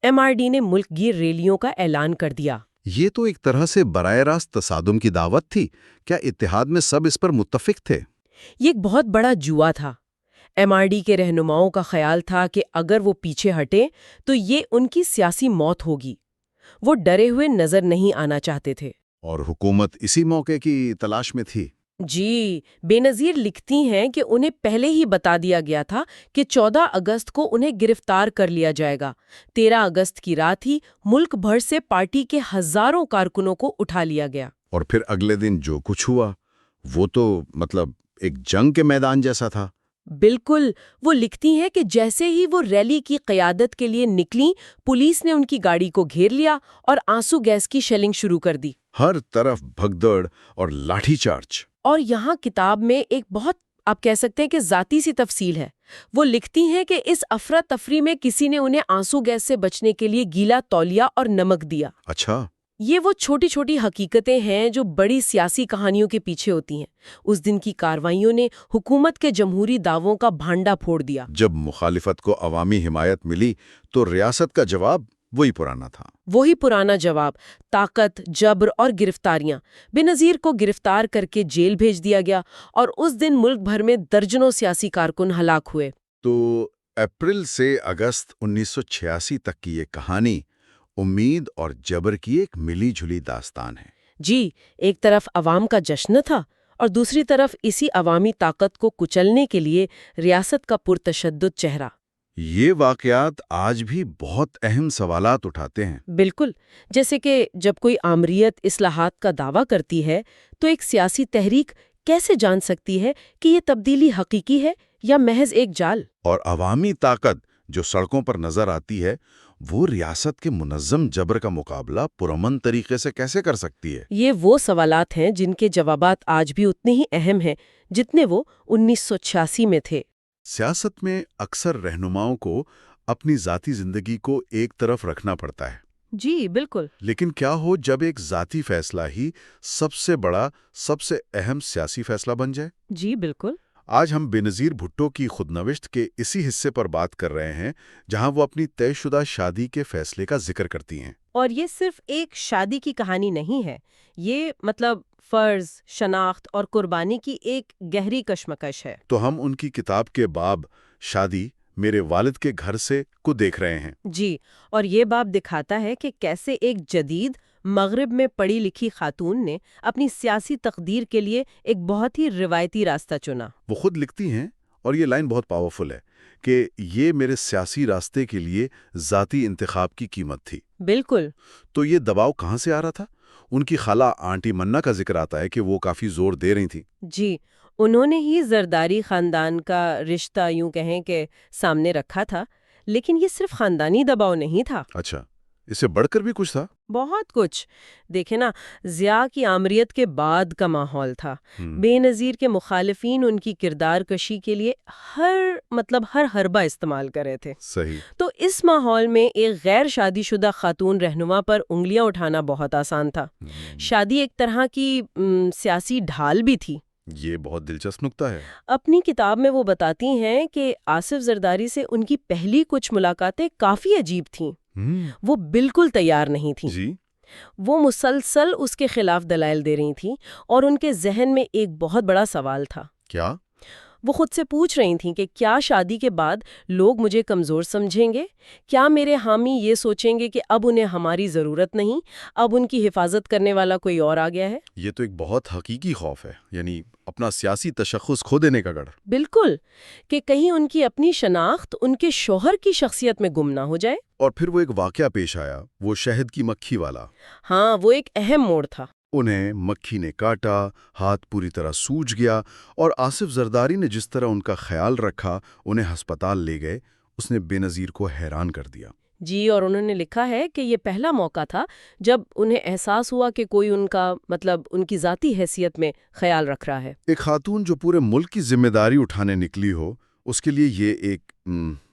MRD نے ملک گیر ریلیوں کا اعلان کر دیا۔ یہ تو ایک طرح سے براہ راست تصادم کی دعوت تھی۔ کیا اتحاد میں سب اس پر متفق تھے؟ یہ ایک بہت بڑا جوا تھا۔ MRD کے رہنماؤں کا خیال تھا کہ اگر وہ پیچھے ہٹے تو یہ ان کی سیاسی موت ہوگی۔ وہ ڈرے ہوئے نظر نہیں آنا چاہتے تھے۔ اور حکومت اسی موقع کی تلاش میں تھی۔ جی، بے نظیر لکھتی ہیں کہ انہیں پہلے ہی بتا دیا گیا تھا کہ 14 اگست کو انہیں گرفتار کر لیا جائے گا۔ 13 اگست کی رات ہی ملک بھر سے پارٹی کے ہزاروں کارکنوں کو اٹھا لیا گیا۔ اور پھر اگلے دن جو کچھ ہوا وہ تو ایک جنگ کے میدان جیسا تھا۔ بالکل، وہ لکھتی ہیں کہ جیسے ہی وہ ریلی کی قیادت کے لیے نکلیں، پولیس نے ان کی گاڑی کو گھیر لیا اور آنسو گیس کی شیلنگ شروع کر دی۔ ہر طرف بھگدڑ اور لاٹھی چارج۔ اور یہاں کتاب میں ایک بہت آپ کہہ سکتے ہیں کہ ذاتی سی تفصیل ہے۔ وہ لکھتی ہیں کہ اس افراتفری میں کسی نے انہیں آنسو گیس سے بچنے کے لیے گیلا تولیہ اور نمک دیا۔ اچھا، یہ وہ چھوٹی چھوٹی حقیقتیں ہیں جو بڑی سیاسی کہانیوں کے پیچھے ہوتی ہیں۔ اس دن کی کارروائیوں نے حکومت کے جمہوری دعووں کا بھانڈا پھوڑ دیا۔ جب مخالفت کو عوامی حمایت ملی تو ریاست کا جواب وہی پرانا تھا۔ وہی پرانا جواب، طاقت، جبر اور گرفتاریاں۔ بےنظیر کو گرفتار کر کے جیل بھیج دیا گیا اور اس دن ملک بھر میں درجنوں سیاسی کارکن ہلاک ہوئے۔ تو اپریل سے اگست 1986 تک کی یہ کہانی امید اور جبر کی ایک ملی جھلی داستان ہے۔ جی، ایک طرف عوام کا جشن تھا اور دوسری طرف اسی عوامی طاقت کو کچلنے کے لیے ریاست کا پرتشدد چہرہ۔ یہ واقعات آج بھی بہت اہم سوالات اٹھاتے ہیں۔ بالکل، جیسے کہ جب کوئی آمریت اصلاحات کا دعویٰ کرتی ہے تو ایک سیاسی تحریک کیسے جان سکتی ہے کہ یہ تبدیلی حقیقی ہے یا محض ایک جال؟ اور عوامی طاقت جو سڑکوں پر نظر آتی ہے وہ ریاست کے منظم جبر کا مقابلہ پرامن طریقے سے کیسے کر سکتی ہے؟ یہ وہ سوالات ہیں جن کے جوابات آج بھی اتنے ہی اہم ہیں جتنے وہ 1986 میں تھے۔ سیاست میں اکثر رہنماؤں کو اپنی ذاتی زندگی کو ایک طرف رکھنا پڑتا ہے، جی بالکل۔ لیکن کیا ہو جب ایک ذاتی فیصلہ ہی سب سے بڑا، سب سے اہم سیاسی فیصلہ بن جائے؟ جی بالکل۔ آج ہم بےنظیر بھٹو کی خودنوشت کے اسی حصے پر بات کر رہے ہیں جہاں وہ اپنی طے شدہ شادی کے فیصلے کا ذکر کرتی ہیں۔ اور یہ صرف ایک شادی کی کہانی نہیں ہے، یہ فرض، شناخت اور قربانی کی ایک گہری کشمکش ہے۔ تو ہم ان کی کتاب کے باب شادی میرے والد کے گھر سے کو دیکھ رہے ہیں۔ جی، اور یہ باب دکھاتا ہے کہ کیسے ایک جدید مغرب میں پڑھی لکھی خاتون نے اپنی سیاسی تقدیر کے لیے ایک بہت ہی روایتی راستہ چنا۔ وہ خود لکھتی ہیں اور یہ لائن بہت پاورفل ہے کہ یہ میرے سیاسی راستے کے لیے ذاتی انتخاب کی قیمت تھی۔ بالکل۔ تو یہ دباؤ کہاں سے آ رہا تھا؟ ان کی خالہ آنٹی منا کا ذکر آتا ہے کہ وہ کافی زور دے رہی تھیں۔ جی، انہوں نے ہی زرداری خاندان کا رشتہ یوں کہیں کہ سامنے رکھا تھا، لیکن یہ صرف خاندانی دباؤ نہیں تھا۔ اچھا، اس سے بڑھ کر بھی کچھ تھا؟ بہت کچھ۔ دیکھیں نا، ضیاء کی آمریت کے بعد کا ماحول تھا۔ بے نظیر کے مخالفین ان کی کردار کشی کے لیے ہر حربہ استعمال کر رہے تھے۔ صحیح۔ تو اس ماحول میں ایک غیر شادی شدہ خاتون رہنما پر انگلیاں اٹھانا بہت آسان تھا۔ شادی ایک طرح کی سیاسی ڈھال بھی تھی۔ یہ بہت دلچسپ نکتہ ہے۔ اپنی کتاب میں وہ بتاتی ہیں کہ آصف زرداری سے ان کی پہلی کچھ ملاقاتیں کافی عجیب تھیں۔ وہ بالکل تیار نہیں تھیں۔ جی۔ وہ مسلسل اس کے خلاف دلائل دے رہی تھیں اور ان کے ذہن میں ایک بہت بڑا سوال تھا۔ کیا؟ وہ خود سے پوچھ رہی تھیں کہ کیا شادی کے بعد لوگ مجھے کمزور سمجھیں گے؟ کیا میرے حامی یہ سوچیں گے کہ اب انہیں ہماری ضرورت نہیں، اب ان کی حفاظت کرنے والا کوئی اور آ گیا ہے؟ یہ تو ایک بہت حقیقی خوف ہے، یعنی اپنا سیاسی تشخص کھو دینے کا ڈر۔ بالکل، کہ کہیں ان کی اپنی شناخت ان کے شوہر کی شخصیت میں گم نہ ہو جائے۔ اور پھر وہ ایک واقعہ پیش آیا، وہ شہد کی مکھی والا۔ ہاں، وہ ایک اہم موڑ تھا۔ انہیں مکھی نے کاٹا، ہاتھ پوری طرح سوج گیا، اور آصف زرداری نے جس طرح ان کا خیال رکھا، انہیں ہسپتال لے گئے، اس نے بے نظیر کو حیران کر دیا۔ جی، اور انہوں نے لکھا ہے کہ یہ پہلا موقع تھا جب انہیں احساس ہوا کہ کوئی ان کا ان کی ذاتی حیثیت میں خیال رکھ رہا ہے۔ ایک خاتون جو پورے ملک کی ذمہ داری اٹھانے نکلی ہو، اس کے لیے یہ ایک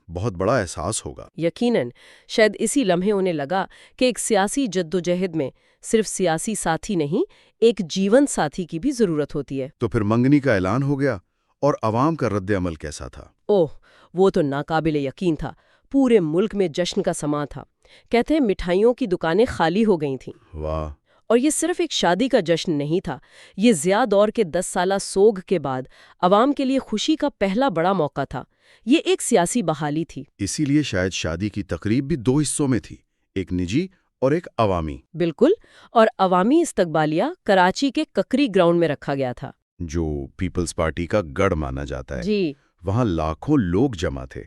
بہت بڑا احساس ہوگا۔ یقیناً، شاید اسی لمحے انہیں لگا کہ ایک سیاسی جدوجہد میں صرف سیاسی ساتھی نہیں، ایک جیون ساتھی کی بھی ضرورت ہوتی ہے۔ تو پھر منگنی کا اعلان ہو گیا، اور عوام کا رد عمل کیسا تھا؟ اوہ، وہ تو ناقابل یقین تھا۔ پورے ملک میں جشن کا سماں تھا۔ کہتے ہیں مٹھائیوں کی دکانیں خالی ہو گئی تھیں۔ واہ! اور یہ صرف ایک شادی کا جشن نہیں تھا، یہ ضیاء دور کے 10 سالہ سوگ کے بعد عوام کے لیے خوشی کا پہلا بڑا موقع تھا۔ یہ ایک سیاسی بحالی تھی۔ اسی لیے شاید شادی کی تقریب بھی 2 حصوں میں تھی، ایک نجی اور ایک عوامی۔ بالکل، اور عوامی استقبالیہ کراچی کے ککری گراؤنڈ میں رکھا گیا تھا، جو پیپلز پارٹی کا گڑھ مانا جاتا ہے۔ جی۔ وہاں لاکھوں لوگ جمع تھے۔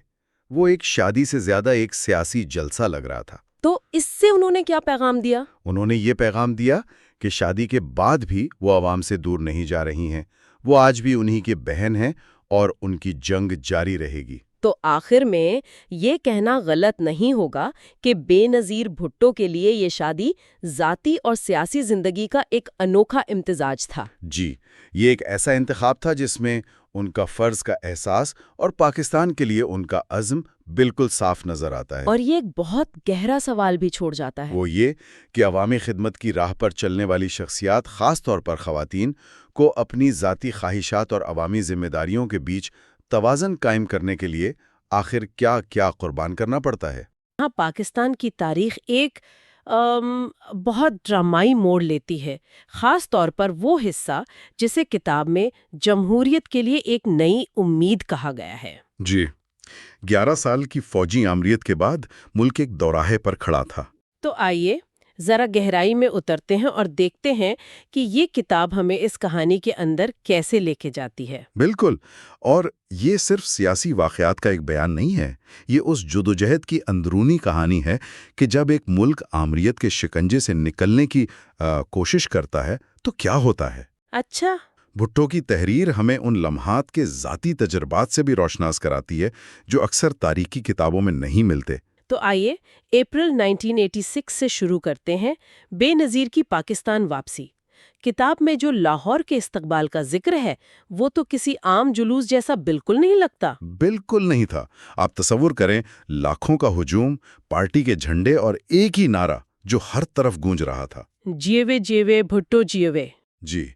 وہ ایک شادی سے زیادہ ایک سیاسی جلسہ لگ رہا تھا۔ تو اس سے انہوں نے کیا پیغام دیا؟ انہوں نے یہ پیغام دیا کہ شادی کے بعد بھی وہ عوام سے دور نہیں جا رہی ہیں، وہ آج بھی انہی کی بہن ہیں اور ان کی جنگ جاری رہے گی۔ تو آخر میں یہ کہنا غلط نہیں ہوگا کہ بے نظیر بھٹو کے لیے یہ شادی ذاتی اور سیاسی زندگی کا ایک انوکھا امتزاج تھا۔ جی، یہ ایک ایسا انتخاب تھا جس میں ان کا فرض کا احساس اور پاکستان کے لیے ان کا عزم بالکل صاف نظر آتا ہے۔ اور یہ ایک بہت گہرا سوال بھی چھوڑ جاتا ہے۔ وہ یہ کہ عوامی خدمت کی راہ پر چلنے والی شخصیات، خاص طور پر خواتین، کو اپنی ذاتی خواہشات اور عوامی ذمہ داریوں کے بیچ توازن قائم کرنے کے لیے آخر کیا قربان کرنا پڑتا ہے۔ ہاں پاکستان کی تاریخ ایک بہت ڈرامائی موڑ لیتی ہے، خاص طور پر وہ حصہ جسے کتاب میں جمہوریت کے لیے ایک نئی امید کہا گیا ہے۔ جی، 11 سال کی فوجی آمریت کے بعد ملک ایک دوراہے پر کھڑا تھا۔ تو آئیے ذرا گہرائی میں اترتے ہیں اور دیکھتے ہیں کہ یہ کتاب ہمیں اس کہانی کے اندر کیسے لے کے جاتی ہے۔ بالکل، اور یہ صرف سیاسی واقعات کا ایک بیان نہیں ہے، یہ اس جدوجہد کی اندرونی کہانی ہے کہ جب ایک ملک آمریت کے شکنجے سے نکلنے کی کوشش کرتا ہے تو کیا ہوتا ہے۔ اچھا، بھٹو کی تحریر ہمیں ان لمحات کے ذاتی تجربات سے بھی روشناس کراتی ہے جو اکثر تاریخی کتابوں میں نہیں ملتے۔ تو آئیے اپریل 1986 سے شروع کرتے ہیں، بے نظیر کی پاکستان واپسی۔ کتاب میں جو لاہور کے استقبال کا ذکر ہے وہ تو کسی عام جلوس جیسا بالکل نہیں لگتا۔ بالکل نہیں تھا۔ آپ تصور کریں، لاکھوں کا ہجوم، پارٹی کے جھنڈے اور ایک ہی نعرہ جو ہر طرف گونج رہا تھا، جیوے جیوے بھٹو جیوے۔ جی۔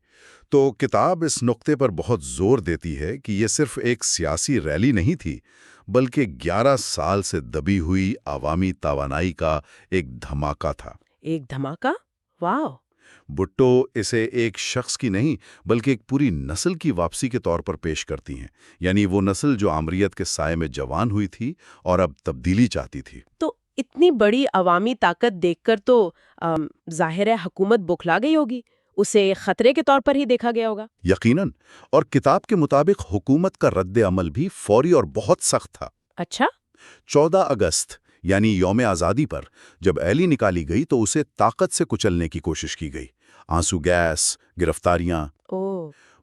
تو کتاب اس نقطے پر بہت زور دیتی ہے کہ یہ صرف ایک سیاسی ریلی نہیں تھی، بلکہ 11 سال سے دبی ہوئی عوامی توانائی کا ایک دھماکہ تھا۔ ایک دھماکہ؟ واو! بھٹو اسے ایک شخص کی نہیں بلکہ ایک پوری نسل کی واپسی کے طور پر پیش کرتی ہیں، یعنی وہ نسل جو آمریت کے سائے میں جوان ہوئی تھی اور اب تبدیلی چاہتی تھی۔ تو اتنی بڑی عوامی طاقت دیکھ کر تو ظاہر ہے حکومت بوکھلا گئی ہوگی، اسے خطرے کے طور پر ہی دیکھا گیا ہوگا۔ یقیناً، اور کتاب کے مطابق حکومت کا رد عمل بھی فوری اور بہت سخت تھا۔ اچھا؟ 14 اگست یعنی یوم آزادی پر جب ایلی نکالی گئی تو اسے طاقت سے کچلنے کی کوشش کی گئی۔ آنسو گیس، گرفتاریاں۔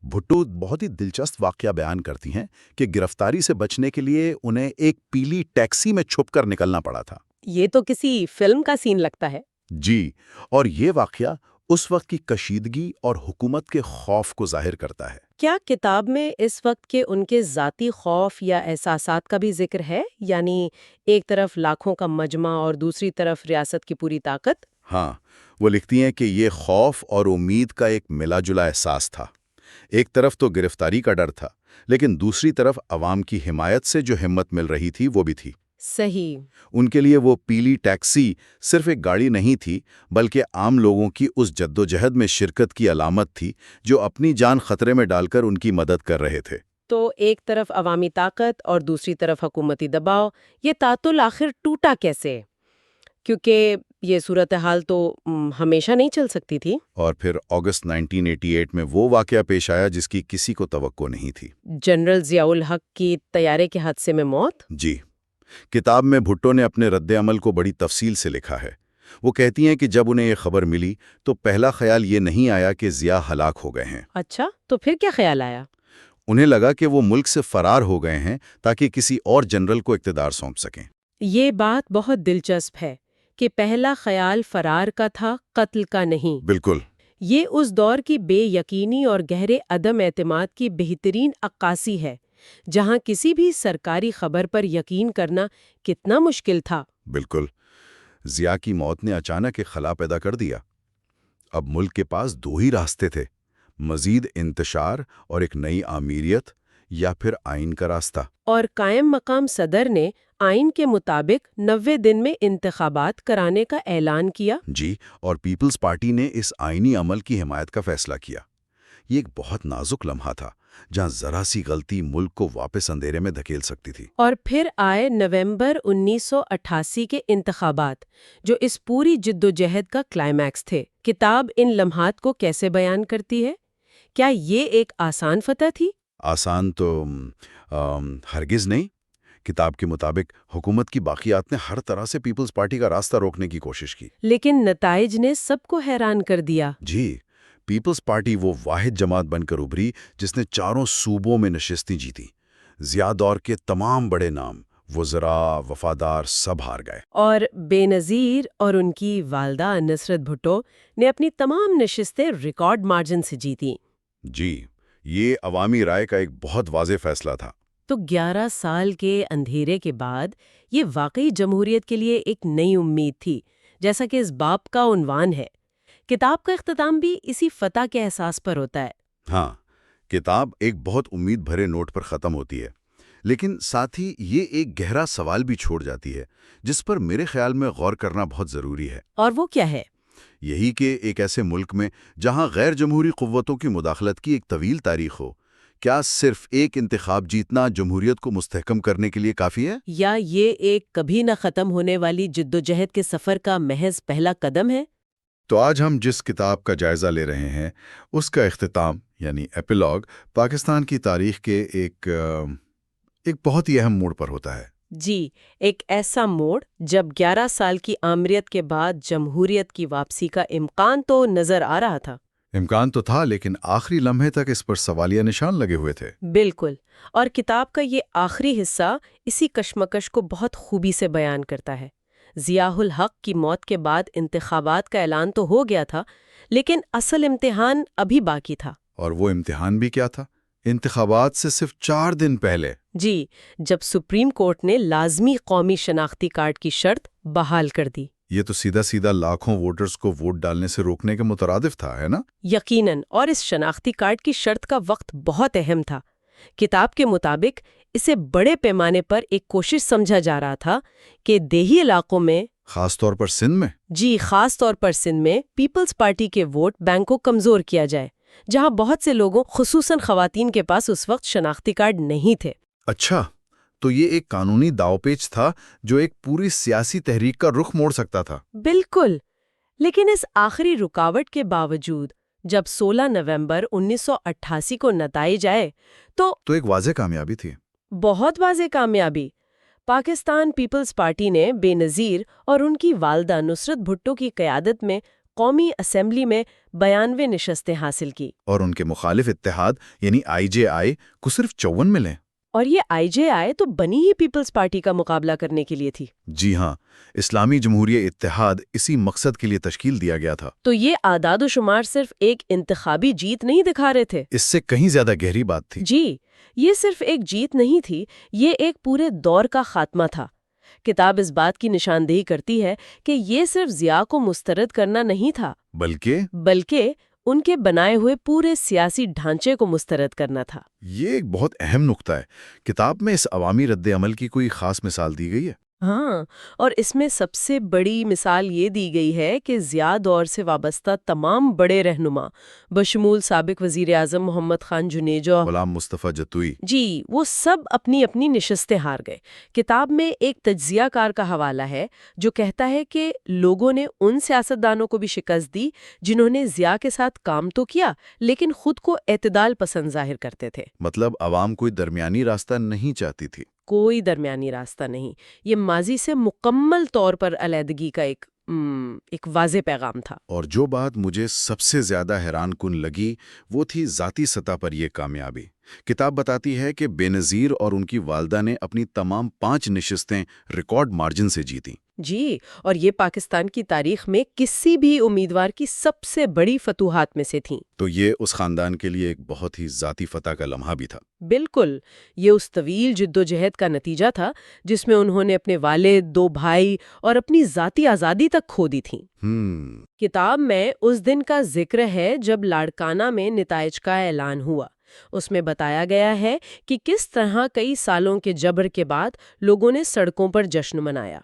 بھٹو بہت ہی دلچسپ واقعہ بیان کرتی ہیں کہ گرفتاری سے بچنے کے لیے انہیں ایک پیلی ٹیکسی میں چھپ کر نکلنا پڑا تھا۔ یہ تو کسی فلم کا سین لگتا ہے۔ جی، اور یہ واقعہ اس وقت کی کشیدگی اور حکومت کے خوف کو ظاہر کرتا ہے۔ کیا کتاب میں اس وقت کے ان کے ذاتی خوف یا احساسات کا بھی ذکر ہے؟ یعنی ایک طرف لاکھوں کا مجمع اور دوسری طرف ریاست کی پوری طاقت؟ ہاں، وہ لکھتی ہیں کہ یہ خوف اور امید کا ایک ملا جلا احساس تھا۔ ایک طرف تو گرفتاری کا ڈر تھا، لیکن دوسری طرف عوام کی حمایت سے جو ہمت مل رہی تھی وہ بھی تھی۔ صحیح۔ ان کے لیے وہ پیلی ٹیکسی صرف ایک گاڑی نہیں تھی، بلکہ عام لوگوں کی اس جدوجہد میں شرکت کی علامت تھی جو اپنی جان خطرے میں ڈال کر ان کی مدد کر رہے تھے۔ تو ایک طرف عوامی طاقت اور دوسری طرف حکومتی دباؤ، یہ تعطل آخر ٹوٹا کیسے؟ کیونکہ یہ صورتحال تو ہمیشہ نہیں چل سکتی تھی۔ اور پھر اگست 1988 میں وہ واقعہ پیش آیا جس کی کسی کو توقع نہیں تھی۔ جنرل ضیاء الحق کی طیارے کے حادثے میں موت؟ جی، کتاب میں بھٹو نے اپنے رد عمل کو بڑی تفصیل سے لکھا ہے۔ وہ کہتی ہیں کہ جب انہیں یہ خبر ملی تو پہلا خیال یہ نہیں آیا کہ ضیاء ہلاک ہو گئے ہیں۔ اچھا، تو پھر کیا خیال آیا؟ انہیں لگا کہ وہ ملک سے فرار ہو گئے ہیں تاکہ کسی اور جنرل کو اقتدار سونپ سکیں۔ یہ بات بہت دلچسپ ہے کہ پہلا خیال فرار کا تھا، قتل کا نہیں۔ بالکل۔ یہ اس دور کی بے یقینی اور گہرے عدم اعتماد کی بہترین عکاسی ہے، جہاں کسی بھی سرکاری خبر پر یقین کرنا کتنا مشکل تھا۔ بالکل۔ ضیاء کی موت نے اچانک ایک خلا پیدا کر دیا۔ اب ملک کے پاس دو ہی راستے تھے، مزید انتشار اور ایک نئی آمیریت، یا پھر آئین کا راستہ۔ اور قائم مقام صدر نے آئین کے مطابق 90 دن میں انتخابات کرانے کا اعلان کیا۔ جی، اور پیپلز پارٹی نے اس آئینی عمل کی حمایت کا فیصلہ کیا۔ یہ ایک بہت نازک لمحہ تھا جہاں ذرا سی غلطی ملک کو واپس اندھیرے میں دھکیل سکتی تھی۔ اور پھر آئے نومبر 1988 کے انتخابات، جو اس پوری جدوجہد کا کلائمیکس تھے۔ کتاب ان لمحات کو کیسے بیان کرتی ہے؟ کیا یہ ایک آسان فتح تھی؟ آسان تو ہرگز نہیں۔ کتاب کے مطابق حکومت کی باقیات نے ہر طرح سے پیپلز پارٹی کا راستہ روکنے کی کوشش کی، لیکن نتائج نے سب کو حیران کر دیا۔ جی، پیپلز پارٹی وہ واحد جماعت بن کر ابھری جس نے چاروں صوبوں میں نشستیں جیتی۔ ضیاء دور کے تمام بڑے نام، وزراء، وفادار، سب ہار گئے۔ اور بے نظیر اور ان کی والدہ نصرت بھٹو نے اپنی تمام نشستیں ریکارڈ مارجن سے جیتیں۔ جی، یہ عوامی رائے کا ایک بہت واضح فیصلہ تھا۔ تو 11 سال کے اندھیرے کے بعد یہ واقعی جمہوریت کے لیے ایک نئی امید تھی، جیسا کہ اس باب کا عنوان ہے۔ کتاب کا اختتام بھی اسی فتح کے احساس پر ہوتا ہے۔ ہاں، کتاب ایک بہت امید بھرے نوٹ پر ختم ہوتی ہے، لیکن ساتھ ہی یہ ایک گہرا سوال بھی چھوڑ جاتی ہے جس پر میرے خیال میں غور کرنا بہت ضروری ہے۔ اور وہ کیا ہے؟ یہی کہ ایک ایسے ملک میں جہاں غیر جمہوری قوتوں کی مداخلت کی ایک طویل تاریخ ہو، کیا صرف ایک انتخاب جیتنا جمہوریت کو مستحکم کرنے کے لیے کافی ہے؟ یا یہ ایک کبھی نہ ختم ہونے والی جدوجہد کے سفر کا محض پہلا قدم ہے؟ تو آج ہم جس کتاب کا جائزہ لے رہے ہیں اس کا اختتام یعنی ایپیلاگ پاکستان کی تاریخ کے ایک بہت ہی اہم موڑ پر ہوتا ہے۔ جی، ایک ایسا موڑ جب 11 سال کی آمریت کے بعد جمہوریت کی واپسی کا امکان تو نظر آ رہا تھا۔ امکان تو تھا، لیکن آخری لمحے تک اس پر سوالیہ نشان لگے ہوئے تھے۔ بالکل، اور کتاب کا یہ آخری حصہ اسی کشمکش کو بہت خوبی سے بیان کرتا ہے۔ ضیاء الحق کی موت کے بعد انتخابات کا اعلان تو ہو گیا تھا، لیکن اصل امتحان ابھی باقی تھا۔ اور وہ امتحان بھی کیا تھا؟ انتخابات سے صرف 4 دن پہلے جی، جب سپریم کورٹ نے لازمی قومی شناختی کارڈ کی شرط بحال کر دی۔ یہ تو سیدھا لاکھوں ووٹرز کو ووٹ ڈالنے سے روکنے کے مترادف تھا، ہے نا؟ یقیناً، اور اس شناختی کارڈ کی شرط کا وقت بہت اہم تھا۔ کتاب کے مطابق اسے بڑے پیمانے پر ایک کوشش سمجھا جا رہا تھا کہ دیہی علاقوں میں، خاص طور پر سندھ میں، خاص طور پر سندھ میں پیپلز پارٹی کے ووٹ بینک کو کمزور کیا جائے، جہاں بہت سے لوگوں خصوصاً خواتین کے پاس اس وقت شناختی کارڈ نہیں تھے۔ اچھا، تو یہ ایک قانونی داؤ پیچ تھا جو ایک پوری سیاسی تحریک کا رخ موڑ سکتا تھا۔ بالکل، لیکن اس آخری رکاوٹ کے باوجود جب 16 نومبر 1988 کو نتائج آئے تو ایک واضح کامیابی تھی۔ بہت واضح کامیابی۔ پاکستان پیپلز پارٹی نے بے نظیر اور ان کی والدہ نصرت بھٹو کی قیادت میں قومی اسمبلی میں 92 نشستیں حاصل کی، اور ان کے مخالف اتحاد یعنی IJI کو صرف 54 ملے۔ اور یہ IJI تو بنی ہی پیپلز پارٹی کا مقابلہ کرنے کے لیے تھی۔ جی ہاں، اسلامی جمہوریہ اتحاد اسی مقصد کے لیے تشکیل دیا گیا تھا۔ تو یہ اعداد و شمار صرف ایک انتخابی جیت نہیں دکھا رہے تھے، اس سے کہیں زیادہ گہری بات تھی۔ جی، یہ صرف ایک جیت نہیں تھی، یہ ایک پورے دور کا خاتمہ تھا۔ کتاب اس بات کی نشاندہی کرتی ہے کہ یہ صرف ضیاء کو مسترد کرنا نہیں تھا، بلکہ ان کے بنائے ہوئے پورے سیاسی ڈھانچے کو مسترد کرنا تھا۔ یہ ایک بہت اہم نقطہ ہے۔ کتاب میں اس عوامی رد عمل کی کوئی خاص مثال دی گئی ہے؟ ہاں، اور اس میں سب سے بڑی مثال یہ دی گئی ہے کہ ضیاء دور سے وابستہ تمام بڑے رہنما بشمول سابق وزیر اعظم محمد خان جنیجو، غلام مصطفیٰ جتوئی، وہ سب اپنی اپنی نشستیں ہار گئے۔ کتاب میں ایک تجزیہ کار کا حوالہ ہے جو کہتا ہے کہ لوگوں نے ان سیاستدانوں کو بھی شکست دی جنہوں نے ضیاء کے ساتھ کام تو کیا لیکن خود کو اعتدال پسند ظاہر کرتے تھے۔ مطلب عوام کوئی درمیانی راستہ نہیں چاہتی تھی۔ کوئی درمیانی راستہ نہیں، یہ ماضی سے مکمل طور پر علیحدگی کا ایک واضح پیغام تھا۔ اور جو بات مجھے سب سے زیادہ حیران کن لگی وہ تھی ذاتی سطح پر یہ کامیابی۔ کتاب بتاتی ہے کہ بے نظیر اور ان کی والدہ نے اپنی تمام 5 نشستیں ریکارڈ مارجن سے جیتیں۔ جی، اور یہ پاکستان کی تاریخ میں کسی بھی امیدوار کی سب سے بڑی فتوحات میں سے تھیں۔ تو یہ اس خاندان کے لیے ایک بہت ہی ذاتی فتح کا لمحہ بھی تھا۔ بالکل، یہ اس طویل جدوجہد کا نتیجہ تھا جس میں انہوں نے اپنے والد، 2 بھائی اور اپنی ذاتی آزادی تک کھو دی تھیں۔ کتاب میں اس دن کا ذکر ہے جب لاڑکانہ میں نتائج کا اعلان ہوا۔ اس میں بتایا گیا ہے کہ کس طرح کئی سالوں کے جبر کے بعد لوگوں نے سڑکوں پر جشن منایا۔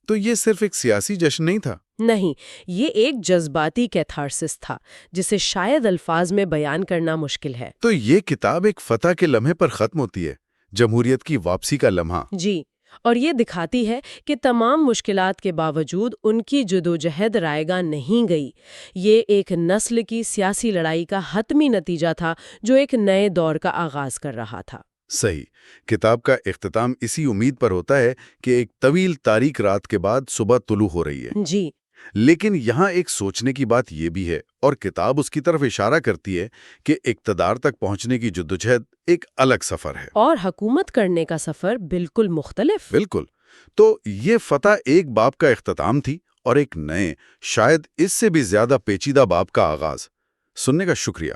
تو یہ صرف ایک سیاسی جشن نہیں تھا؟ نہیں، یہ ایک جذباتی کیتھارسس تھا جسے شاید الفاظ میں بیان کرنا مشکل ہے۔ تو یہ کتاب ایک فتح کے لمحے پر ختم ہوتی ہے، جمہوریت کی واپسی کا لمحہ۔ جی، اور یہ دکھاتی ہے کہ تمام مشکلات کے باوجود ان کی جدوجہد رائیگاں نہیں گئی۔ یہ ایک نسل کی سیاسی لڑائی کا حتمی نتیجہ تھا جو ایک نئے دور کا آغاز کر رہا تھا۔ صحیح۔ کتاب کا اختتام اسی امید پر ہوتا ہے کہ ایک طویل تاریک رات کے بعد صبح طلوع ہو رہی ہے۔ جی، لیکن یہاں ایک سوچنے کی بات یہ بھی ہے، اور کتاب اس کی طرف اشارہ کرتی ہے کہ اقتدار تک پہنچنے کی جدوجہد ایک الگ سفر ہے، اور حکومت کرنے کا سفر بالکل مختلف۔ بالکل۔ تو یہ فتح ایک باب کا اختتام تھی اور ایک نئے، شاید اس سے بھی زیادہ پیچیدہ باب کا آغاز۔ سننے کا شکریہ۔